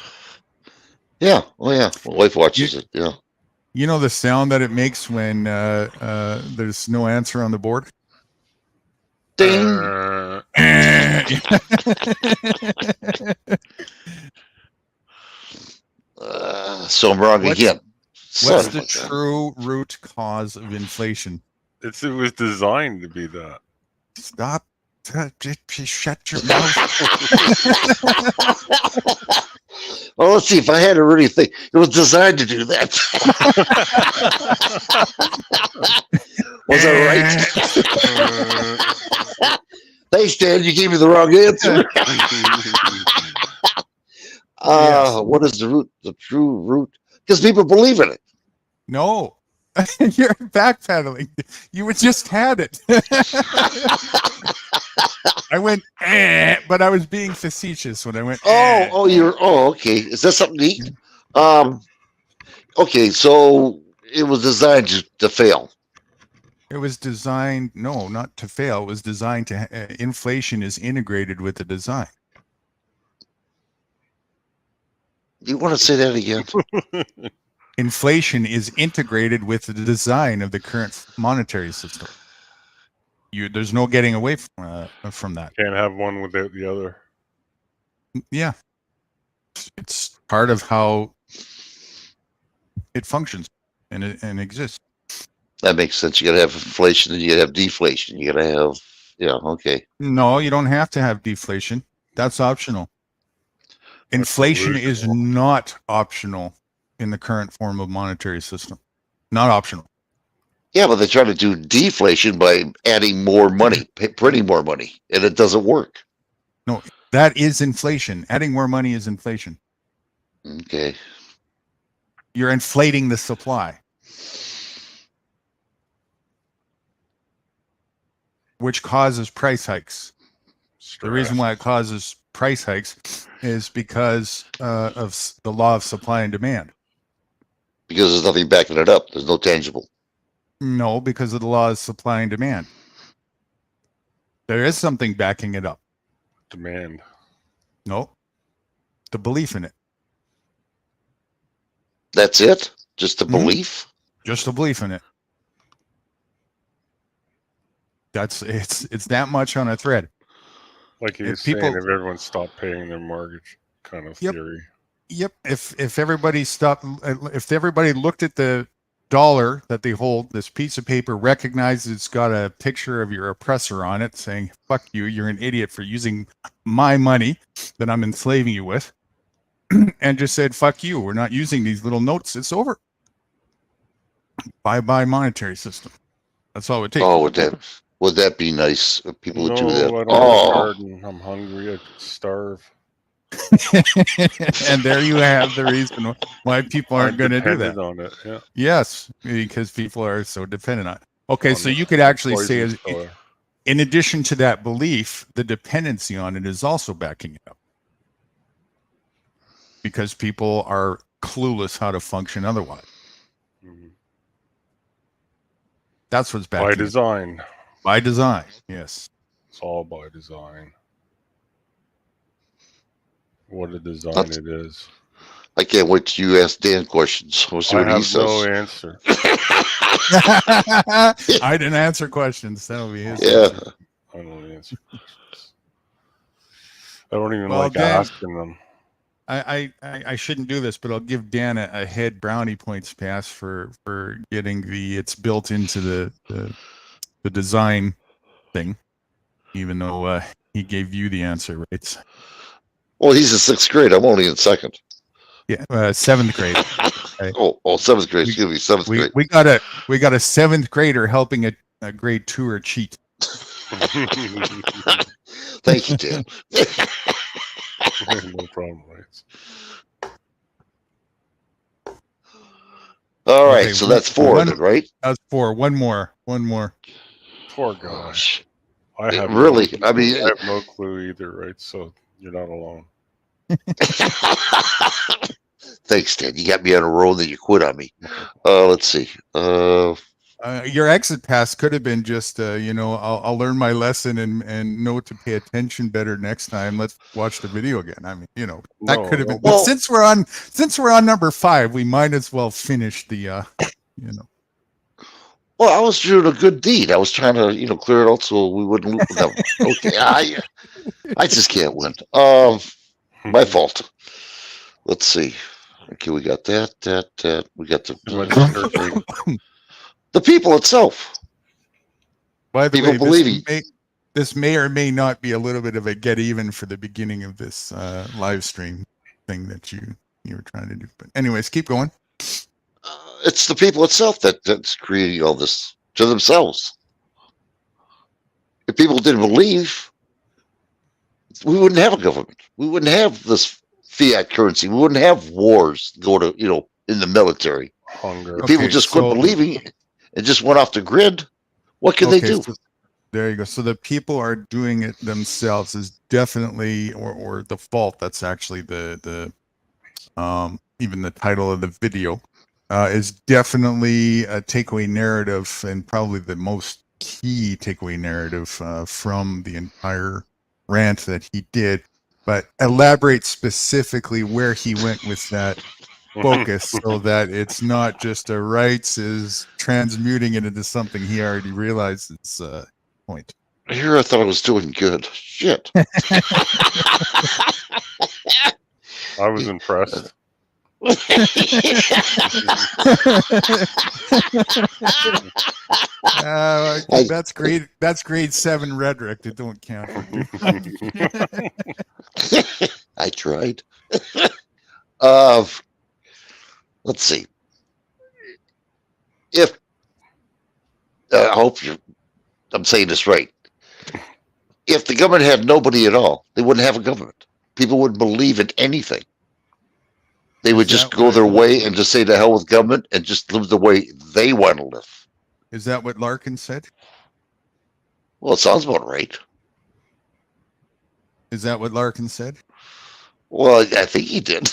Yeah. Oh yeah. My wife watches it. Yeah. You know the sound that it makes when there's no answer on the board? Ding. So I'm wrong again. What's the true root cause of inflation? It was designed to be that. Stop. Shut your mouth. Well, let's see. If I had to really think, it was designed to do that. Was I right? Thanks, Dan. You gave me the wrong answer. Yes. What is the root? The true root? Because people believe in it. No. You're backpedaling. You just had it. I went, but I was being facetious when I went. Okay. Is that something neat? Okay, so it was designed to fail. It was designed, no, not to fail. It was designed to. Inflation is integrated with the design. You want to say that again? Inflation is integrated with the design of the current monetary system. There's no getting away from that. Can't have one without the other. Yeah. It's part of how it functions and exists. That makes sense. You got to have inflation and you got to have deflation. You got to have, yeah, okay. No, you don't have to have deflation. That's optional. Inflation is not optional in the current form of monetary system. Not optional. Yeah, but they try to do deflation by adding more money, printing more money, and it doesn't work. No, that is inflation. Adding more money is inflation. Okay. You're inflating the supply, which causes price hikes. The reason why it causes price hikes is because of the law of supply and demand. Because there's nothing backing it up. There's no tangible. No, because of the law of supply and demand. There is something backing it up. Demand. No. The belief in it. That's it? Just a belief? Just a belief in it. It's that much on a thread. Like you were saying, if everyone stopped paying their mortgage, kind of theory. Yep. If everybody looked at the dollar that they hold, this piece of paper, recognizes it's got a picture of your oppressor on it saying, fuck you, you're an idiot for using my money that I'm enslaving you with, and just said, fuck you, we're not using these little notes, it's over. Bye-bye monetary system. That's all it takes. Oh, would that be nice if people would do that? I don't have a garden. I'm hungry. I could starve. And there you have the reason why people aren't going to do that. On it, yeah. Yes, because people are so dependent on it. Okay, so you could actually say, in addition to that belief, the dependency on it is also backing it up. Because people are clueless how to function otherwise. Mm-hmm. That's what's backing by design. By design, yes. It's all by design. What a design it is. I can't wait till you ask Dan questions. We'll see what he says. No answer. I didn't answer questions. That'll be his. Yeah. Answer. I don't answer questions. I don't even like Dan, asking them. I shouldn't do this, but I'll give Dan a head brownie points pass for getting it's built into the design thing, even though he gave you the answer, right? Well, he's in 6th grade. I'm only in 2nd. Yeah, 7th grade. Okay. Oh, 7th grade. Excuse me, 7th grade. We got a 7th grader helping a grade 2er cheat. Thank you, Dan. No problem, right? All right, so that's 4, then, right? That's 4. One more. Poor gosh. I have no clue either, right? So you're not alone. Thanks, Dan. You got me on a roll that you quit on me. Let's see. Your exit pass could have been just, I'll learn my lesson and know to pay attention better next time. Let's watch the video again. I mean, that could have been. Well, since we're on number 5, we might as well finish the, Well, I was doing a good deed. I was trying to, clear it out so we wouldn't lose them. Okay, I just can't win. My fault. Let's see. Okay, we got that. We got the people itself. By the people way, believing. This may or may not be a little bit of a get even for the beginning of this live stream thing that you were trying to do. But anyways, keep going. It's the people itself that's creating all this to themselves. If people didn't believe, we wouldn't have a government. We wouldn't have this fiat currency. We wouldn't have wars go to, in the military. Hunger. If people just quit believing and just went off the grid, what can they do? So there you go. So the people are doing it themselves is definitely, or the fault. That's actually the even the title of the video. Is definitely a takeaway narrative, and probably the most key takeaway narrative from the entire rant that he did. But elaborate specifically where he went with that focus, so that it's not just a rights is transmuting it into something he already realized its point. Here I thought I was doing good. Shit. I was impressed. That's grade. That's grade 7 rhetoric. That don't count. I tried. Let's see. If I hope I'm saying this right. If the government had nobody at all, they wouldn't have a government. People wouldn't believe in anything. They would just go their way and just say to hell with government and just live the way they want to live. Is that what Larkin said? Well, it sounds about right. Is that what Larkin said? Well, I think he did.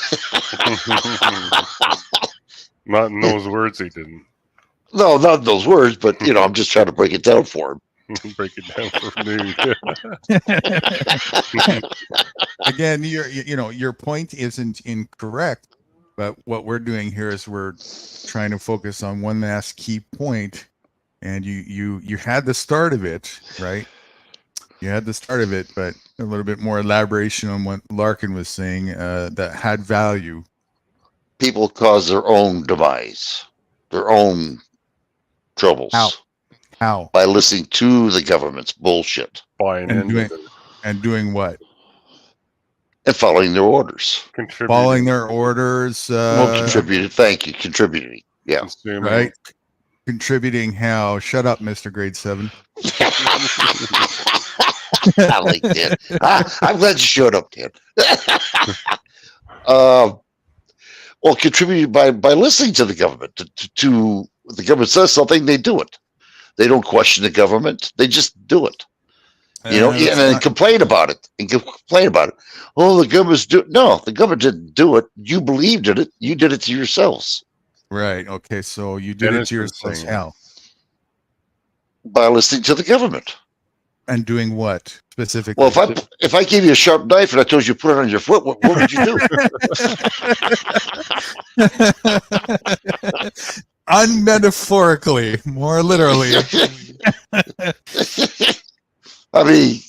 Not in those words, he didn't. No, not in those words, but I'm just trying to break it down for him. Break it down for me. Again, your point isn't incorrect, but what we're doing here is we're trying to focus on one last key point, and you had the start of it, right? You had the start of it, but a little bit more elaboration on what Larkin was saying that had value. People cause their own demise, their own troubles. How? By listening to the government's bullshit. And doing what? And following their orders. Following their orders. Contributed. Thank you. Contributing. Yeah. Consuming. Right. Contributing how? Shut up, Mr. Grade 7. I like that. I'm glad you showed up, Dan. Well, contributed by listening to the government. To the government says something, they do it. They don't question the government. They just do it. And then complain about it. Oh, the government's no, the government didn't do it. You believed in it. You did it to yourselves. Right. Okay. So you did it to yourselves. How? By listening to the government. And doing what specifically? Well, if I gave you a sharp knife and I told you to put it on your foot, what would you do? Unmetaphorically, more literally. I mean,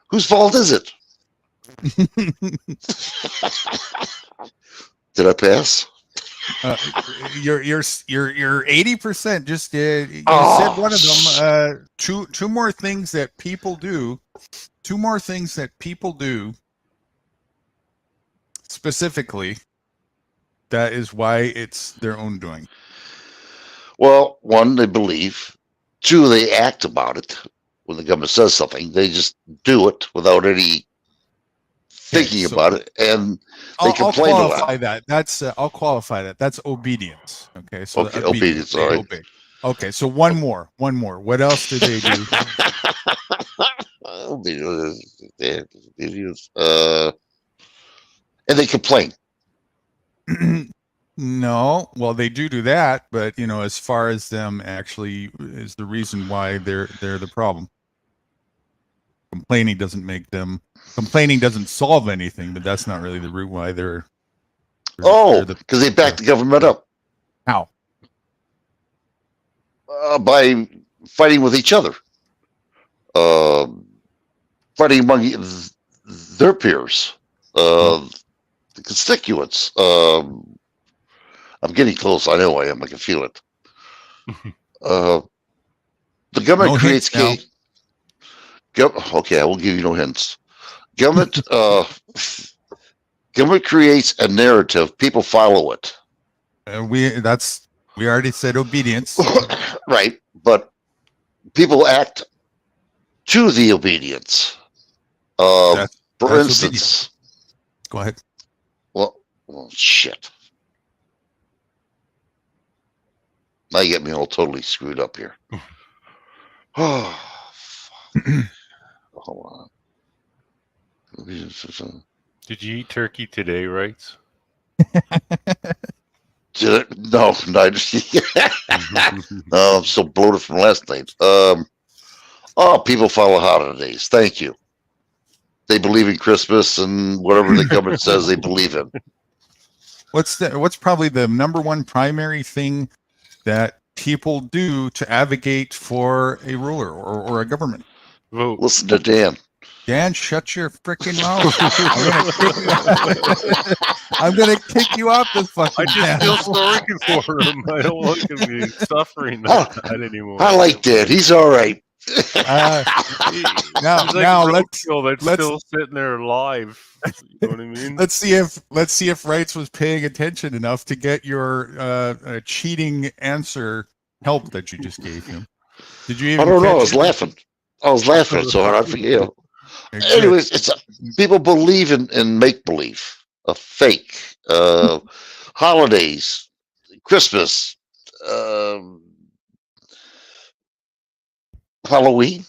whose fault is it? Did I pass? You're 80%. Just you said one of them. Two more things that people do. Two more things that people do. Specifically, that is why it's their own doing. Well, one, they believe. Two, they act about it. When the government says something, they just do it without any thinking about it, and they complain I'll a qualify lot. that. I'll qualify that. That's obedience. Okay, so Okay, obedience. All right. Obey. Okay, so one more. What else do they do? Obedience. And they complain. No, well, they do that, but as far as them actually is the reason why they're the problem. Complaining doesn't solve anything, but that's not really the root why they're because they back the government up. How? By fighting with each other, fighting among their peers, the constituents. I'm getting close. I know I am. I can feel it. The government creates chaos. Okay, I will give you no hints. Government creates a narrative. People follow it. We already said obedience. Right, but people act to the obedience. For instance, obedience. Go ahead. Well, shit. Now you get me all totally screwed up here. Oh, fuck. Hold on. Did you eat turkey today, right? Did it? No, no, I'm so bloated from last night. People follow holidays. Thank you. They believe in Christmas and whatever the government says they believe in. What's probably the number one primary thing that people do to advocate for a ruler or a government? Vote. Listen to Dan. Dan, shut your freaking mouth. I'm gonna kick you off this fucking I just feel sorry for him. I don't want him to be suffering like that anymore. I like that. He's all right. Now, He's like now let's still sitting there alive. You know what I mean? let's see if Wrights was paying attention enough to get your cheating answer help that you just gave him. Did you even I don't know. I catch was it? laughing. I was laughing so hard. I forget. Anyways, it's people believe in make believe, a fake, holidays, Christmas, Halloween.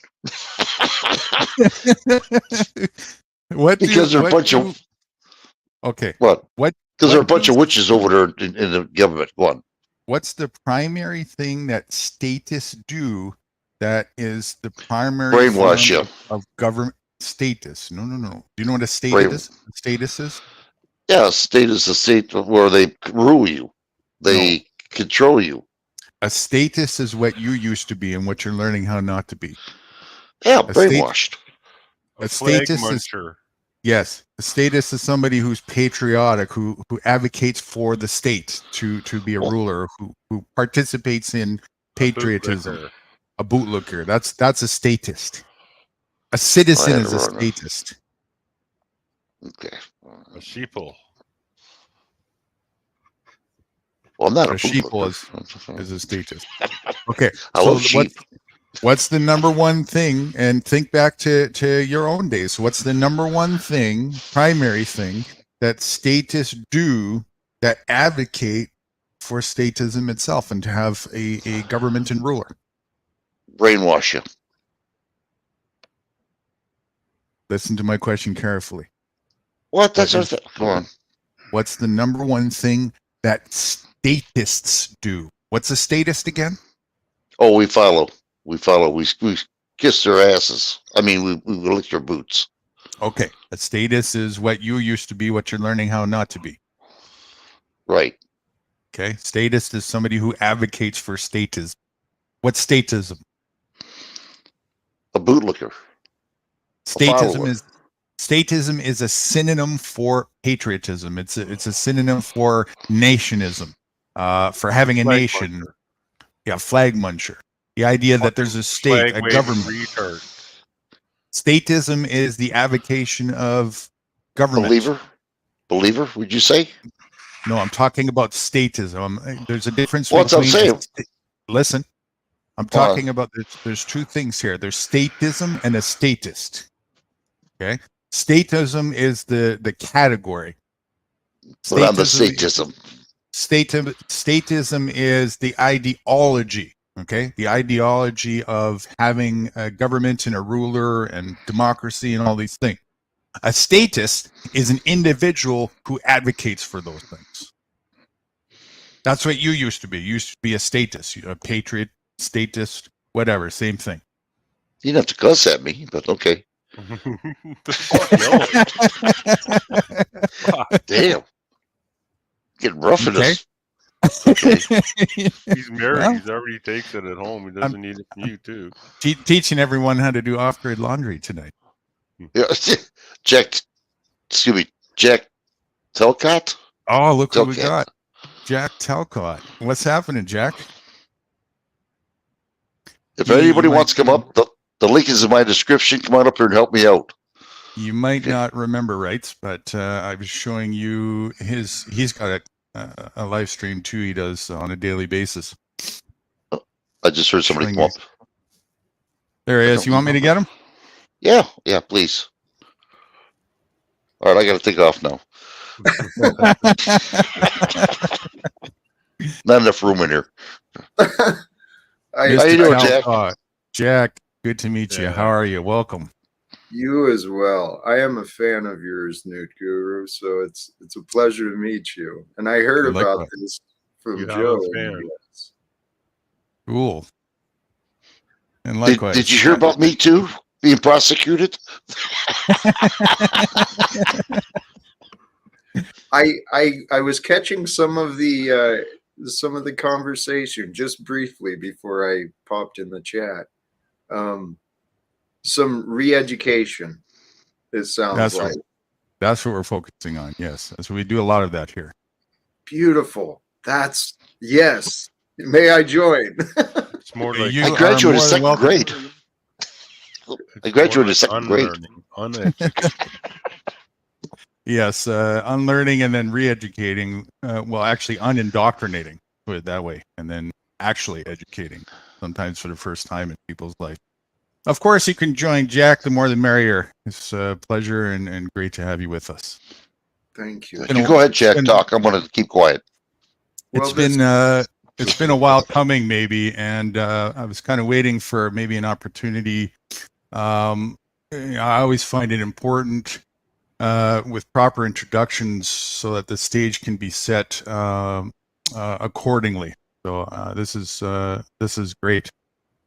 What? Because they're a bunch of okay. What? What? Because they're a bunch of witches over there in the government. Go on. What's the primary thing that statists do that is the primary Brainwash form you. of government status? No. Do you know what a status is? Yeah, state is a state where they rule you. They control you. A status is what you used to be and what you're learning how not to be. Yeah, brainwashed. A status is yes. A status is somebody who's patriotic, who advocates for the state to be a ruler, who participates in patriotism. A bootlicker. That's a statist. A citizen is a statist. Okay. A sheeple. Well, I'm not a sheeple is a statist. Okay. I love sheep. What's the number one thing? And think back to your own days. What's the number one thing, primary thing, that statists do that advocate for statism itself and to have a government and ruler? Brainwash you. Listen to my question carefully. What? That's our thing. Go on. What's the number one thing that statists do? What's a statist again? Oh, we follow. We kiss their asses. I mean, we lick their boots. Okay. A statist is what you used to be, what you're learning how not to be. Right. Okay. Statist is somebody who advocates for statism. What's statism? A bootlicker. Statism is a synonym for patriotism. It's a synonym for nationism, for having a nation. Muncher. Yeah, flag muncher. The idea that there's a state, a government. Statism is the avocation of government. Believer, would you say? No, I'm talking about statism. There's a difference between. What's I'm saying? Listen, I'm talking about there's two things here. There's statism and a statist. Okay, statism is the category. But I'm the statism. Statism is the ideology. Okay, the ideology of having a government and a ruler and democracy and all these things. A statist is an individual who advocates for those things. That's what you used to be. You used to be a statist, a patriot, statist, whatever, same thing. You didn't have to cuss at me, but okay. Damn. Getting rough in this. Okay. He's married. Well, he already takes it at home. He doesn't need it from you, too. Teaching everyone how to do off-grid laundry tonight. Yeah, Jack Telcott? Oh, look who we got. Jack Telcott. What's happening, Jack? If anybody wants to come up, the link is in my description. Come on up here and help me out. You might not remember, Wrights, but I was showing you he's got a live stream too. He does on a daily basis. I just heard somebody come up. There he is. You want me to get him? Yeah, please. All right, I got to take off now. Not enough room in here. How you doing, Jack? Jack, good to meet you. How are you? Welcome. You as well. I am a fan of yours, Newt Guru, so it's a pleasure to meet you. And I heard about this from Joe. Cool. And likewise. Did you hear about me too being prosecuted? I was catching some of the conversation just briefly before I popped in the chat. Some re-education. It sounds like. That's what we're focusing on. Yes. So we do a lot of that here. Beautiful. That's yes. May I join? It's more like You I are graduated more than second welcome. grade. I graduated second grade. Uneducated. Yes, unlearning and then re-educating. Well, actually, unindoctrinating, put it that way, and then actually educating. Sometimes for the first time in people's life. Of course, you can join Jack. The more, the merrier. It's a pleasure and great to have you with us. Thank you. You go ahead, Jack. Talk. I'm going to keep quiet. It's been a while coming, maybe, and I was kind of waiting for maybe an opportunity. I always find it important with proper introductions so that the stage can be set accordingly. So this is great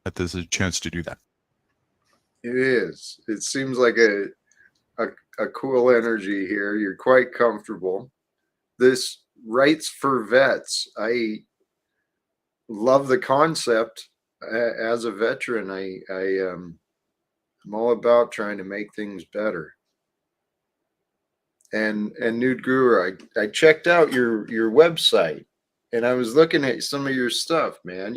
that this is a chance to do that. It is. It seems like a cool energy here. You're quite comfortable. This Rights for Vets. I love the concept. As a veteran, I'm all about trying to make things better. And Nude Guru, I checked out your website, and I was looking at some of your stuff, man.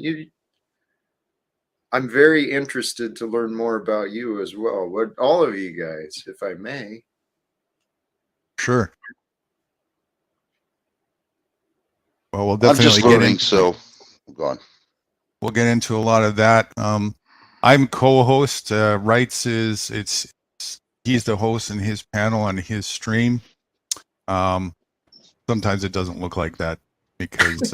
I'm very interested to learn more about you as well. What all of you guys, if I may. Sure. Well, we'll I'm definitely just get learning, into, so go on. we'll get into a lot of that. I'm co-host. Rights he's the host in his panel on his stream. Sometimes it doesn't look like that because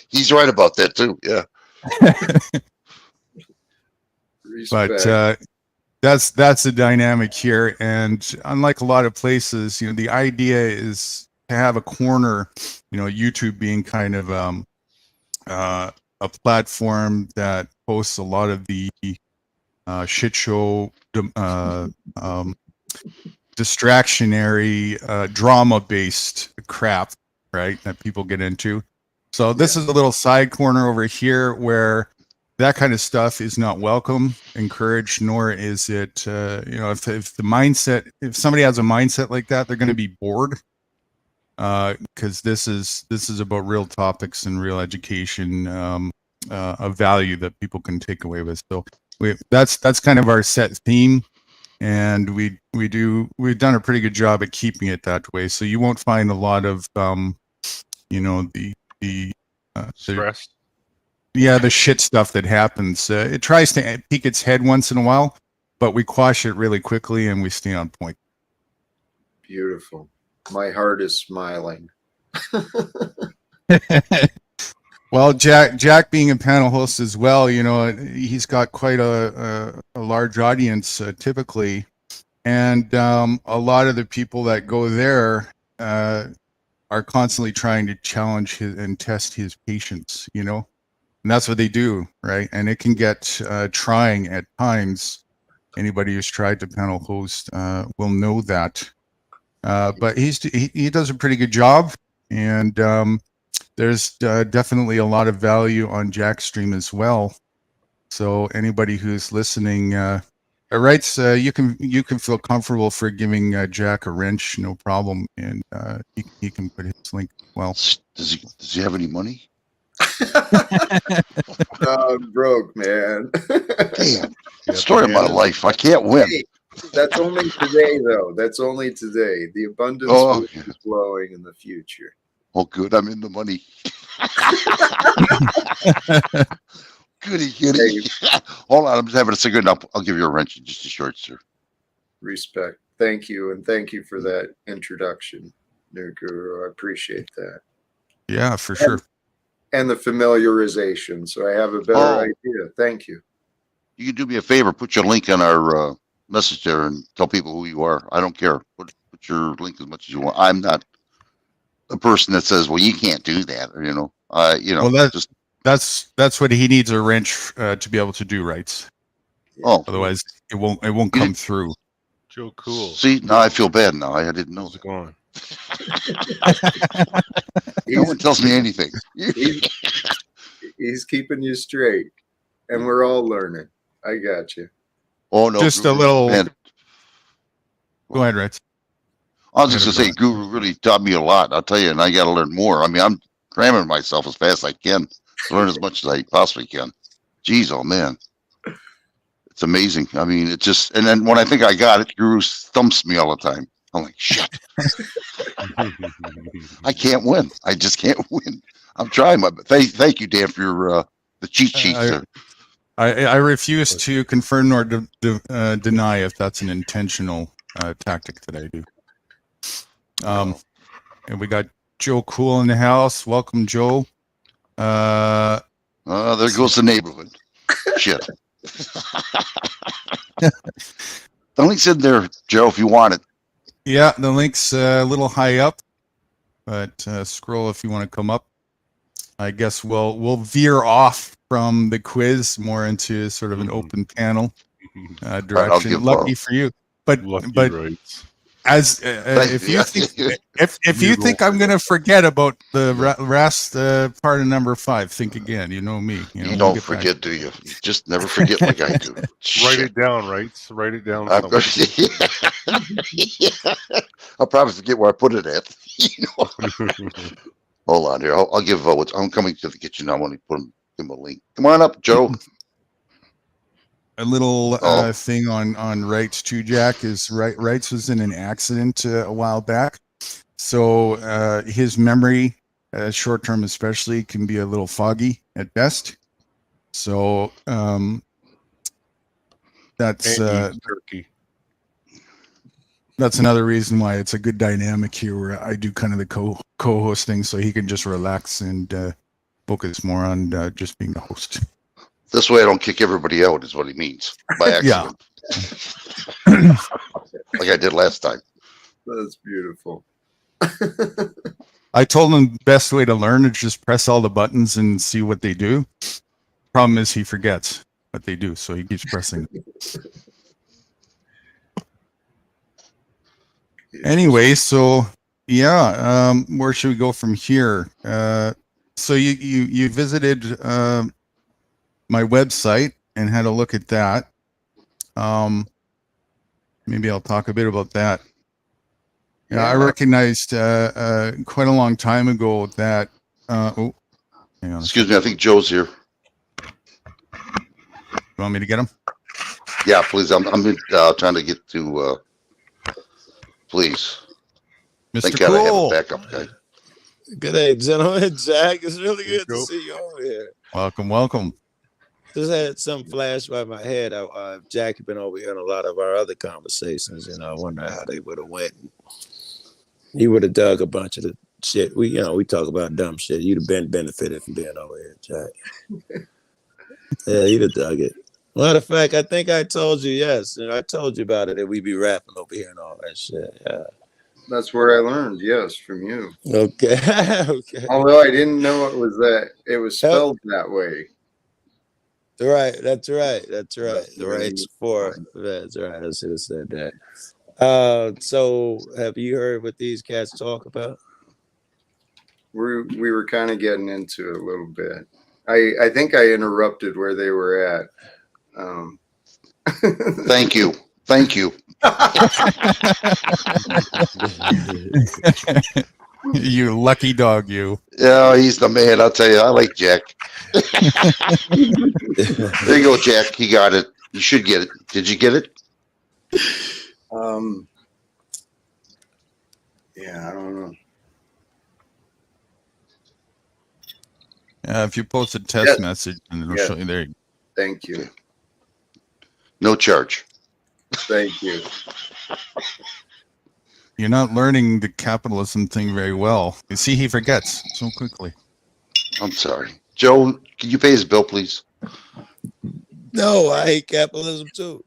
He's right about that too. Yeah. But that's the dynamic here, and unlike a lot of places, the idea is to have a corner, YouTube being kind of a platform that hosts a lot of the shit show, distractionary, drama-based crap, right, that people get into. So this is a little side corner over here where that kind of stuff is not welcome, encouraged, nor is it, if somebody has a mindset like that, they're going to be bored, because this is about real topics and real education of value that people can take away with. So that's kind of our set theme, and we've done a pretty good job at keeping it that way. So you won't find a lot of the stress. The shit stuff that happens. It tries to peek its head once in a while, but we quash it really quickly and we stay on point. Beautiful. My heart is smiling. Well, Jack being a panel host as well, he's got quite a large audience typically, and a lot of the people that go there are constantly trying to challenge and test his patience, and that's what they do, right? And it can get trying at times. Anybody who's tried to panel host will know that. But he does a pretty good job, and there's definitely a lot of value on Jack's stream as well. So anybody who's listening, Rights, you can feel comfortable for giving Jack a wrench, no problem, and he can put his link. Well, does he have any money? I'm broke, man. Damn. Story of my life. I can't win. Hey, that's only today, though. That's only today. The abundance is flowing in the future. Oh, good. I'm in the money. Goody. Hey. Hold on. I'm just having a cigarette. I'll give you a wrench in just a short, sir. Respect. Thank you. And thank you for that introduction, New Guru. I appreciate that. Yeah, for sure. And the familiarization. So I have a better idea. Thank you. You can do me a favor. Put your link on our message there and tell people who you are. I don't care. Put your link as much as you want. I'm not a person that says, well, you can't do that. Or, well, that's what he needs a wrench to be able to do, Rights. Oh, otherwise it won't come through. Joe, cool. See, now I feel bad now. I didn't know. How's it going? No one tells me anything. He's keeping you straight, and we're all learning. I got you. Oh no, Just a little. man. Go ahead, Rich. I was just gonna say, Guru really taught me a lot. I'll tell you, and I got to learn more. I mean, I'm cramming myself as fast as I can to learn as much as I possibly can. Jeez, oh man, it's amazing. I mean, it's just, and then when I think I got it, Guru thumps me all the time. I'm like, shit, I can't win. I just can't win. I'm trying my best. Thank you, Dan, for your the cheat sheets there. I refuse to confirm nor deny if that's an intentional tactic that I do. And we got Joe Cool in the house. Welcome, Joe. There goes the neighborhood. Shit. The link's in there, Joe, if you want it. Yeah, the link's a little high up, but scroll if you want to come up. I guess we'll veer off from the quiz more into sort of an open panel direction. Right, Lucky for you, but Rights. as if you think if you think I'm going to forget about the last part of number 5, think again. You know me. You don't forget, do you? You just never forget like I do. Write it down, right? Write it down. I'll probably forget where I put it at. Hold on here. I'll give. I'm coming to the kitchen now. I want to give him a link. Come on up, Joe. A little thing on Wrights too, Jack, is Wrights was in an accident a while back, so his memory, short term especially, can be a little foggy at best. So that's turkey. That's another reason why it's a good dynamic here, where I do kind of the co-hosting, so he can just relax and focus more on just being the host. This way I don't kick everybody out, is what he means, by accident. Yeah. Like I did last time. That's beautiful. I told him the best way to learn is just press all the buttons and see what they do. Problem is he forgets what they do, so he keeps pressing. Anyway, so yeah, where should we go from here? So you visited my website and had a look at that. Maybe I'll talk a bit about that. Yeah, I recognized quite a long time ago that. Hang on. Excuse me, I think Joe's here. You want me to get him? Yeah, please. I'm trying to get to. Please. Mr. Thank God I have a backup guy. Good day, gentlemen. Jack, it's really good to see you over here. Welcome. Just had some flash by my head. Jack had been over here in a lot of our other conversations, and I wonder how they would have went. He would have dug a bunch of the shit. We talk about dumb shit. You'd have been benefited from being over here, Jack. Yeah, you'd have dug it. Matter of fact, I think I told you, yes. And I told you about it, that we'd be rapping over here and all that shit. Yeah. That's where I learned, yes, from you. Okay. Okay. Although I didn't know it was spelled that way. Right. That's right. The rights for that's right. I should have said that. So have you heard what these cats talk about? We were kind of getting into it a little bit. I think I interrupted where they were at. Thank you. You lucky dog, you. Yeah, he's the man. I'll tell you. I like Jack. There you go, Jack. He got it. You should get it. Did you get it? Yeah, I don't know. If you post a test message, and it'll show you there. Thank you. Okay. No charge. Thank you. You're not learning the capitalism thing very well. You see, he forgets so quickly. I'm sorry. Joe, can you pay his bill, please? No, I hate capitalism too.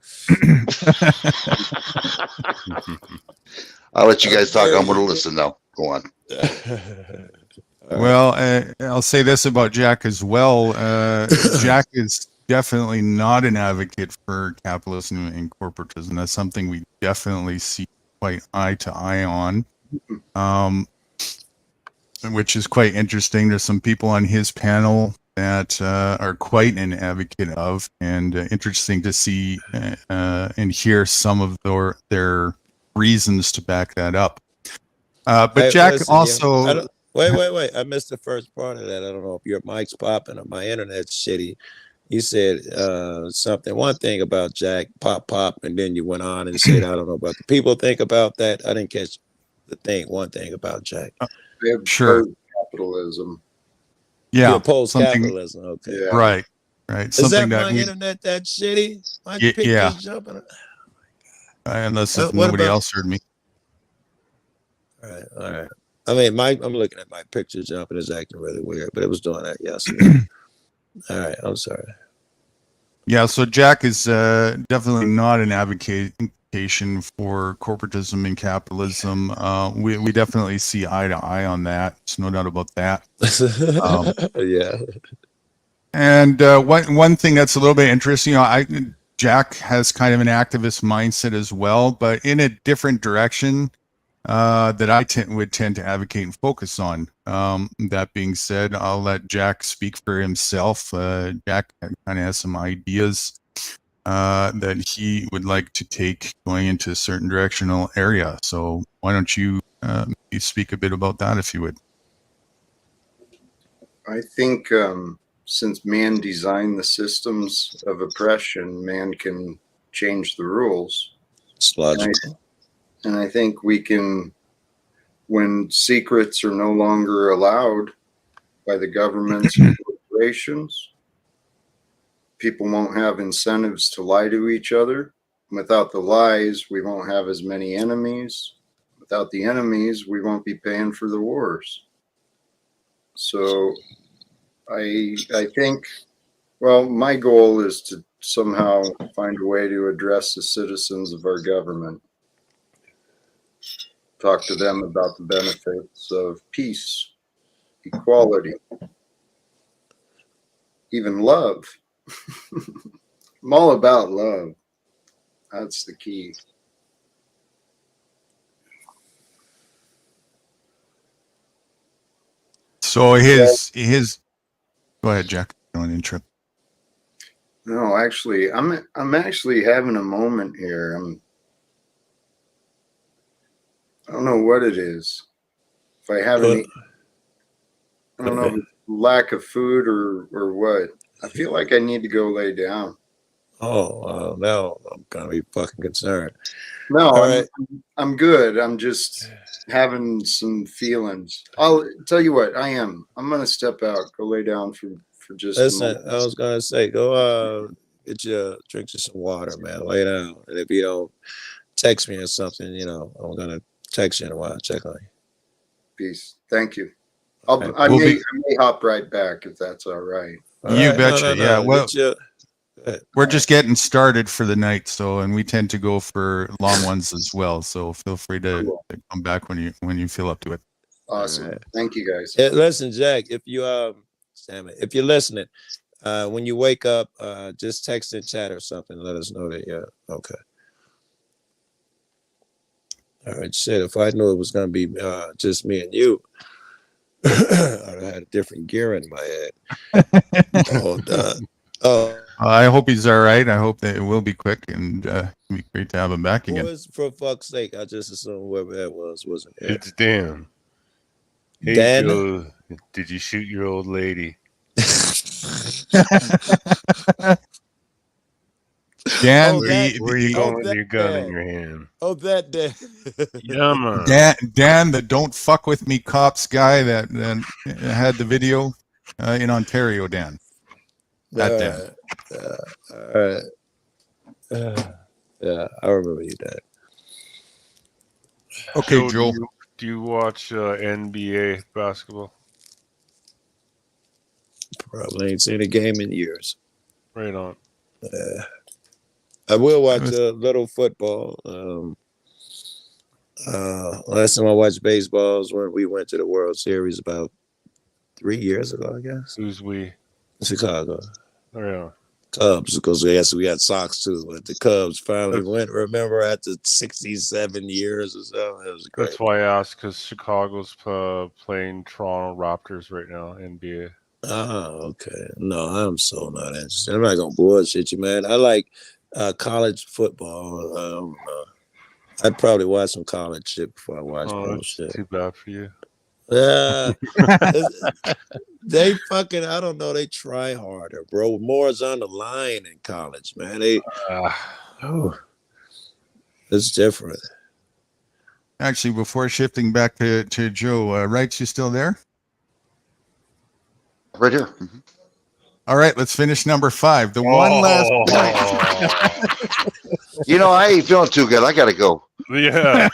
I'll let you guys talk. I'm going to listen now. Go on. Well, I'll say this about Jack as well. Jack is definitely not an advocate for capitalism and corporatism. That's something we definitely see quite eye to eye on, which is quite interesting. There's some people on his panel that are quite an advocate of, and interesting to see and hear some of their reasons to back that up. But Hey, Jack listen, also. wait. I missed the first part of that. I don't know if your mic's popping or my internet's shitty. You said one thing about Jack, pop, and then you went on and said, I don't know about the people think about that. I didn't catch one thing about Jack. Sure. Capitalism. Yeah. You oppose capitalism. Okay. Yeah. Right. Is Something that that my internet that shitty? My yeah. picture's jumping. Unless if nobody else heard me. All right. I mean, I'm looking at my picture jumping. It's acting really weird, but it was doing that yesterday. All right. I'm sorry. Yeah, so Jack is definitely not an advocation for corporatism and capitalism. We definitely see eye to eye on that. There's no doubt about that. Yeah. And one thing that's a little bit interesting, Jack has kind of an activist mindset as well, but in a different direction that I would tend to advocate and focus on. That being said, I'll let Jack speak for himself. Jack kind of has some ideas that he would like to take going into a certain directional area. So why don't you speak a bit about that, if you would? I think since man designed the systems of oppression, man can change the rules. It's logical. And I think we can, when secrets are no longer allowed by the governments and corporations, people won't have incentives to lie to each other. Without the lies, we won't have as many enemies. Without the enemies, we won't be paying for the wars. So I think, well, my goal is to somehow find a way to address the citizens of our government. Talk to them about the benefits of peace, equality, even love. I'm all about love. That's the key. So his go ahead, Jack. Don't interrupt. No, actually, I'm actually having a moment here. I don't know what it is. If I haven't, I don't know if it's lack of food or what. I feel like I need to go lay down. Oh, now I'm gonna be fucking concerned. No, I'm good. I'm just having some feelings. I'll tell you what, I'm gonna step out, go lay down for just a moment. I was gonna say, go drink you some water, man. Lay down. And if you don't text me or something, I'm gonna text you in a while, check on you. Peace. Thank you. I may hop right back if that's all right. You betcha. Yeah. Well, we're just getting started for the night, and we tend to go for long ones as well. So feel free to come back when you feel up to it. Awesome. Right. Thank you, guys. Hey, listen, Jack, if you're listening, when you wake up, just text and chat or something. Let us know that you're okay. All right, shit. If I knew it was gonna be just me and you, I'd have had a different gear in my head. I hope he's all right. I hope that it will be quick, and it'll be great to have him back again. For fuck's sake, I just assumed whoever that wasn't here. It's Dan. Hey, Dan? Joe, did you shoot your old lady? Dan, where are you going with your gun in your hand? Oh, that Dan. Yeah, man. Dan, the "Don't fuck with me, cops" guy that had the video in Ontario. Dan. That Dan. All right. Yeah, I remember you, Dad. Okay, Joel. Do you watch NBA basketball? Probably ain't seen a game in years. Right on. I will watch a little football. Last time I watched baseball was when we went to the World Series about 3 years ago, I guess. Who's we? Chicago. Oh, yeah. Cubs, because we had Sox too, but the Cubs finally went. Remember, after 67 years or so, it was great. That's why I asked, because Chicago's playing Toronto Raptors right now, NBA. Okay. No, I'm so not interested. I'm not gonna bullshit you, man. I like college football. I'd probably watch some college shit before I watch pro That's shit. too bad for you. Yeah. They fucking, I don't know, they try harder, bro. More is on the line in college, man. It's different. Actually, before shifting back to Joe, Wrights, you still there? Right here. Mm-hmm. All right, let's finish number 5. The one last point. You know, I ain't feeling too good. I gotta go. Yeah.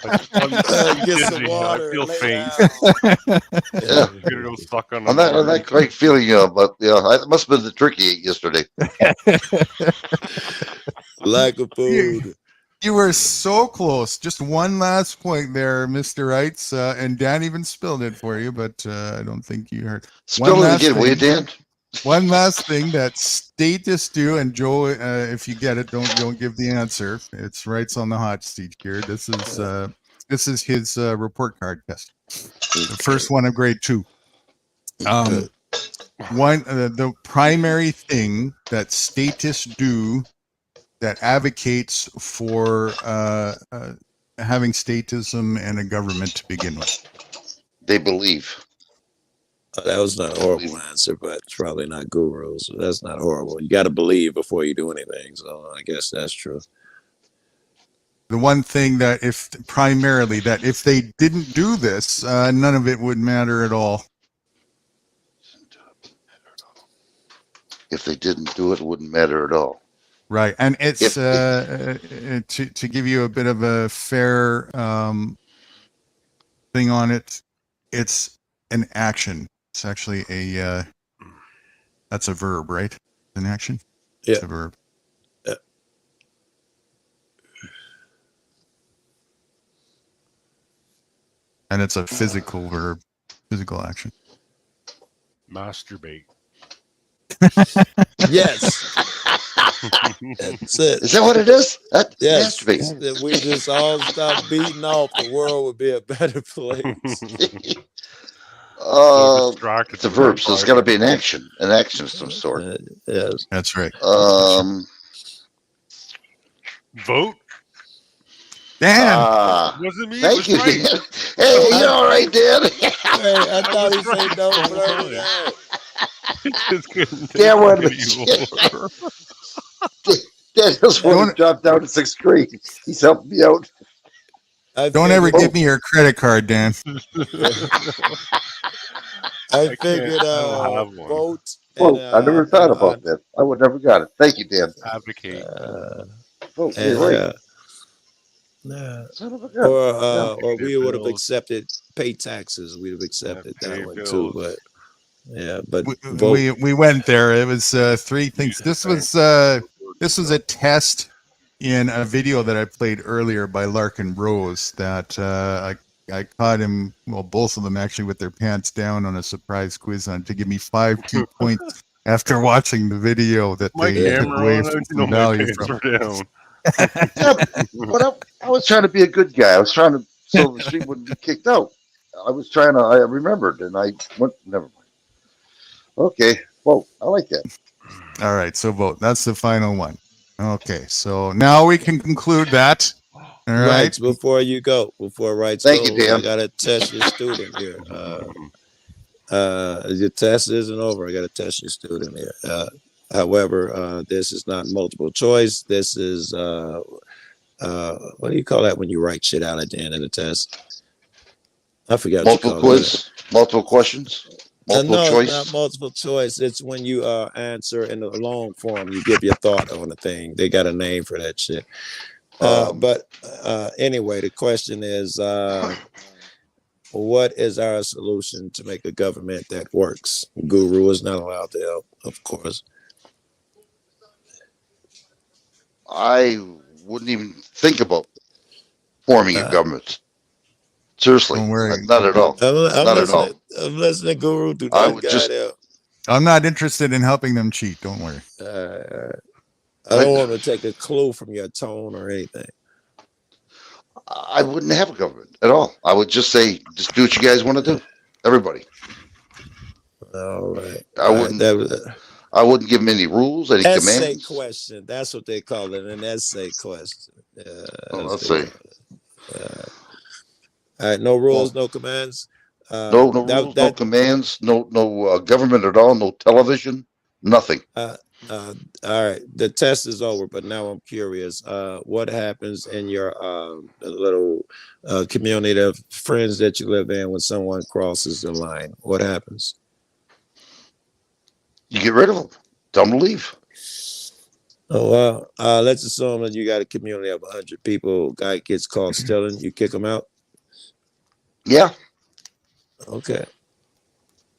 Get some water. I feel lay faint. down. Yeah. You're gonna go stuck on I'm not quite feeling, but yeah, it must have been the trick you ate yesterday. Lack of food. You were so close. Just one last point there, Mr. Wrights. And Dan even spilled it for you, but I don't think you heard. Spill it again, will you, Dan? One last thing that statists do, and Joe, if you get it, don't give the answer. It's Wrights on the hot seat here. This is his report card test. The first one of grade 2. The primary thing that statists do that advocates for having statism and a government to begin with. They believe. That was not a horrible answer, but it's probably not gurus. So that's not horrible. You got to believe before you do anything. So I guess that's true. The one thing that if they didn't do this, none of it would matter at all. If they didn't do it, it wouldn't matter at all. Right, and it's to give you a bit of a fair thing on it. It's an action. It's actually that's a verb, right? An action. Yeah. It's a verb. Yeah. And it's a physical verb, physical action. Masturbate. Yes. That's it. Is that what it is? Yes. Masturbate. If we just all stop beating off, the world would be a better place. It's a verb, so it's got to be an action of some sort. Yes, that's right. Vote. Dan. Wasn't me. Thank you, right. Dan. Hey, you're all right, Dan. Hey, I thought he said no for Yeah, what? Dan just want to drop down to 6th grade. He's helping me out. Don't ever give me your credit card, Dan. I figured vote. I never thought about that. I would never got it. Thank you, Dan. Advocate. Right. Or we would have accepted pay taxes. We'd have accepted that one too. But yeah, but we went there. It was 3 things. This was a test in a video that I played earlier by Larkin Rose that I caught him, well, both of them actually, with their pants down on a surprise quiz on to give me 5 key points after watching the video that they took away from value from. But I was trying to be a good guy. I was trying to, so the street wouldn't be kicked out. I remembered, and I went, never mind. Okay, well, I like that. All right, so vote. That's the final one. Okay, so now we can conclude that. All right. Rights, before you go, Thank you, Dan. I gotta test your student here. Your test isn't over. I gotta test your student here. However, this is not multiple choice. This is what do you call that when you write shit out at the end of the test? I forgot. Multiple quiz, multiple questions, multiple choice. Not multiple choice. It's when you answer in a long form. You give your thought on a thing. They got a name for that shit. But anyway, the question is, what is our solution to make a government that works? Guru is not allowed to help, of course. I wouldn't even think about forming a government. Seriously, not at all. Not at all. I'm listening, Guru. Do not guide help. I'm not interested in helping them cheat. Don't worry. I don't want to take a clue from your tone or anything. I wouldn't have a government at all. I would just say, just do what you guys want to do. Everybody. All right. I wouldn't. I wouldn't give him any rules, any essay commands. question. That's what they call it, an essay question. Let's see. All right, no rules, no commands. No rules, no commands, no government at all, no television, nothing. All right, the test is over, but now I'm curious. What happens in your little community of friends that you live in when someone crosses the line? What happens? You get rid of them. Tell them to leave. Oh, well, let's assume that you got a community of 100 people. Guy gets caught stealing. You kick him out? Yeah. Okay.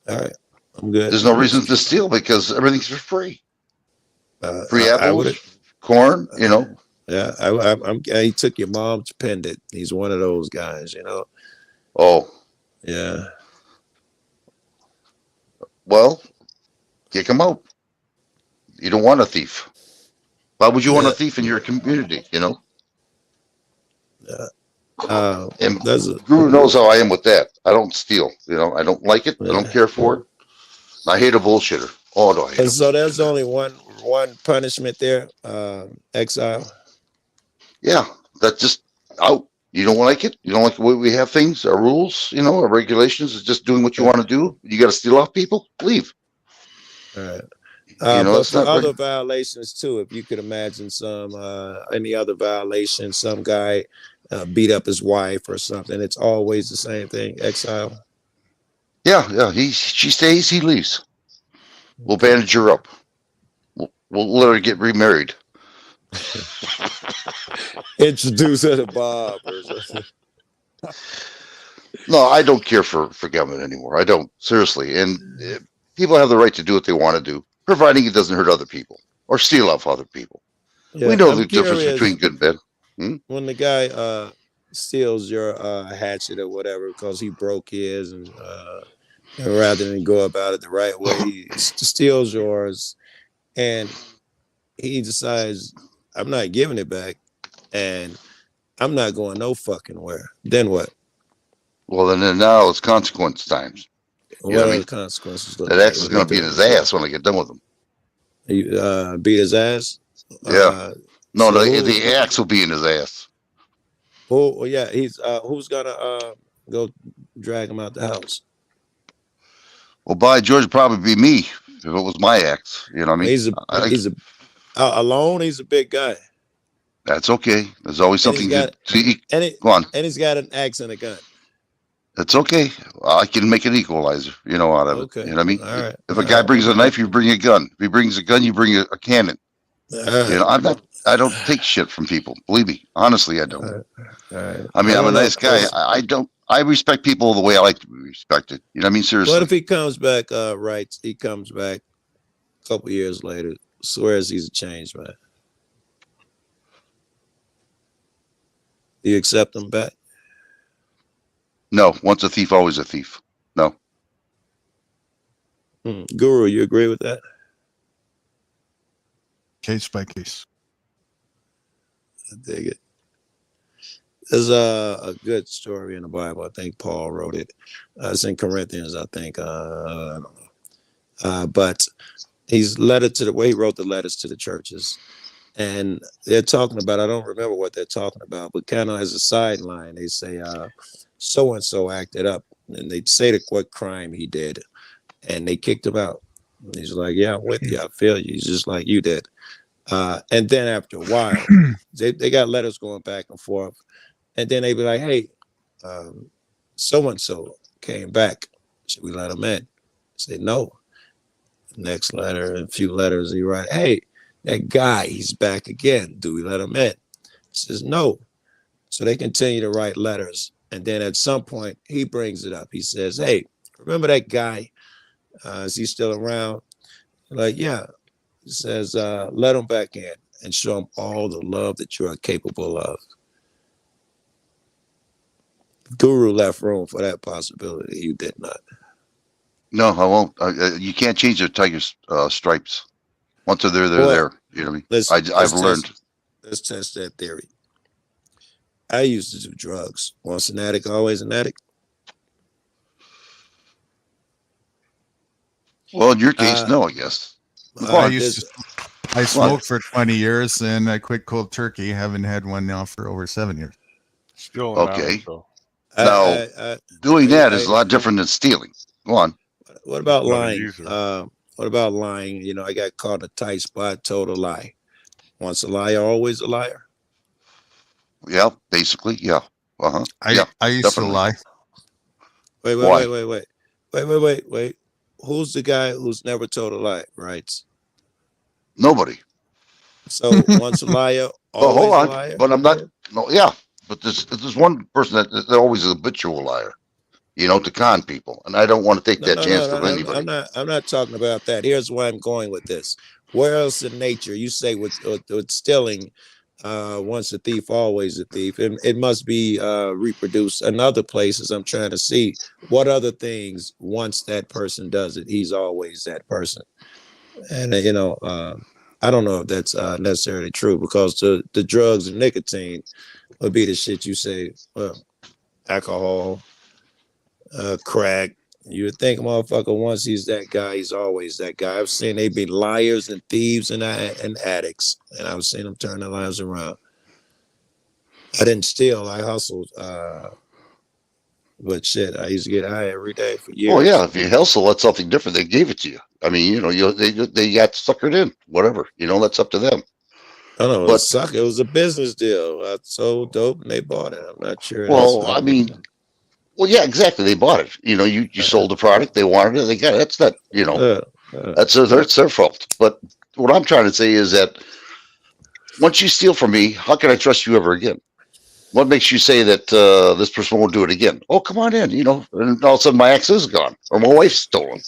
All right. I'm good. There's no reason to steal because everything's for free. Free apples, corn, Yeah, he took your mom's pendant. He's one of those guys, Oh. Yeah. Well, kick him out. You don't want a thief. Why would you want a thief in your community, Yeah. And Guru knows how I am with that. I don't steal, I don't like it. Yeah. I don't care for it. I hate a bullshitter. Oh, do I hate And so there's only one punishment there, exile. Yeah, that's just out. You don't like it. You don't like the way we have things, our rules, our regulations. Is just doing what you want to do. You got to steal off people. Leave. All right. But it's for not other violations too, if you could imagine any other violation, some guy beat up his wife or something, it's always the same thing. Exile. Yeah. She stays. He leaves. We'll bandage her up. We'll let her get remarried. Introduce her to Bob or something. No, I don't care for government anymore. I don't, seriously. And people have the right to do what they want to do, providing it doesn't hurt other people or steal off other people. We know the difference between good and bad. When the guy steals your hatchet or whatever because he broke his, and rather than go about it the right way, he steals yours, and he decides, I'm not giving it back, and I'm not going no fucking where. Then what? Well, then now it's consequence times. What are the consequences? That axe is going to be in his ass when I get done with him. You beat his ass? Yeah. No, the axe will be in his ass. Oh, yeah. Who's gonna go drag him out the house? Well, by George, it'd probably be me if it was my axe. You know what I mean? He's alone. He's a big guy. That's okay. There's always something to see. Go on. And he's got an axe and a gun. That's okay. I can make an equalizer, out of it. You know what I mean? All right. If a guy brings a knife, you bring a gun. If he brings a gun, you bring a cannon. Right. I don't take shit from people. Believe me. Honestly, I don't. All right. I mean, I'm a nice guy. I respect people the way I like to be respected. You know what I mean? Seriously. What if he comes back, he comes back a couple years later, swears he's a changed man? Do you accept him back? No, once a thief, always a thief. No. Guru, you agree with that? Case by case. I dig it. There's a good story in the Bible. I think Paul wrote it. It's in Corinthians, I think. I don't know. But he wrote the letters to the churches. And they're talking about, I don't remember what they're talking about, but kind of as a sideline, they say, so-and-so acted up. And they say what crime he did. And they kicked him out. And he's like, yeah, I'm with you. I feel you. He's just like you did. And then after a while, they got letters going back and forth. And then they be like, hey, so-and-so came back. Should we let him in? Say, no. Next letter, a few letters, he write, hey, that guy, he's back again. Do we let him in? He says, no. So they continue to write letters. And then at some point, he brings it up. He says, hey, remember that guy? Is he still around? Like, yeah. He says, let him back in and show him all the love that you are capable of. Guru left room for that possibility. You did not. No, I won't. You can't change the tiger's stripes. Once they're there. You know what I mean? I've learned. Let's test that theory. I used to do drugs. Once an addict, always an addict. Well, in your case, no, I guess. I Come on. smoked for 20 years and I quit cold turkey. Haven't had one now for over 7 years. Still an Okay. addict, though. Now, doing that is a lot different than stealing. Go on. What about Not a lying? user. What about lying? You know, I got caught in a tight spot, told a lie. Once a liar, always a liar. Yeah, basically, yeah. Uh-huh. Yeah, I used definitely. to lie. Wait. Who's the guy who's never told a lie, right? Nobody. So once a liar, Well, always hold a on. liar. But I'm not. No, yeah. But there's one person that always is a habitual liar. You know, to con people, and I don't want to take that chance with anybody. I'm not talking about that. Here's where I'm going with this. Where else in nature you say with stealing, once a thief, always a thief? It must be reproduced in other places. I'm trying to see what other things once that person does it, he's always that person. And you know, I don't know if that's necessarily true, because the drugs and nicotine would be the shit you say. Well, alcohol, crack. You would think a motherfucker, once he's that guy, he's always that guy. I've seen they be liars and thieves and addicts, and I've seen them turn their lives around. I didn't steal, I hustled. But shit, I used to get high every day for years. Oh yeah, if you hustle, that's something different. They gave it to you. I mean, you know, they got suckered in. Whatever, you know, that's up to them. I don't know, it was a business deal. I sold dope and they bought it. I'm not sure. Well, I mean, well, yeah, exactly. They bought it. You know, you sold the product. They wanted it. They got it. That's not, you know, that's their fault. But what I'm trying to say is that once you steal from me, how can I trust you ever again? What makes you say that this person won't do it again? Oh, come on in, you know, and all of a sudden my ex is gone or my wife's stolen.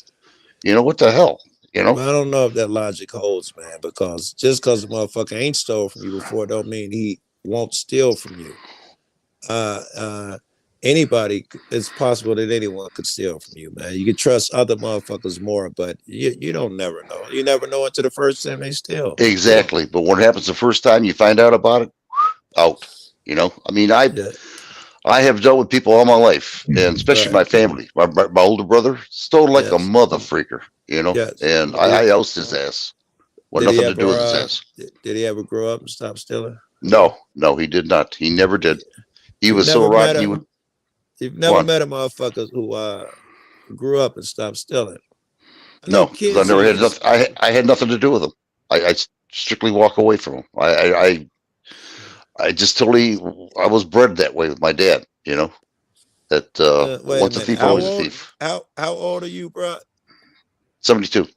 You know, what the hell? You know? Well, I don't know if that logic holds, man, because just because the motherfucker ain't stole from you before don't mean he won't steal from you. Anybody, it's possible that anyone could steal from you, man. You can trust other motherfuckers more, but you don't never know. You never know until the first time they steal. Exactly. But what happens the first time you find out about it? Out. You know, I mean, I have dealt with people all my life, and especially my family. My older brother stole like a mother freaker, you know, and I ousted his ass. Want nothing to do with his ass. Did he ever grow up and stop stealing? No, he did not. He never did. He was so rotten. You've never met a motherfucker who grew up and stopped stealing. No, because I never had nothing. I had nothing to do with him. I strictly walk away from him. I just totally. I was bred that way with my dad. You know, that once a thief, always a thief. How old are you, bro? 72.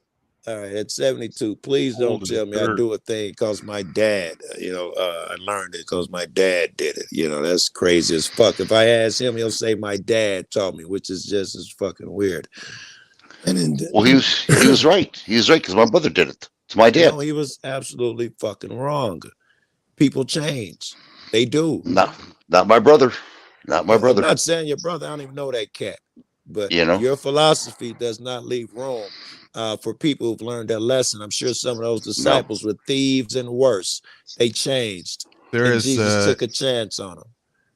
All right, at 72, please don't tell me I do a thing because my dad, I learned it because my dad did it. You know, that's crazy as fuck. If I ask him, he'll say my dad taught me, which is just as fucking weird. And then, well, he was right. He was right because my brother did it. It's my dad. No, he was absolutely fucking wrong. People change. They do. No, not my brother. Not my brother. I'm not saying your brother. I don't even know that cat. But you know, your philosophy does not leave room for people who've learned their lesson. I'm sure some of those disciples were thieves and worse. They changed. Jesus took a chance on them.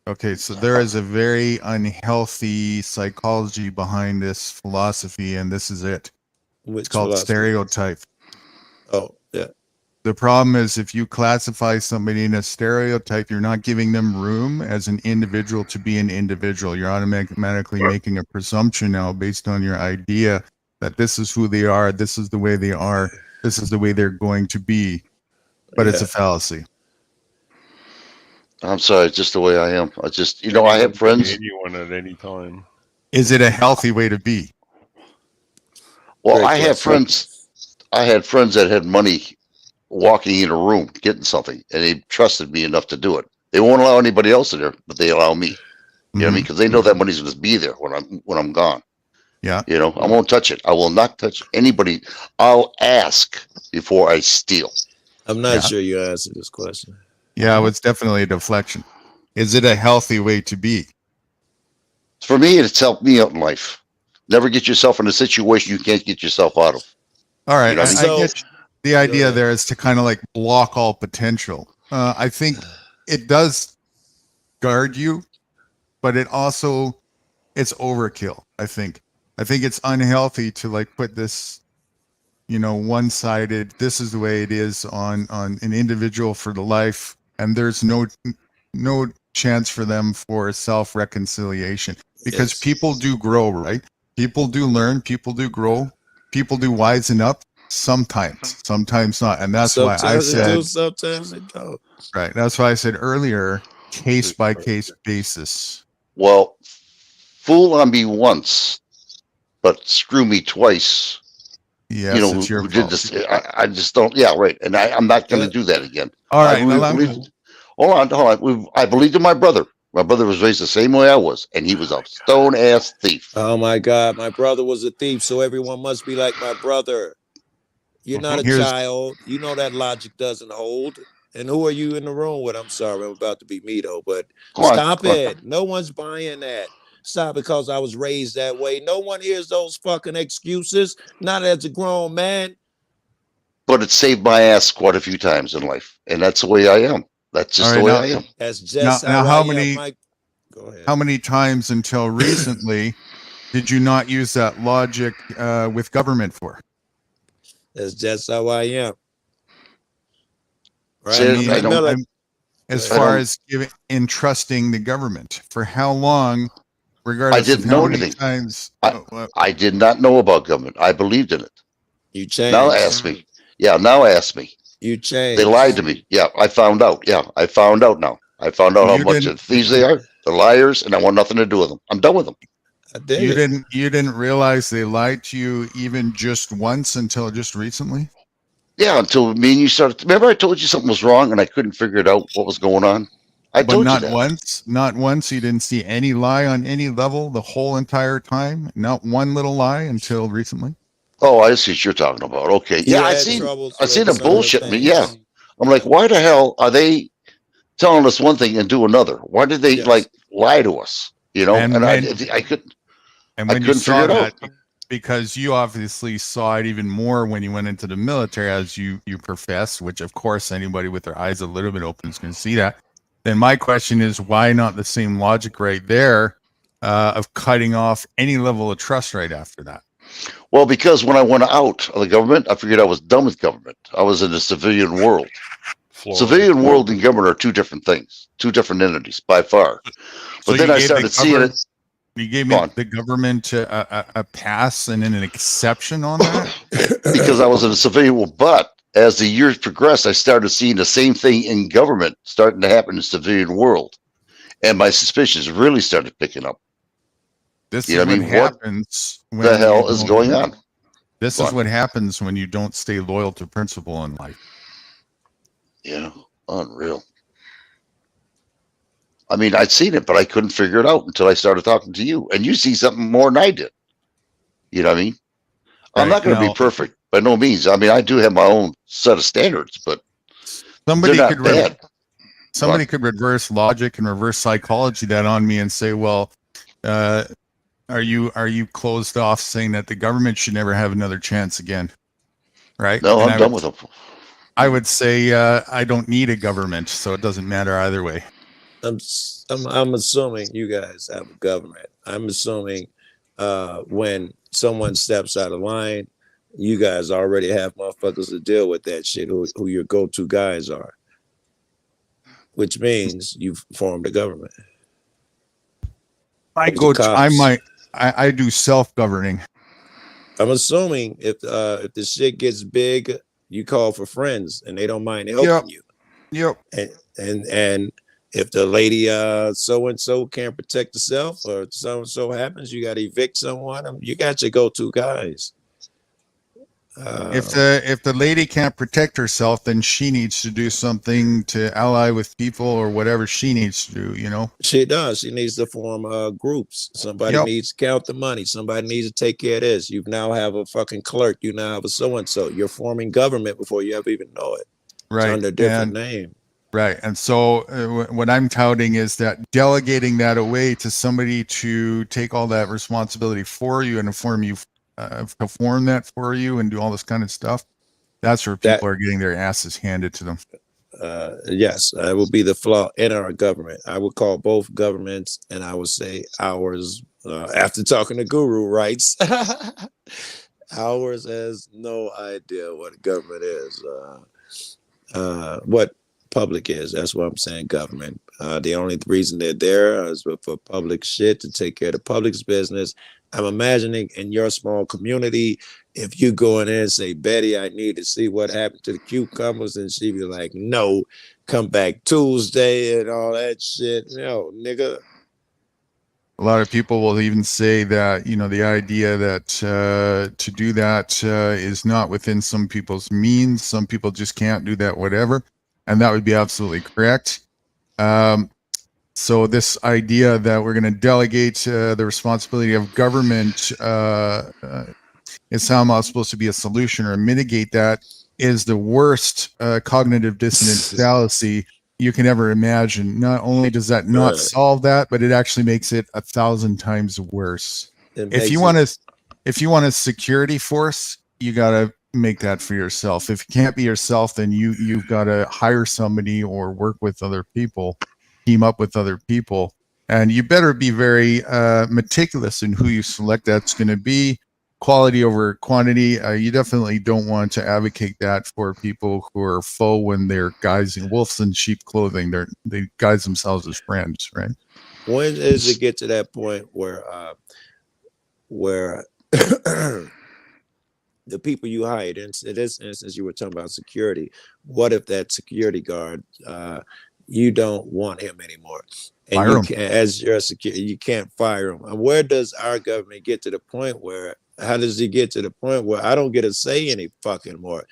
Okay, so there is a very unhealthy psychology behind this philosophy, and this is it. It's called stereotype. Oh, yeah. The problem is if you classify somebody in a stereotype, you're not giving them room as an individual to be an individual. You're automatically making a presumption now based on your idea that this is who they are, this is the way they are, this is the way they're going to be. But it's a fallacy. I'm sorry, it's just the way I am. I just, I have friends. Anyone at any time. Is it a healthy way to be? Well, I have friends. I had friends that had money walking in a room, getting something, and they trusted me enough to do it. They won't allow anybody else in there, but they allow me. You know what I mean? Because they know that money's going to be there when I'm gone. Yeah. You know, I won't touch it. I will not touch anybody. I'll ask before I steal. I'm not sure you answered this question. Yeah, it's definitely a deflection. Is it a healthy way to be? For me, it's helped me out in life. Never get yourself in a situation you can't get yourself out of. All right. You know I get the idea there is to kind of like block all potential. I think it does guard you, but it's overkill. I think it's unhealthy to like put this one-sided. This is the way it is on an individual for the life, and there's no chance for them for self-reconciliation, because people do grow, right? People do learn, people do grow, people do wisen up, sometimes not. And that's why I said, sometimes it don't. right, that's why I said earlier, case by case basis. Well, fool on me once, but screw me twice. Yes, it's your who fault. did this? I just don't. Yeah, right. And I'm not going to do that again. All right, hold on. I believed in my brother. My brother was raised the same way I was, and he was a stone ass thief. Oh my God, my brother was a thief, so everyone must be like my brother. You're not a child. You know that logic doesn't hold. And who are you in the room with? I'm sorry, I'm about to be me though, but stop it. No one's buying that. Stop, because I was raised that way. No one hears those fucking excuses, not as a grown man. But it saved my ass quite a few times in life, and that's the way I am. That's just the way I am. That's just now how many? Mike, go ahead. How many times until recently did you not use that logic with government for? That's just how I am. Right? As far as entrusting the government, for how long, regardless I didn't of how know many anything. times. I did not know about government. I believed in it. You changed. Now ask me. Yeah, now ask me. You changed. They lied to me. Yeah, I found out. Yeah, I found out now. I found out how much of thieves they are. They're liars, and I want nothing to do with them. I'm done with them. You didn't realize they lied to you even just once until just recently? Yeah, until me and you started. Remember, I told you something was wrong, and I couldn't figure it out what was going on. I told you that. Not once. You didn't see any lie on any level the whole entire time. Not one little lie until recently. Oh, I see what you're talking about. Okay, yeah, I seen them bullshit me. Yeah, I'm like, why the hell are they telling us one thing and do another? Why did they lie to us? I couldn't. And when you saw that, because you obviously saw it even more when you went into the military, as you profess, which of course anybody with their eyes a little bit open is going to see that. Then my question is, why not the same logic right there of cutting off any level of trust right after that? Well, because when I went out of the government, I figured I was done with government. I was in the civilian world. Civilian world and government are two different things, two different entities by far. But then I started seeing it. You gave me the government a pass and then an exception on that? Because I was in a civilian world. But as the years progressed, I started seeing the same thing in government starting to happen in the civilian world. And my suspicions really started picking up. This is what happens. What the hell is going on? This is what happens when you don't stay loyal to principle in life. Yeah, unreal. I mean, I'd seen it, but I couldn't figure it out until I started talking to you. And you see something more than I did. You know what I mean? I'm not going to be perfect by no means. I mean, I do have my own set of standards, but somebody they're not bad. Somebody could reverse logic and reverse psychology that on me and say, well, are you closed off saying that the government should never have another chance again? Right? No, I'm done with them. I would say I don't need a government, so it doesn't matter either way. I'm assuming you guys have a government. I'm assuming when someone steps out of line, you guys already have motherfuckers to deal with that shit, who your go-to guys are. Which means you've formed a government. I do self-governing. I'm assuming if the shit gets big, you call for friends and they don't mind helping you. Yep. And if the lady so and so can't protect herself, or so and so happens, you got to evict someone. You got your go-to guys. If the lady can't protect herself, then she needs to do something to ally with people or whatever she needs to do. You know, she does. She needs to form groups. Somebody needs to count the money. Somebody needs to take care of this. You now have a fucking clerk. You now have a so and so. You're forming government before you ever even know it. Right. It's under a different name. Right. And so what I'm touting is that delegating that away to somebody to take all that responsibility for you and inform you, perform that for you and do all this kind of stuff. That's where people are getting their asses handed to them. Yes, that would be the flaw in our government. I would call both governments, and I would say ours, after talking to Guru Rights, Ours has no idea what government is. What public is. That's what I'm saying. Government. The only reason they're there is for public shit, to take care of the public's business. I'm imagining in your small community, if you go in there and say, Betty, I need to see what happened to the cucumbers, and she be like, no, come back Tuesday and all that shit. No, nigga. A lot of people will even say that, you know, the idea that to do that is not within some people's means. Some people just can't do that, whatever. And that would be absolutely correct. So this idea that we're going to delegate the responsibility of government is somehow supposed to be a solution or mitigate that is the worst cognitive dissonance fallacy you can ever imagine. Not only does that not solve that, but it actually makes it 1,000 times worse. If you want a security force, you got to make that for yourself. If you can't be yourself, then you've got to hire somebody or work with other people, team up with other people, and you better be very meticulous in who you select. That's going to be quality over quantity. You definitely don't want to advocate that for people who are faux when they're guising wolves in sheep clothing. They guise themselves as friends, right? When does it get to that point where the people you hired, in this instance, you were talking about security. What if that security guard, you don't want him anymore? And as your security, you can't fire him. And where does our government get to the point where, how does it get to the point where I don't get to say any fucking more?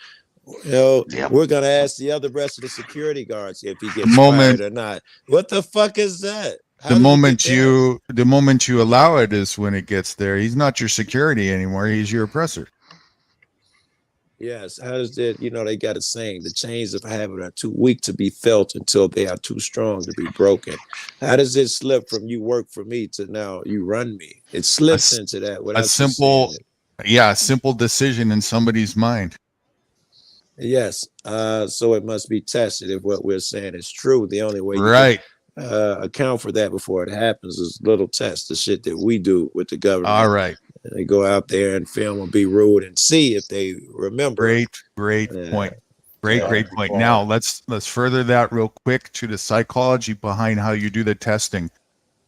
You know, we're going to ask the rest of the security guards if he gets fired or not. What the fuck is that? The moment you allow it is when it gets there. He's not your security anymore. He's your oppressor. Yes. How does that, you know, they got a saying, the chains of habit are too weak to be felt until they are too strong to be broken. How does it slip from you work for me to now you run me? It slips into that without a simple decision in somebody's mind. Yes. So it must be tested if what we're saying is true. The only way you can account for that before it happens is little tests, the shit that we do with the government. All right. They go out there and film and be rude and see if they remember. Great point. Great point. Now let's further that real quick to the psychology behind how you do the testing.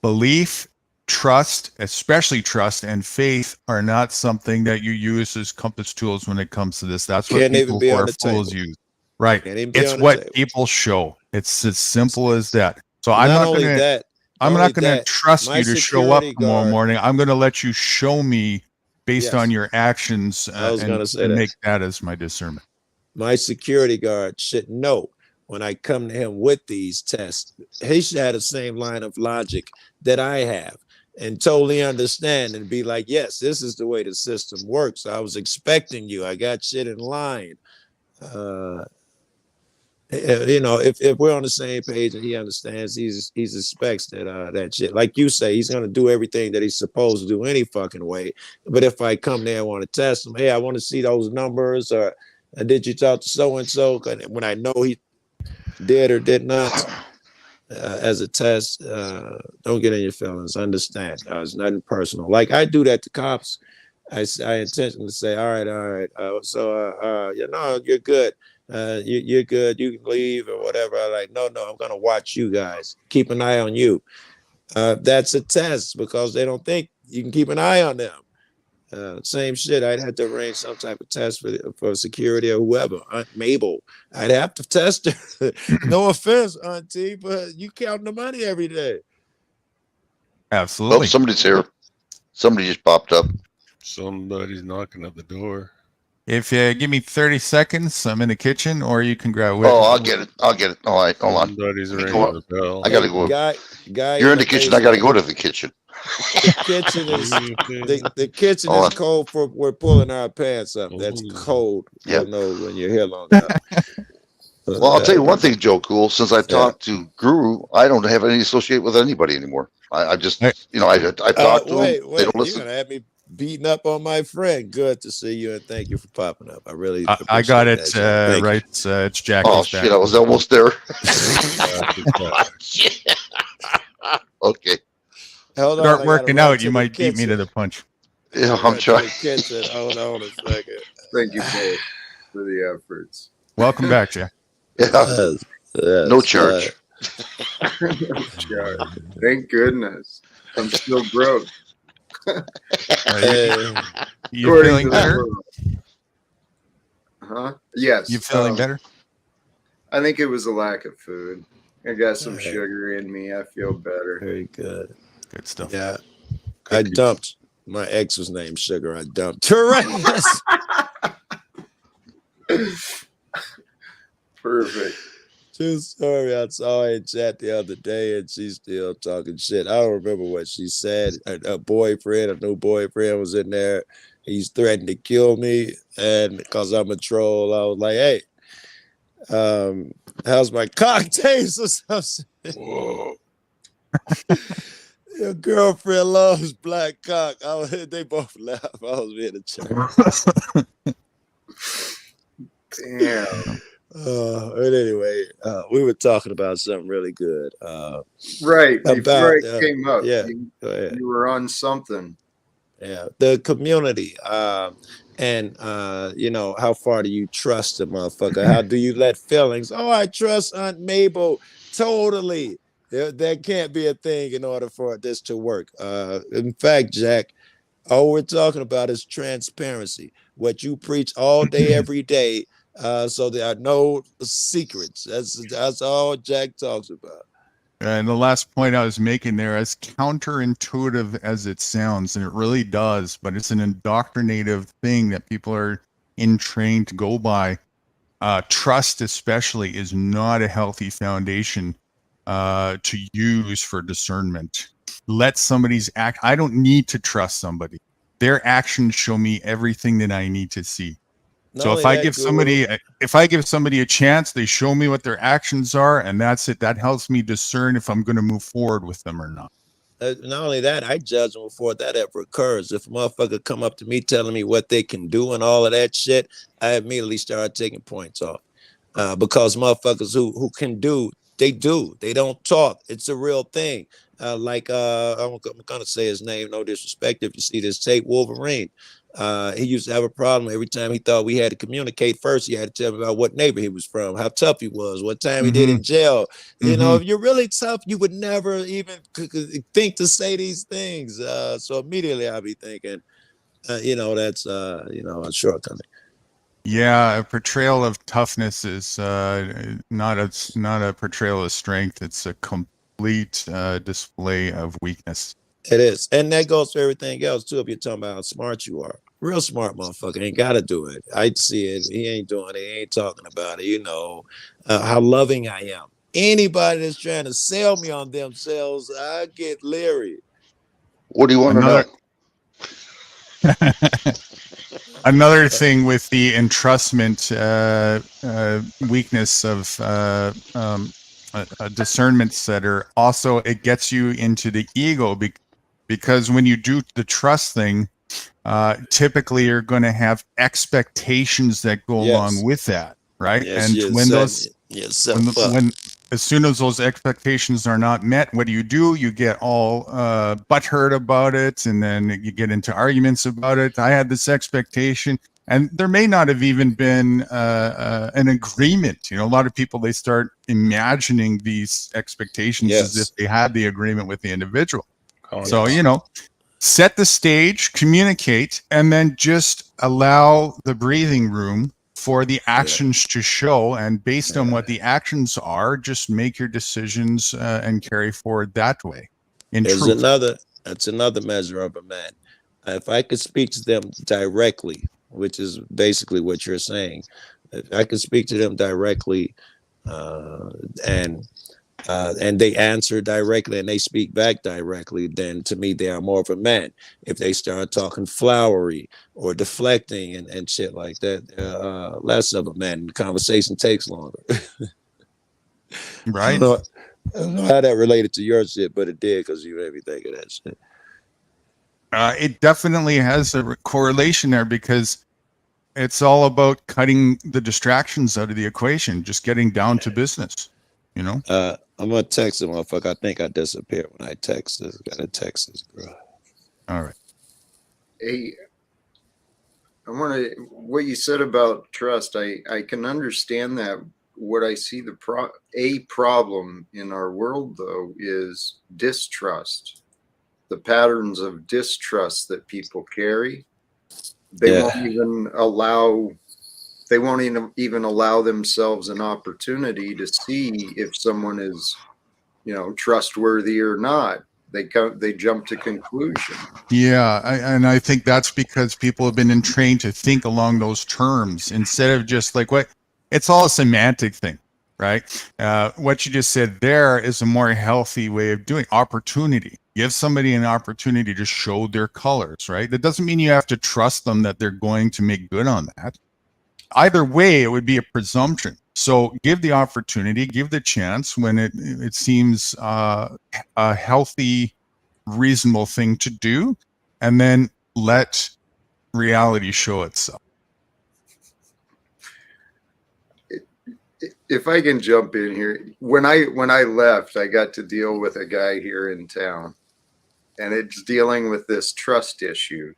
Belief, trust, especially trust and faith, are not something that you use as compass tools when it comes to this. That's what people who are fools use. Right. It's what people show. It's as simple as that. So I'm not going to trust you to show up tomorrow morning. I'm going to let you show me based on your actions and make that as my discernment. My security guard should know when I come to him with these tests. He should have the same line of logic that I have and totally understand and be like, yes, this is the way the system works. I was expecting you. I got shit in line. You know, if we're on the same page and he understands, he expects that shit. Like you say, he's gonna do everything that he's supposed to do any fucking way. But if I come there and want to test him, hey, I want to see those numbers, or did you talk to so and so? When I know he did or did not, as a test, don't get in your feelings. Understand, it's nothing personal. Like I do that to cops. I intentionally say, all right. You know, you're good. You're good. You can leave or whatever. I'm like, no, I'm gonna watch you guys. Keep an eye on you. That's a test because they don't think you can keep an eye on them. Same shit. I'd have to arrange some type of test for security or whoever. Aunt Mabel, I'd have to test her. No offense, Auntie, but you count the money every day. Absolutely. Oh, somebody's here. Somebody just popped up. Somebody's knocking at the door. If you give me 30 seconds, I'm in the kitchen, or you can grab. I'll get it. All right, hold on. Somebody's ringing the bell. I gotta go. Guy, you're in the kitchen. I gotta go to the kitchen. The kitchen is cold for we're pulling our pants up. That's cold. Yeah. You know when you're here long enough. Well, I'll tell you one thing, Joe Cool. Since I talked to Guru, I don't have any associate with anybody anymore. I just, I talked to them. They don't listen. You're gonna have me beating up on my friend. Good to see you, and thank you for popping up. I really, I got it right. It's Jack. Oh shit! I was almost there. Okay. Hold on, start working out. You might beat me to the punch. Yeah, Right I'm to trying. the kitchen. Hold on a second. Thank you both for the efforts. Welcome back, Jack. Yeah, Yes, no yes, charge. Sure. Thank goodness. I'm still broke. You According feeling to the better? world. Huh? Yes. You feeling better? I think it was a lack of food. I got some Right. sugar in me. I feel better. Very good. Good stuff. Yeah. I dumped. My ex was named Sugar. I dumped her. Right? Perfect. True story. I saw her in chat the other day and she's still talking shit. I don't remember what she said. A boyfriend, a new boyfriend was in there. He's threatened to kill me. And because I'm a troll, I was like, hey, how's my cock taste or something? Whoa. Your girlfriend loves black cock. They both laugh. I was being a joke. Damn. But anyway, we were talking about something really good. Right. Before About, it came up, yeah, go ahead. you were on something. Yeah, the community, and you know, how far do you trust the motherfucker? How do you let feelings? Oh, I trust Aunt Mabel totally. That can't be a thing in order for this to work. In fact, Jack, all we're talking about is transparency. What you preach all day, every day, so there are no secrets. That's all Jack talks about. And the last point I was making there, as counterintuitive as it sounds, and it really does, but it's an indoctrinative thing that people are trained to go by. Trust, especially, is not a healthy foundation to use for discernment. Let somebody's act. I don't need to trust somebody. Their actions show me everything that I need to see. So if I give somebody a chance, they show me what their actions are, and that's it. That helps me discern if I'm going to move forward with them or not. Not only that, I judge them before that ever occurs. If a motherfucker come up to me telling me what they can do and all of that shit, I immediately start taking points off. Because motherfuckers who can do, they do. They don't talk. It's a real thing. I'm gonna say his name, no disrespect. If you see this tape, Wolverine. He used to have a problem every time he thought we had to communicate. First, he had to tell me about what neighbor he was from, how tough he was, what time he did in jail. You know, if you're really tough, you would never even think to say these things. So immediately I'll be thinking, you know, that's a shortcoming. Yeah, a portrayal of toughness is not a portrayal of strength. It's a complete display of weakness. It is, and that goes for everything else too. If you're talking about how smart you are, real smart motherfucker ain't got to do it. I see it. He ain't doing it. He ain't talking about it. You know how loving I am. Anybody that's trying to sell me on themselves, I get leery. What do you want to know? Another thing with the entrustment weakness of a discernment setter, also it gets you into the ego because when you do the trust thing, typically you're going to have expectations that go along with that, right? Yes, and when as soon as those expectations are not met, what do? You get all butthurt about it, and then you get into arguments about it. I had this expectation, and there may not have even been an agreement. You know, a lot of people, they start imagining these expectations as if they had the agreement with the individual. So, you know, set the stage, communicate, and then just allow the breathing room for the actions to show, and based on what the actions are, just make your decisions and carry forward that way. That's another measure of a man. If I could speak to them directly, which is basically what you're saying, if I could speak to them directly, and they answer directly and they speak back directly, then to me they are more of a man. If they start talking flowery or deflecting and shit like that, less of a man. The conversation takes longer. Right. I don't know how that related to your shit, but it did, because you made me think of that shit. It definitely has a correlation there, because it's all about cutting the distractions out of the equation, just getting down to business, you know? I'm gonna text him, motherfucker. I think I disappeared when I text this. Gotta text this girl. All right. Hey, I want to, what you said about trust, I can understand that. What I see a problem in our world, though, is distrust. The patterns of distrust that people carry. They Yeah. won't even allow. They won't even allow themselves an opportunity to see if someone is, trustworthy or not. They jump to conclusion. Yeah, and I think that's because people have been trained to think along those terms instead of just like what it's all a semantic thing, right? What you just said there is a more healthy way of doing opportunity. Give somebody an opportunity to show their colors, right? That doesn't mean you have to trust them that they're going to make good on that. Either way, it would be a presumption. So give the opportunity, give the chance when it seems a healthy, reasonable thing to do, and then let reality show itself. If I can jump in here, when I left, I got to deal with a guy here in town, and it's dealing with this trust issue.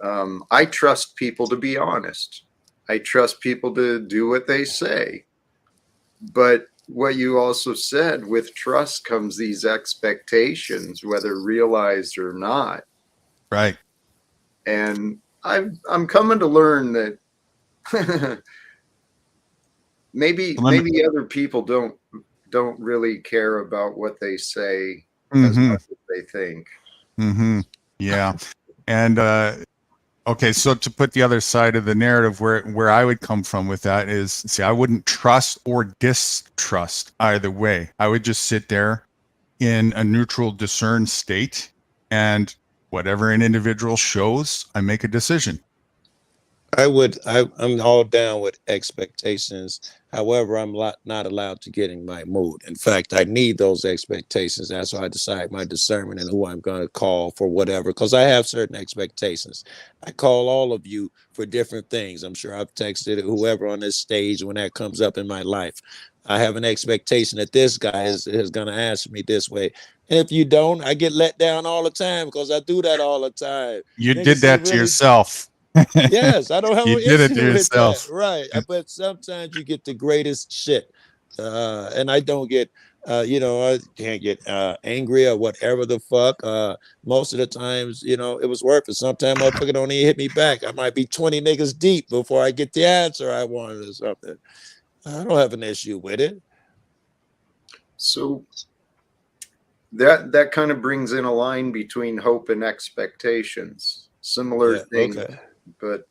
I trust people to be honest. I trust people to do what they say. But what you also said, with trust comes these expectations, whether realized or not. Right. And I'm coming to learn that maybe other people don't really care about what they say as much as they think. Yeah. And okay, so to put the other side of the narrative, where I would come from with that is, see, I wouldn't trust or distrust either way. I would just sit there in a neutral, discerned state, and whatever an individual shows, I make a decision. I'm all down with expectations. However, I'm not allowed to get in my mood. In fact, I need those expectations. That's why I decide my discernment and who I'm going to call for whatever, because I have certain expectations. I call all of you for different things. I'm sure I've texted whoever on this stage when that comes up in my life. I have an expectation that this guy is going to answer me this way. And if you don't, I get let down all the time because I do that all the time. You Niggas did that ain't to really yourself. Yes, I don't have You an did it to issue with that. yourself. Right. But sometimes you get the greatest shit. And I don't get I can't get angry or whatever the fuck. Most of the times, it was worth it. Sometimes motherfucker don't even hit me back. I might be 20 niggas deep before I get the answer I wanted or something. I don't have an issue with it. So that kind of brings in a line between hope and expectations. Similar thing, okay. But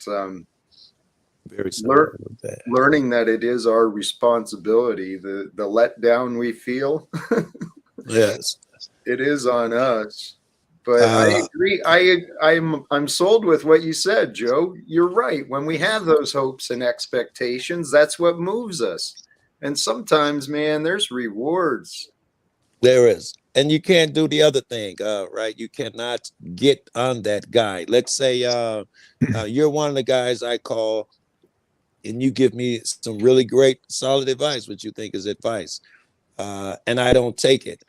Very similar with that. Learning that it is our responsibility, the letdown we feel. Yes, it is on us. But I agree. I'm sold with what you said, Joe. You're right. When we have those hopes and expectations, that's what moves us. And sometimes, man, there's rewards. There is. And you can't do the other thing, right? You cannot get on that guy. Let's say you're one of the guys I call, and you give me some really great, solid advice, what you think is advice, and I don't take it.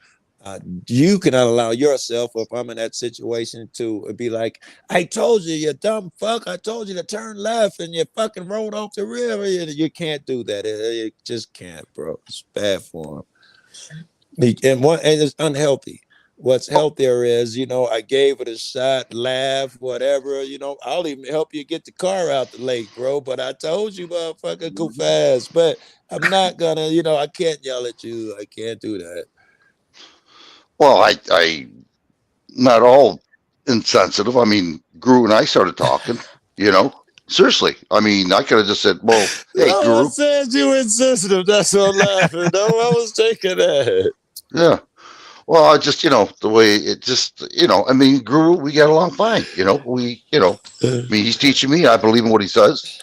You cannot allow yourself, if I'm in that situation, to be like, I told you, you dumb fuck. I told you to turn left and you fucking rolled off the river. You can't do that. You just can't, bro. It's bad for him. And it's unhealthy. What's healthier is, I gave it a shot, laugh, whatever, I'll even help you get the car out the lake, bro. But I told you, motherfucker, go fast. But I'm not gonna, I can't yell at you. I can't do that. Well, I not all insensitive. I mean, Guru and I started talking, seriously. I mean, I could have just said, well, hey, No Guru. one says you insensitive. That's what I'm laughing. No one was taking that. Yeah. Well, I just, the way it just, I mean, Guru, we got along fine. I mean, he's teaching me. I believe in what he says.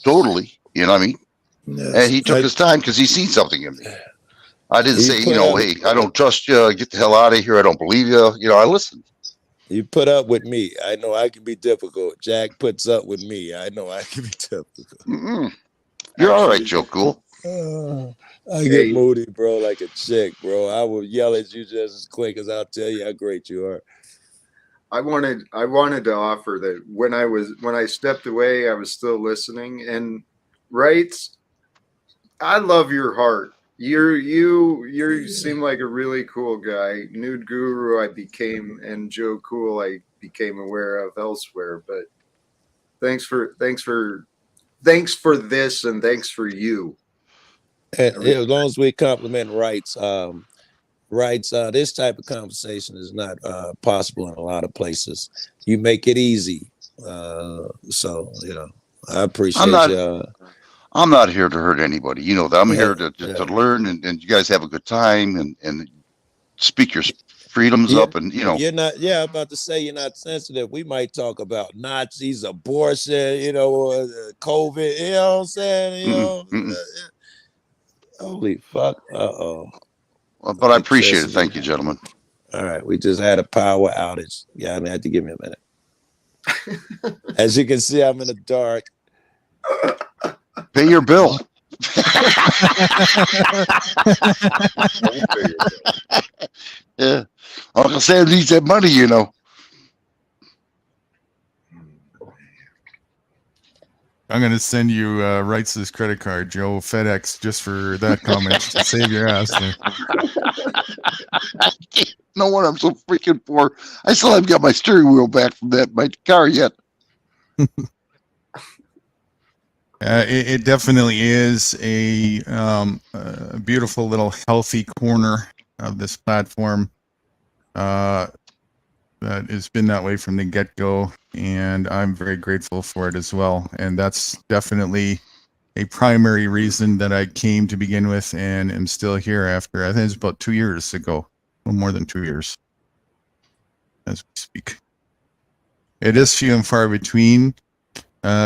Totally. You know what I mean? Yes, and he took his time because he's seen something in me. I didn't say, put up- hey, I don't trust you. Get the hell out of here. I don't believe you. I listened. You put up with me. I know I can be difficult. Jack puts up with me. I know I can be difficult. Mm-mm. You're all right, Joe Cool. I get moody, bro, like a chick, bro. I will yell at you just as quick as I'll tell you how great you are. I wanted to offer that when I stepped away, I was still listening. And Wrights, I love your heart. You seem like a really cool guy. Nude Guru I became, and Joe Cool I became aware of elsewhere. But thanks for this, and thanks for you. And as long as we compliment rights, this type of conversation is not possible in a lot of places. You make it easy, so I appreciate I'm not here to hurt anybody. You know that I'm here to learn, and you guys have a good time and speak your freedoms up, and you're not. Yeah, I'm about to say you're not sensitive. We might talk about Nazis, abortion, COVID. You know what I'm saying? Holy fuck! But I appreciate it. Thank you, gentlemen. All right, we just had a power outage. Yeah, I had to give me a minute. As you can see, I'm in the dark. Pay your bill. Yeah, Uncle Sam needs that money, I'm going to send you Wrights' credit card, Joe, FedEx, just for that comment to save your ass there. No wonder I'm so freaking poor. I still haven't got my steering wheel back from my car yet. It definitely is a beautiful little healthy corner of this platform that has been that way from the get-go, and I'm very grateful for it as well. And that's definitely a primary reason that I came to begin with, and am still here after, I think it's about 2 years ago, well, more than 2 years as we speak. It is few and far between.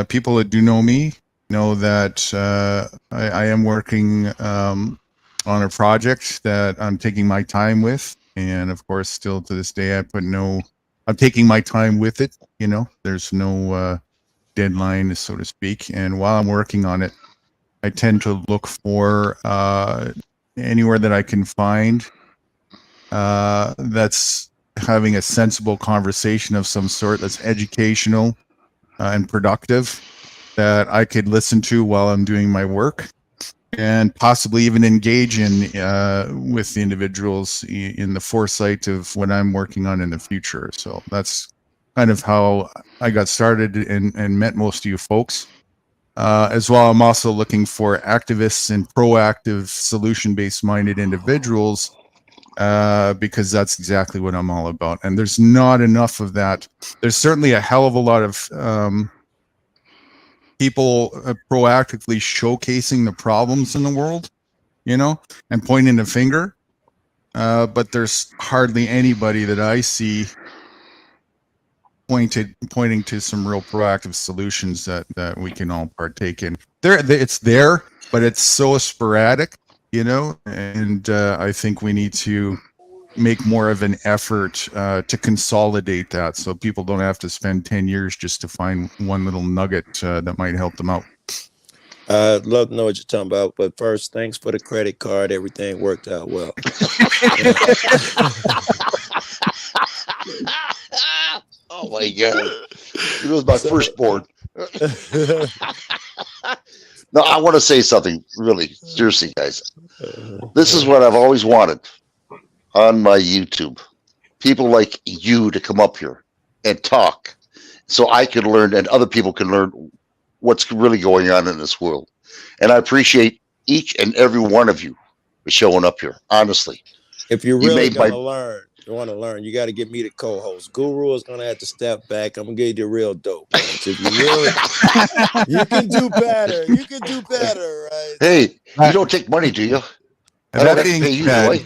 People that do know me know that I am working on a project that I'm taking my time with, and of course, still to this day, I'm taking my time with it. There's no deadline, so to speak. And while I'm working on it, I tend to look for anywhere that I can find that's having a sensible conversation of some sort, that's educational and productive, that I could listen to while I'm doing my work, and possibly even engage in with the individuals in the foresight of what I'm working on in the future. So that's kind of how I got started and met most of you folks. As well, I'm also looking for activists and proactive, solution-based minded individuals, because that's exactly what I'm all about. And there's not enough of that. There's certainly a hell of a lot of people proactively showcasing the problems in the world, and pointing the finger. But there's hardly anybody that I see pointing to some real proactive solutions that we can all partake in. It's there, but it's so sporadic, and I think we need to make more of an effort to consolidate that, so people don't have to spend 10 years just to find one little nugget that might help them out. I'd love to know what you're talking about, but first, thanks for the credit card. Everything worked out well. Oh my God. It was my firstborn. No, I want to say something really seriously, guys. This is what I've always wanted on my YouTube. People like you to come up here and talk, so I can learn and other people can learn what's really going on in this world. And I appreciate each and every one of you for showing up here, honestly. If you're really going to learn, you got to get me the co-host. Guru is going to have to step back. I'm going to give you the real dope. If you really, you can do better. You can do better, right? Hey, you don't take money, do you? I don't have to pay you, do I?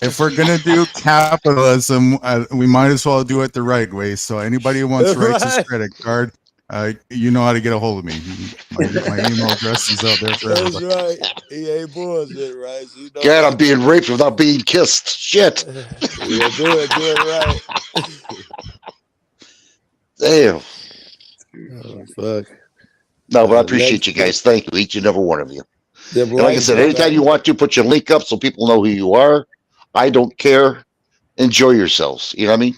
If we're going to do capitalism, we might as well do it the right way. So anybody who wants Wrights' credit card, you know how to get a hold of me. My email address is out there for everybody. That's right. He ain't bullshit, right? So God, I'm being raped without being kissed. Shit. Yeah, do it right. Damn. Oh, fuck. No, but I appreciate you guys. Thank you, each and every one of you. And like I said, anytime you want to, put your link up so people know who you are. I don't care. Enjoy yourselves. You know what I mean?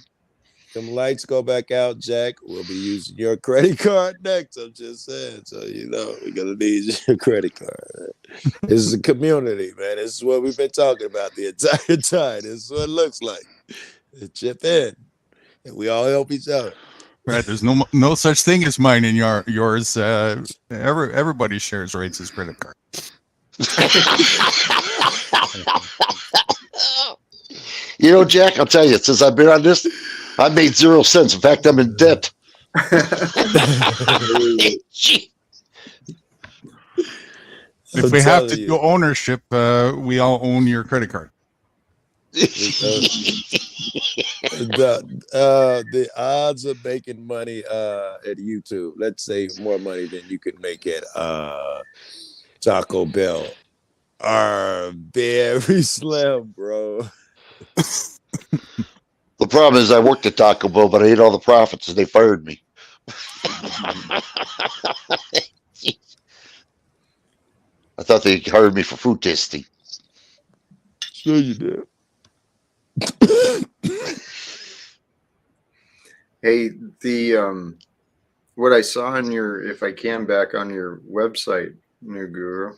them lights go back out, Jack, we'll be using your credit card next. I'm just saying. So, we're going to need your credit card. This is a community, man. This is what we've been talking about the entire time. This is what it looks like. Chip in. And we all help each other. Right. There's no such thing as mine and yours. Everybody shares Raids' credit card. Jack, I'll tell you, since I've been on this, I've made 0 cents. In fact, I'm in debt. If we have to do ownership, we all own your credit card. The odds of making money at YouTube, let's say more money than you can make at Taco Bell, are very slim, bro. The problem is I worked at Taco Bell, but I ate all the profits and they fired me. I thought they hired me for food tasting. Sure you did. Hey, the what I saw on your, if I can, back on your website, New Guru,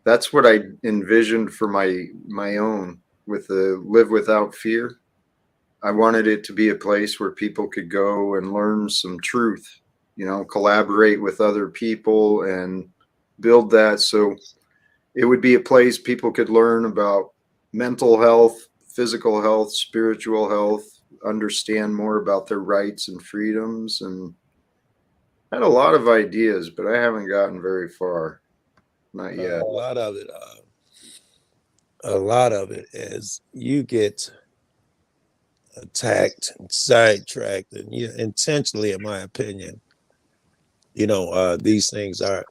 that's what I envisioned for my own with the Live Without Fear. I wanted it to be a place where people could go and learn some truth, collaborate with other people and build that. So it would be a place people could learn about mental health, physical health, spiritual health, understand more about their rights and freedoms, and I had a lot of ideas, but I haven't gotten very far. Not yet. A lot of it is you get attacked and sidetracked, and intentionally, in my opinion, these things are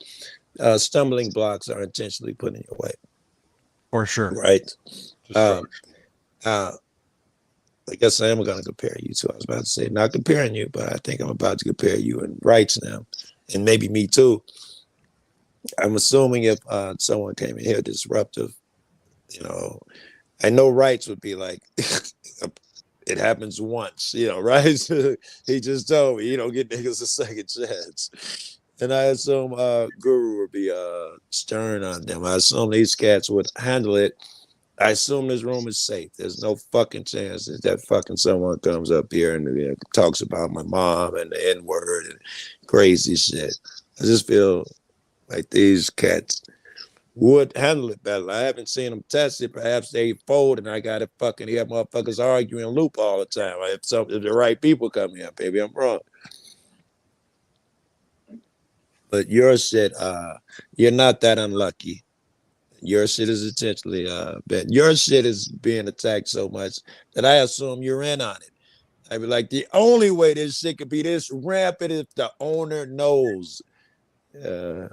stumbling blocks are intentionally put in your way. For sure. Right. I guess I am going to compare you to. I was about to say, not comparing you, but I think I'm about to compare you in rights now, and maybe me too. I'm assuming if someone came in here disruptive, I know rights would be like, it happens once, right? He just told me, you don't get niggas a second chance. And I assume Guru would be stern on them. I assume these cats would handle it. I assume this room is safe. There's no fucking chance that fucking someone comes up here and talks about my mom and the N-word and crazy shit. I just feel like these cats would handle it better. I haven't seen them test it. Perhaps they fold and I got to fucking hear motherfuckers arguing loop all the time. If the right people come here, maybe I'm wrong. But your shit, you're not that unlucky. Your shit is intentionally bad. Your shit is being attacked so much that I assume you're in on it. I'd be like, the only way this shit could be this rampant if the owner knows. There's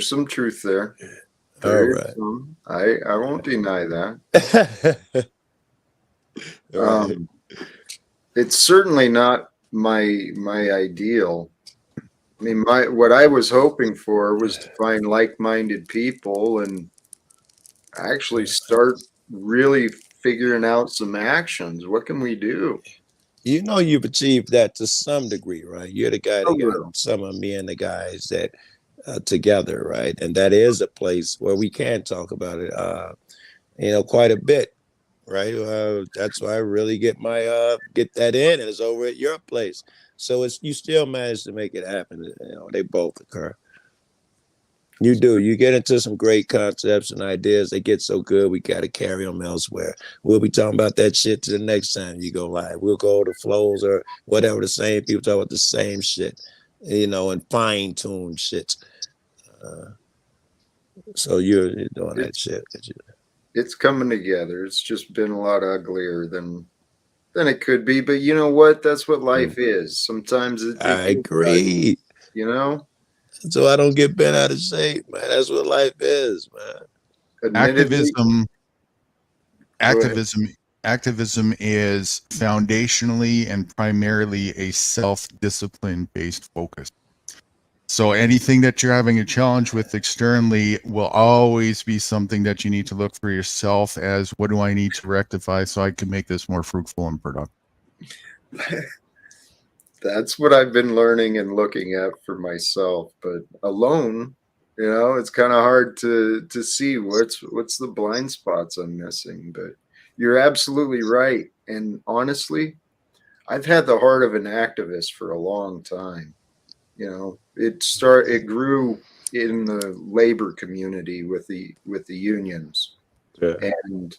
some truth there. All right. I won't deny that. Right. It's certainly not my ideal. I mean, what I was hoping for was to find like-minded people and actually start really figuring out some actions. What can we do? You've achieved that to some degree, right? You're the guy that got some of me and the guys that together, right? And that is a place where we can talk about it, quite a bit, right? That's why I really get my get that in, and it's over at your place. So you still manage to make it happen. They both occur. You do. You get into some great concepts and ideas. They get so good, we got to carry them elsewhere. We'll be talking about that shit to the next time you go live. We'll go to flows or whatever. The same people talk about the same shit, and fine-tune shit. So you're doing that shit. It's coming together. It's just been a lot uglier than it could be. But you know what? That's what life is. Sometimes I agree. So I don't get bent out of shape, man. That's what life is, man. Activism is foundationally and primarily a self-discipline based focus. So anything that you're having a challenge with externally will always be something that you need to look for yourself as, what do I need to rectify so I can make this more fruitful and productive? That's what I've been learning and looking at for myself. But alone, it's kind of hard to see what's the blind spots I'm missing. But you're absolutely right. And honestly, I've had the heart of an activist for a long time. It grew in the labor community with the unions. Yeah. And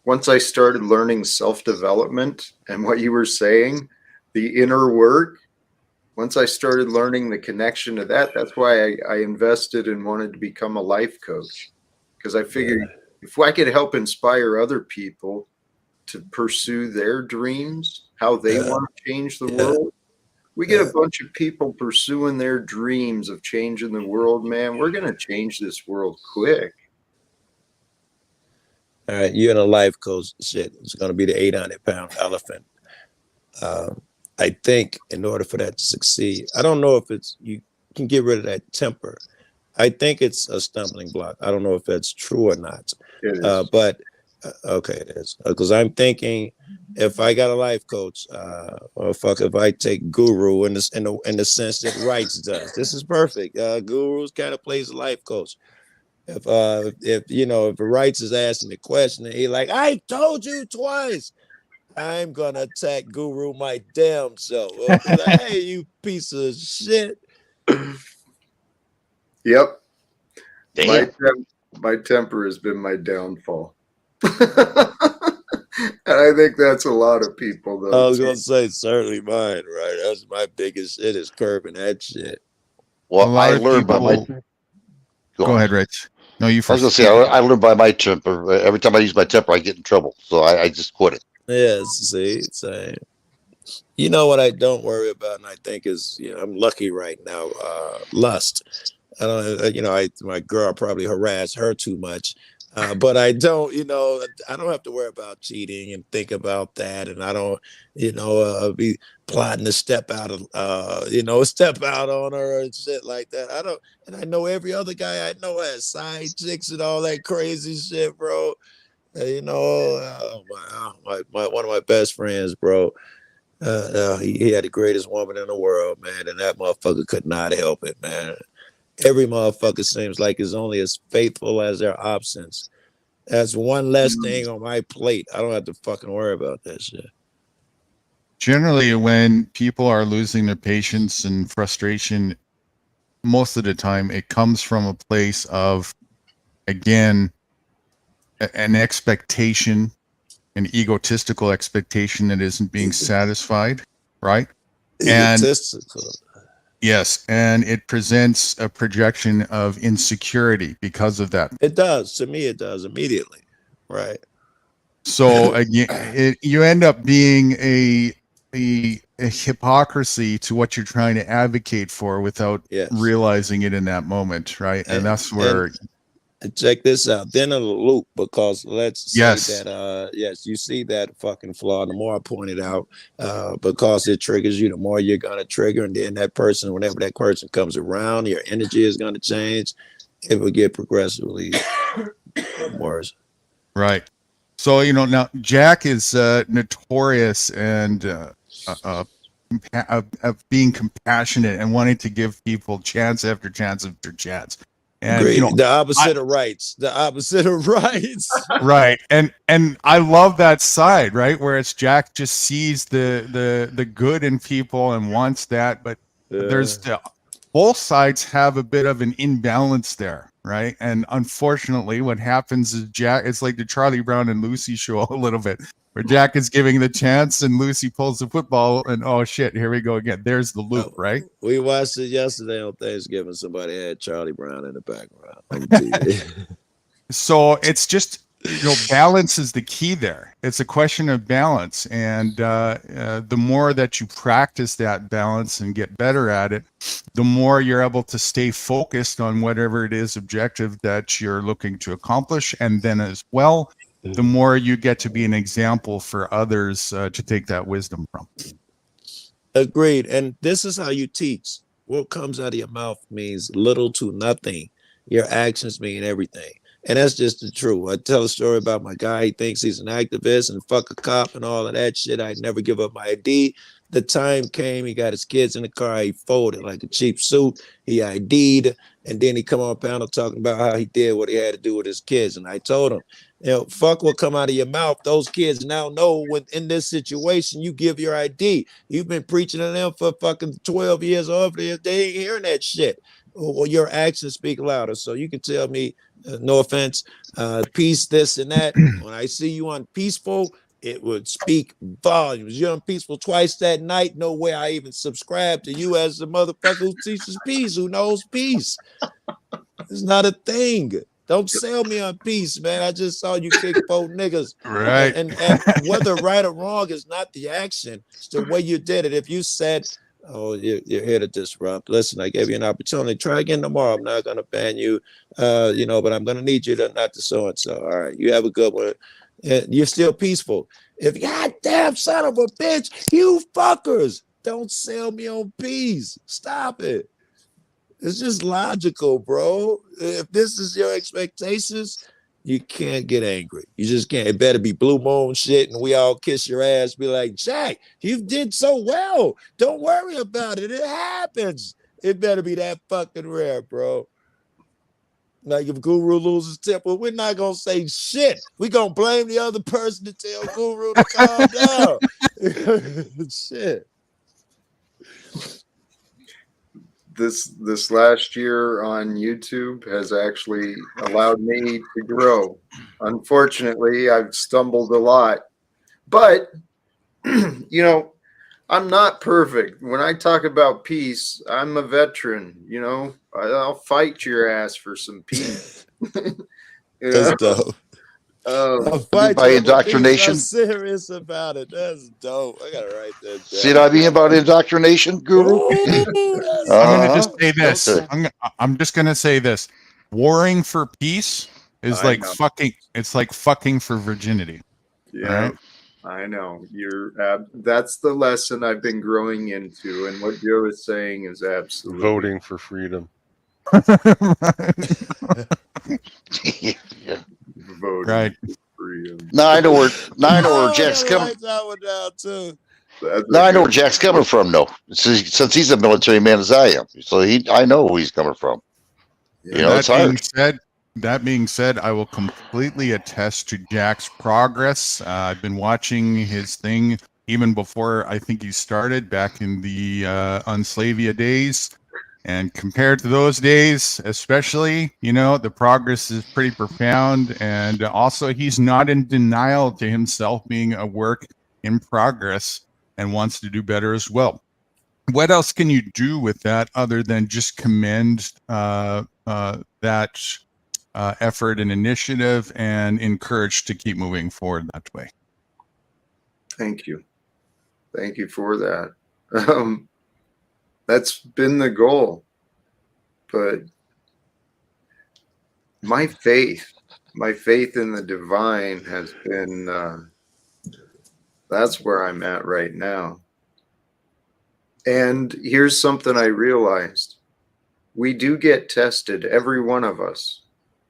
once I started learning self-development and what you were saying, the inner work, once I started learning the connection to that, that's why I invested and wanted to become a life coach. Because I figured if I could help inspire other people to pursue their dreams, how they want to change the world, we get a bunch of people pursuing their dreams of changing the world, man. We're going to change this world quick. All right, you're in a life coach shit. It's going to be the 800-pound elephant. I think in order for that to succeed, I don't know if you can get rid of that temper. I think it's a stumbling block. I don't know if that's true or not. It is. But okay, it is. Because I'm thinking, if I got a life coach, or if I take Guru in the sense that Wrights does, this is perfect. Guru's kind of plays a life coach. If Wrights is asking the question and he like, I told you twice, I'm gonna attack Guru my damn self. Like, hey, you piece of shit. Yep. Damn. My temper has been my downfall. And I think that's a lot of people, though. I was gonna say certainly mine, right? That's my biggest shit is curbing that shit. Well, I learned by my. Go ahead, Rich. No, you first. I was gonna say I learned by my temper. Every time I use my temper, I get in trouble. So I just quit it. Yes, see, same. You know what I don't worry about, and I think is, I'm lucky right now. Lust. I don't, my girl probably harassed her too much, but I don't, I don't have to worry about cheating and think about that, and I don't, be plotting to step out on her and shit like that. I don't, and I know every other guy I know has side chicks and all that crazy shit, bro. One of my best friends, bro. He had the greatest woman in the world, man, and that motherfucker could not help it, man. Every motherfucker seems like is only as faithful as their absence. That's one less thing on my plate. I don't have to fucking worry about that shit. Generally, when people are losing their patience and frustration, most of the time it comes from a place of, again, an expectation, an egotistical expectation that isn't being satisfied, right? Egotistical. Yes, and it presents a projection of insecurity because of that. It does. To me, it does immediately, right? So again, you end up being a hypocrisy to what you're trying to advocate for without realizing it in that moment, right? And that's where. And check this out. Then in a loop, because let's say that you see that fucking flaw. The more I point it out, because it triggers you, the more you're gonna trigger, and then that person, whenever that person comes around, your energy is gonna change. It will get progressively worse. Right. So now Jack is notorious and of being compassionate and wanting to give people chance after chance after chance. And the opposite of rights. The opposite of rights. Right. And I love that side, right? Where it's Jack just sees the good in people and wants that, but there's both sides have a bit of an imbalance there, right? And unfortunately, what happens is Jack, it's like the Charlie Brown and Lucy show a little bit, where Jack is giving the chance and Lucy pulls the football and oh shit, here we go again. There's the loop, right? We watched it yesterday on Thanksgiving. Somebody had Charlie Brown in the background on TV. So it's just, balance is the key there. It's a question of balance. And the more that you practice that balance and get better at it, the more you're able to stay focused on whatever it is objective that you're looking to accomplish. And then as well, the more you get to be an example for others to take that wisdom from. Agreed. And this is how you teach. What comes out of your mouth means little to nothing. Your actions mean everything. And that's just the truth. I tell a story about my guy. He thinks he's an activist and fuck a cop and all of that shit. I'd never give up my ID. The time came, he got his kids in the car. He folded like a cheap suit. He ID'd. And then he come on a panel talking about how he did what he had to do with his kids. And I told him, fuck what come out of your mouth. Those kids now know when in this situation, you give your ID. You've been preaching to them for fucking 12 years or over. They ain't hearing that shit. Well, your actions speak louder. So you can tell me, no offense, peace, this and that. When I see you unpeaceful, it would speak volumes. You're unpeaceful twice that night. No way I even subscribe to you as the motherfucker who teaches peace, who knows peace. It's not a thing. Don't sell me on peace, man. I just saw you kick 4 niggas. Right. And whether right or wrong is not the action. It's the way you did it. If you said, oh, you're here to disrupt. Listen, I gave you an opportunity. Try again tomorrow. I'm not going to ban you, but I'm going to need you to not to so-and-so. All right, you have a good one. You're still peaceful. If goddamn son of a bitch, you fuckers, don't sell me on peace. Stop it. It's just logical, bro. If this is your expectations, you can't get angry. You just can't. It better be blue moon shit, and we all kiss your ass. Be like, Jack, you did so well. Don't worry about it. It happens. It better be that fucking rare, bro. Like if Guru loses temper, we're not gonna say shit. We're gonna blame the other person to tell Guru to calm down. Shit. This last year on YouTube has actually allowed me to grow. Unfortunately, I've stumbled a lot, but I'm not perfect. When I talk about peace, I'm a veteran. I'll fight your ass for some peace. That's dope. By indoctrination. I'm serious about it. That's dope. I gotta write that down. See what I mean about indoctrination, Guru? Ooh, I'm gonna just say this. I'm just gonna say this. Warring for peace is like fucking. It's like fucking for virginity. Yeah, right? I know. That's the lesson I've been growing into, and what Joe is saying is absolutely Voting for freedom. Yeah. voting Right. for freedom. Now I know where Jack's coming. Now I know where Jack's coming from, though, since he's a military man as I am. So I know who he's coming from. It's hard. That being said, I will completely attest to Jack's progress. I've been watching his thing even before I think he started back in the Unslavia days. And compared to those days, especially, the progress is pretty profound. And also, he's not in denial to himself being a work in progress and wants to do better as well. What else can you do with that other than just commend that effort and initiative and encourage to keep moving forward that way? Thank you. Thank you for that. That's been the goal. But my faith in the divine has been, that's where I'm at right now. And here's something I realized. We do get tested, every one of us.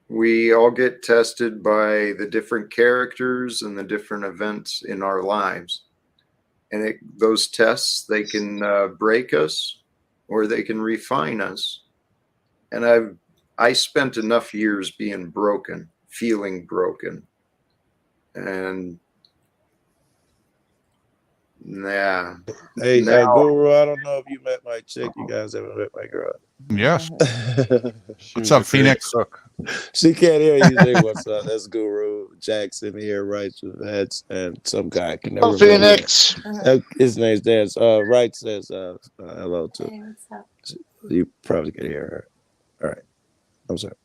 We all get tested by the different characters and the different events in our lives. And those tests, they can break us or they can refine us. And I spent enough years being broken, feeling broken. And Hey, Guru, I don't know if you met my chick. You guys ever met my girl? Yes. What's up, Phoenix? She can't hear you say what's up. That's Guru Jackson here, Wrights with Vets, and some guy I can never remember. Phoenix. His name's Dan. Wright says hello to. Hey, what's up? You probably can hear her. All right. I'm sorry.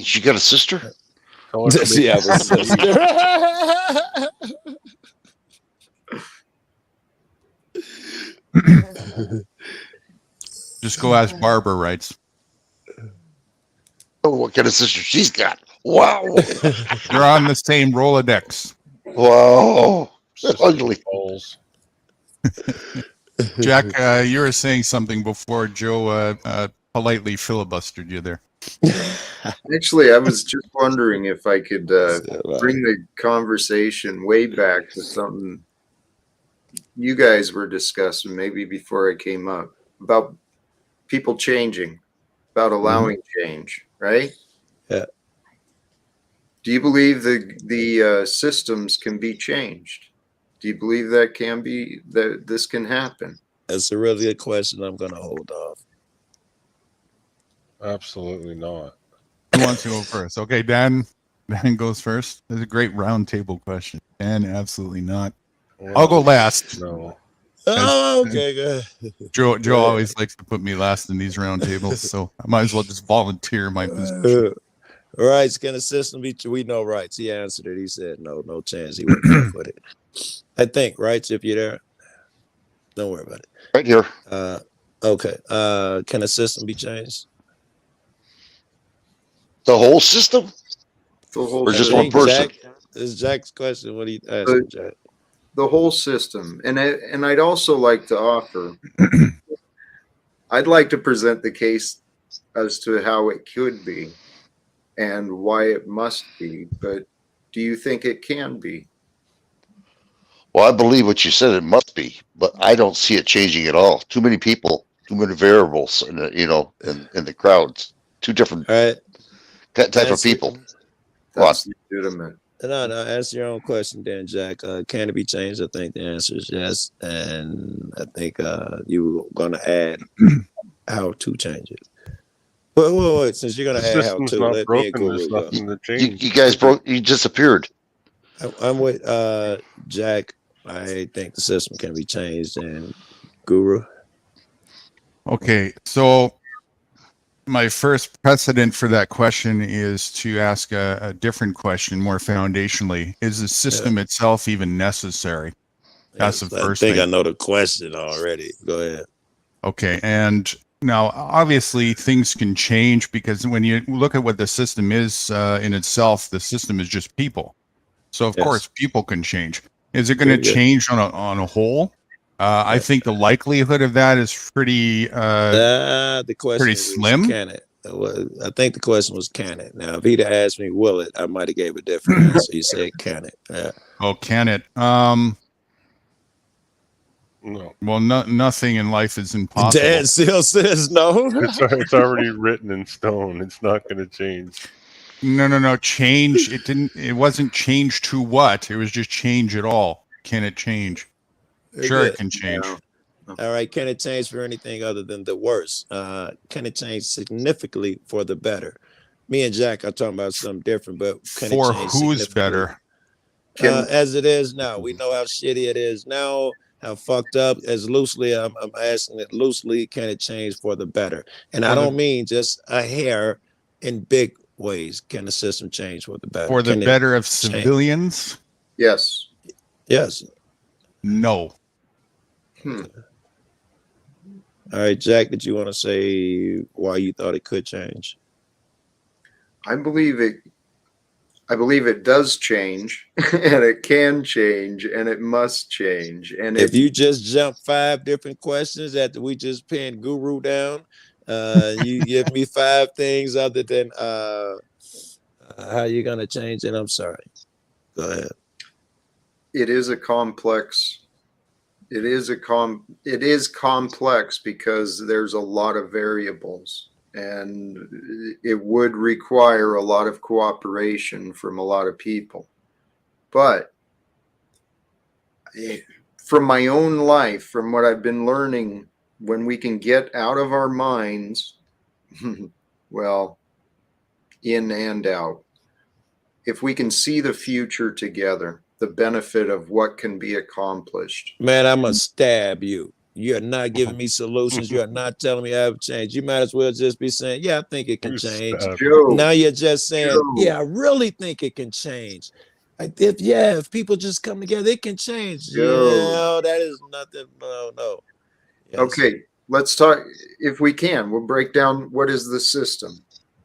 She got a sister? She has a sister. Just go ask Barbara, Wrights. Oh, what kind of sister she's got? Wow. You're on the same Rolodex. Wow. Ugly. Jack, you were saying something before Joe politely filibustered you there. Actually, I was just wondering if I could bring the conversation way back to something you guys were discussing, maybe before I came up, about people changing, about allowing change, right? Yeah. Do you believe the systems can be changed? Do you believe that this can happen? That's a really good question. I'm going to hold off. Absolutely not. Who wants to go first? Okay, Dan. Dan goes first. That's a great round table question. Dan, absolutely not. I'll go last. No. Oh, okay, good. Joe always likes to put me last in these round tables, so I might as well just volunteer my position. Rights, can a system be? We know rights. He answered it. He said no chance. He went back with it. I think rights. If you're there, don't worry about it. Right here. Okay. Can a system be changed? The whole system? The whole Or just system. one person? This is Jack's question. What do you ask, Jack? The whole system. And I'd also like to offer, I'd like to present the case as to how it could be and why it must be. But do you think it can be? Well, I believe what you said, it must be, but I don't see it changing at all. Too many people, too many variables, in the crowds. Two different type of people. That's legitimate. No, answer your own question, then, Jack. Can it be changed? I think the answer is yes, and I think you were going to add how to change it. Wait, since you're going to add how to, let me and Guru go. You guys you disappeared. I'm with Jack. I think the system can be changed, and Guru. Okay, so my first precedent for that question is to ask a different question, more foundationally. Is the system itself even necessary? That's the first thing. I think I know the question already. Go ahead. Okay, and now obviously things can change, because when you look at what the system is in itself, the system is just people. So of course people can change. Is it going to change on a whole? I think the likelihood of that is pretty the question pretty slim. Can it? I think the question was, can it? Now, if he'd have asked me, will it, I might have gave a different answer. He said, can it? Yeah. Oh, can it? No. Well, nothing in life is impossible. Dan still says no. It's already written in stone. It's not going to change. No. Change. It wasn't change to what? It was just change at all. Can it change? Sure, it can change. All right. Can it change for anything other than the worse? Can it change significantly for the better? Me and Jack are talking about something different, but can for it change who's better? As it is now. We know how shitty it is now, how fucked up. As loosely, I'm asking it loosely, can it change for the better? And I don't mean just a hair in big ways. Can the system change for the better? For the better of civilians? Yes. Yes. No. All right, Jack, did you want to say why you thought it could change? I believe it does change, and it can change, and it must change. And if you just jump 5 different questions after we just pinned Guru down, you give me 5 things other than how you're gonna change it. I'm sorry. Go ahead. It is a complex. It is complex because there's a lot of variables, and it would require a lot of cooperation from a lot of people. But from my own life, from what I've been learning, when we can get out of our minds, well, in and out, if we can see the future together, the benefit of what can be accomplished. Man, I'm gonna stab you. You are not giving me solutions. You are not telling me I have changed. You might as well just be saying, yeah, I think it can change. Now you're just saying, yeah, I really think it can change. If people just come together, it can change. Yeah, that is nothing. No. Yes. Okay, let's talk. If we can, we'll break down what is the system.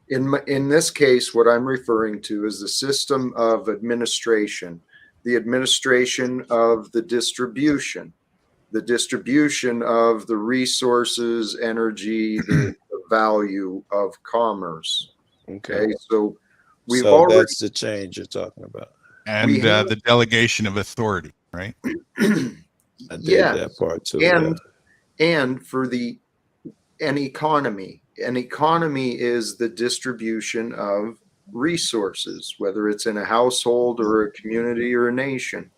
In this case, what I'm referring to is the system of administration, the administration of the distribution. the distribution of the resources, energy, the value of commerce. Okay, so we've So already that's the change you're talking about. And we have, the delegation of authority, right? I did yes, that part too. Yeah. and for an economy. An economy is the distribution of resources, whether it's in a household or a community or a nation.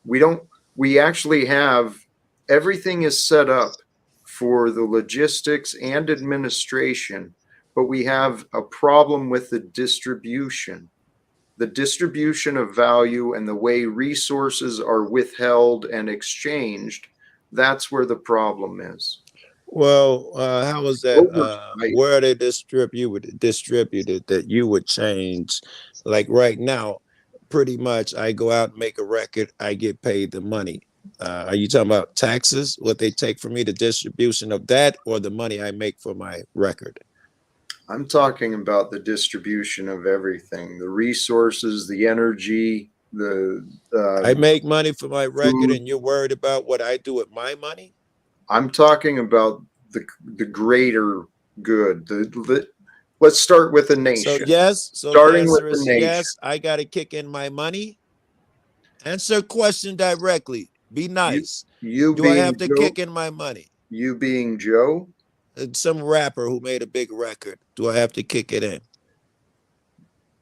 We actually have, everything is set up for the logistics and administration, but we have a problem with the distribution of value and the way resources are withheld and exchanged. That's where the problem is. Well, how is that? Where are they distributed that you would change? Like right now, pretty much I go out and make a record, I get paid the money. Are you talking about taxes, what they take from me, the distribution of that, or the money I make for my record? I'm talking about the distribution of everything, the resources, the energy, I make money for my record, food. and you're worried about what I do with my money? I'm talking about the greater good. Let's start with the nation. So yes, so starting the with answer the is nation. yes, I got to kick in my money. Answer question directly. Be nice. You Do I being have to Joe, kick in my money? You being Joe? Some rapper who made a big record. Do I have to kick it in?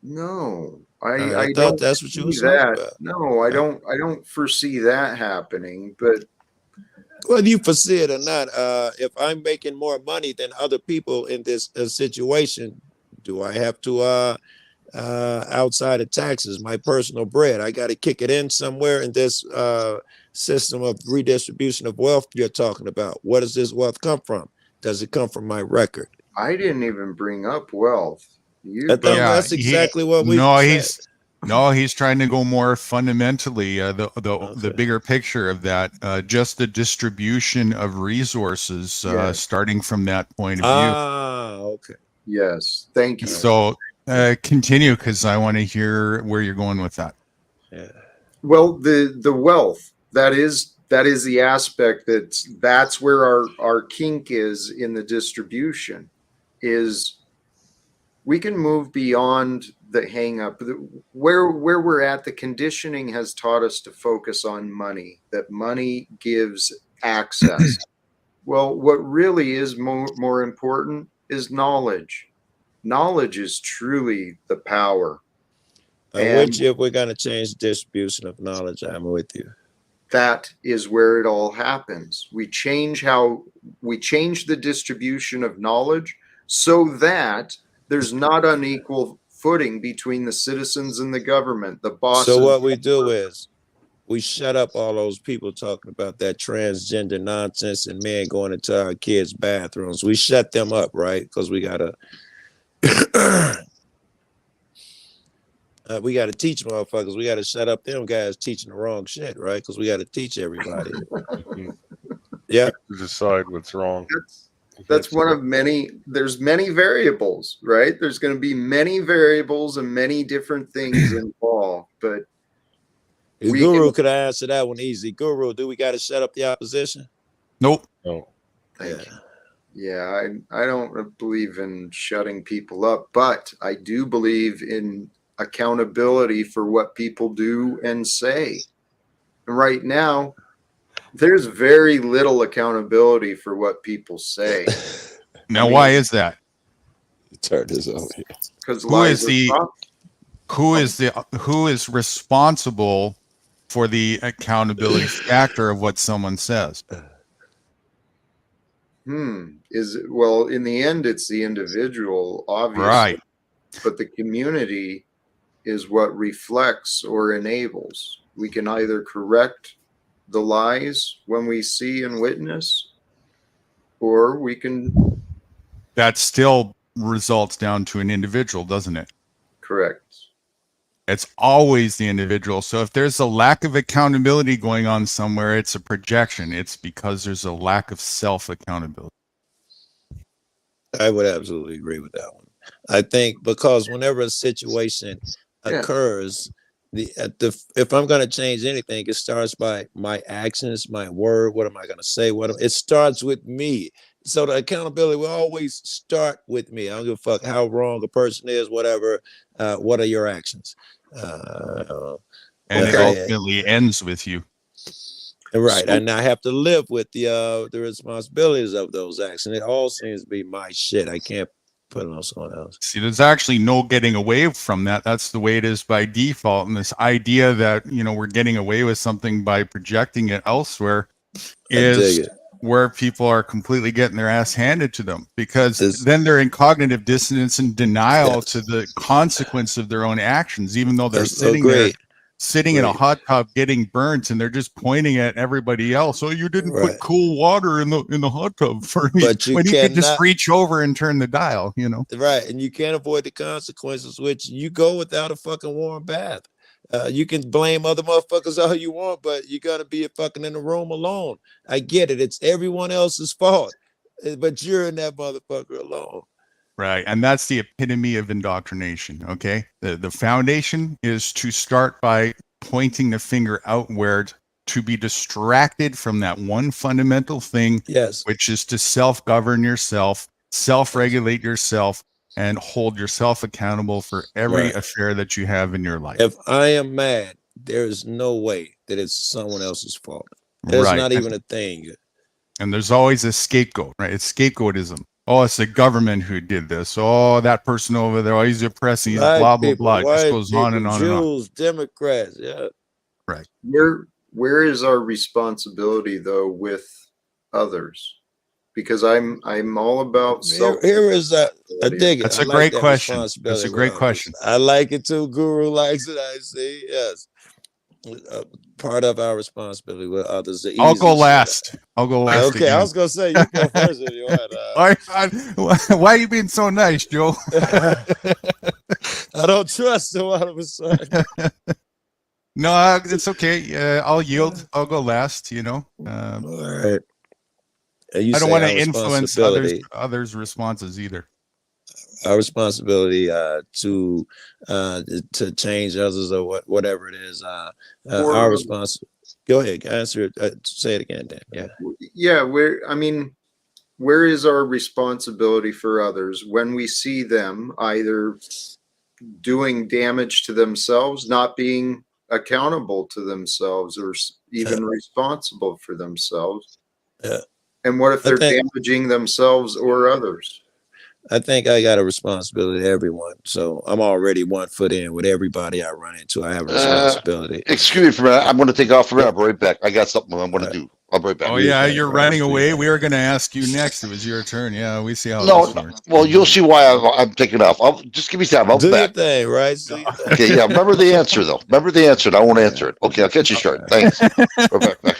No, I I thought don't that's what you were see talking that. about. No, I don't foresee that happening. But whether you foresee it or not, if I'm making more money than other people in this situation, do I have to outside of taxes, my personal bread, I got to kick it in somewhere in this system of redistribution of wealth you're talking about? Where does this wealth come from? Does it come from my record? I didn't even bring up wealth. That's exactly what we said. He's trying to go more fundamentally, the bigger picture of that, just the distribution of resources, starting from that point of view. Okay. Yes, thank you. So continue, because I want to hear where you're going with that. Yeah. Well, the wealth, that is the aspect that's where our kink is in the distribution, is we can move beyond the hang up. Where we're at, the conditioning has taught us to focus on money, that money gives access. Well, what really is more important is knowledge. Knowledge is truly the power. Which, if we're going to change the distribution of knowledge, I'm with you. That is where it all happens. We change the distribution of knowledge so that there's not unequal footing between the citizens and the government, the bosses. So what we do is we shut up all those people talking about that transgender nonsense and men going into our kids' bathrooms. We shut them up, right? Because we gotta teach motherfuckers. We gotta shut up them guys teaching the wrong shit, right? Because we gotta teach everybody. Yeah. Decide what's wrong. That's one of many. There's many variables, right? There's going to be many variables and many different things involved. But Guru could answer that one easy. Guru, do we got to shut up the opposition? Nope. No. Yeah, I don't believe in shutting people up, but I do believe in accountability for what people do and say. And right now, there's very little accountability for what people say. Now, why is that? Turn this over here. Because who is responsible for the accountability factor of what someone says? Well, in the end, it's the individual, obviously. Right. But the community is what reflects or enables. We can either correct the lies when we see and witness, or we can. That still results down to an individual, doesn't it? Correct. It's always the individual. So if there's a lack of accountability going on somewhere, it's a projection. It's because there's a lack of self-accountability. I would absolutely agree with that one. I think because whenever a situation occurs, if I'm going to change anything, it starts by my actions, my word. What am I going to say? It starts with me. So the accountability will always start with me. I don't give a fuck how wrong a person is, whatever. What are your actions? And it ultimately ends with you. Right. And I have to live with the responsibilities of those actions. It all seems to be my shit. I can't put it on someone else. See, there's actually no getting away from that. That's the way it is by default. And this idea that, we're getting away with something by projecting it elsewhere is where people are completely getting their ass handed to them, because then they're in cognitive dissonance and denial to the consequence of their own actions, even though they're sitting there in a hot tub getting burnt, and they're just pointing at everybody else. Oh, you didn't put cool water in the hot tub for me. But you could just reach over and turn the dial, Right. And you can't avoid the consequences, which you go without a fucking warm bath. You can blame other motherfuckers all you want, but you got to be fucking in the room alone. I get it. It's everyone else's fault, but you're in that motherfucker alone. Right. And that's the epitome of indoctrination. Okay. The foundation is to start by pointing the finger outward, to be distracted from that one fundamental thing, which is to self-govern yourself, self-regulate yourself, and hold yourself accountable for every affair that you have in your life. If I am mad, there is no way that it's someone else's fault. There's not even a thing. And there's always a scapegoat, right? It's scapegoatism. Oh, it's the government who did this. Oh, that person over there, oh, he's oppressing, he's blah, blah, blah. It just goes on and on and on. Jews, Democrats, Right. Where is our responsibility, though, with others? Because I'm all about self. Here is that. I dig it. That's a great question. That's a great question. I like it too. Guru likes it. I see. Yes. Part of our responsibility with others. I'll go last. Okay, again. I was gonna say you go first if you want. Why are you being so nice, Joe? I don't trust him all of a sudden. No, it's okay. I'll yield. I'll go last. All right. I don't want to influence others' responses either. Our responsibility to change others or whatever it is. Our responsibility. Go ahead, answer it. Say it again, Dan. Yeah. Where is our responsibility for others when we see them either doing damage to themselves, not being accountable to themselves, or even responsible for themselves? And what if they're damaging themselves or others? I think I got a responsibility to everyone. So I'm already 1 foot in with everybody I run into. I have a responsibility. Excuse me for a minute. I'm going to take off for a minute. I'll be right back. I got something I'm going to do. I'll be right back. Oh, yeah. You're running away. We were going to ask you next. It was your turn. Yeah. We see how this works. Well, you'll see why I'm taking off. Just give me time. I'll be back. Do your thing, right? Okay. Yeah. Remember the answer, though. Remember the answer. And I won't answer it. Okay. I'll catch you short. Thanks. We're back.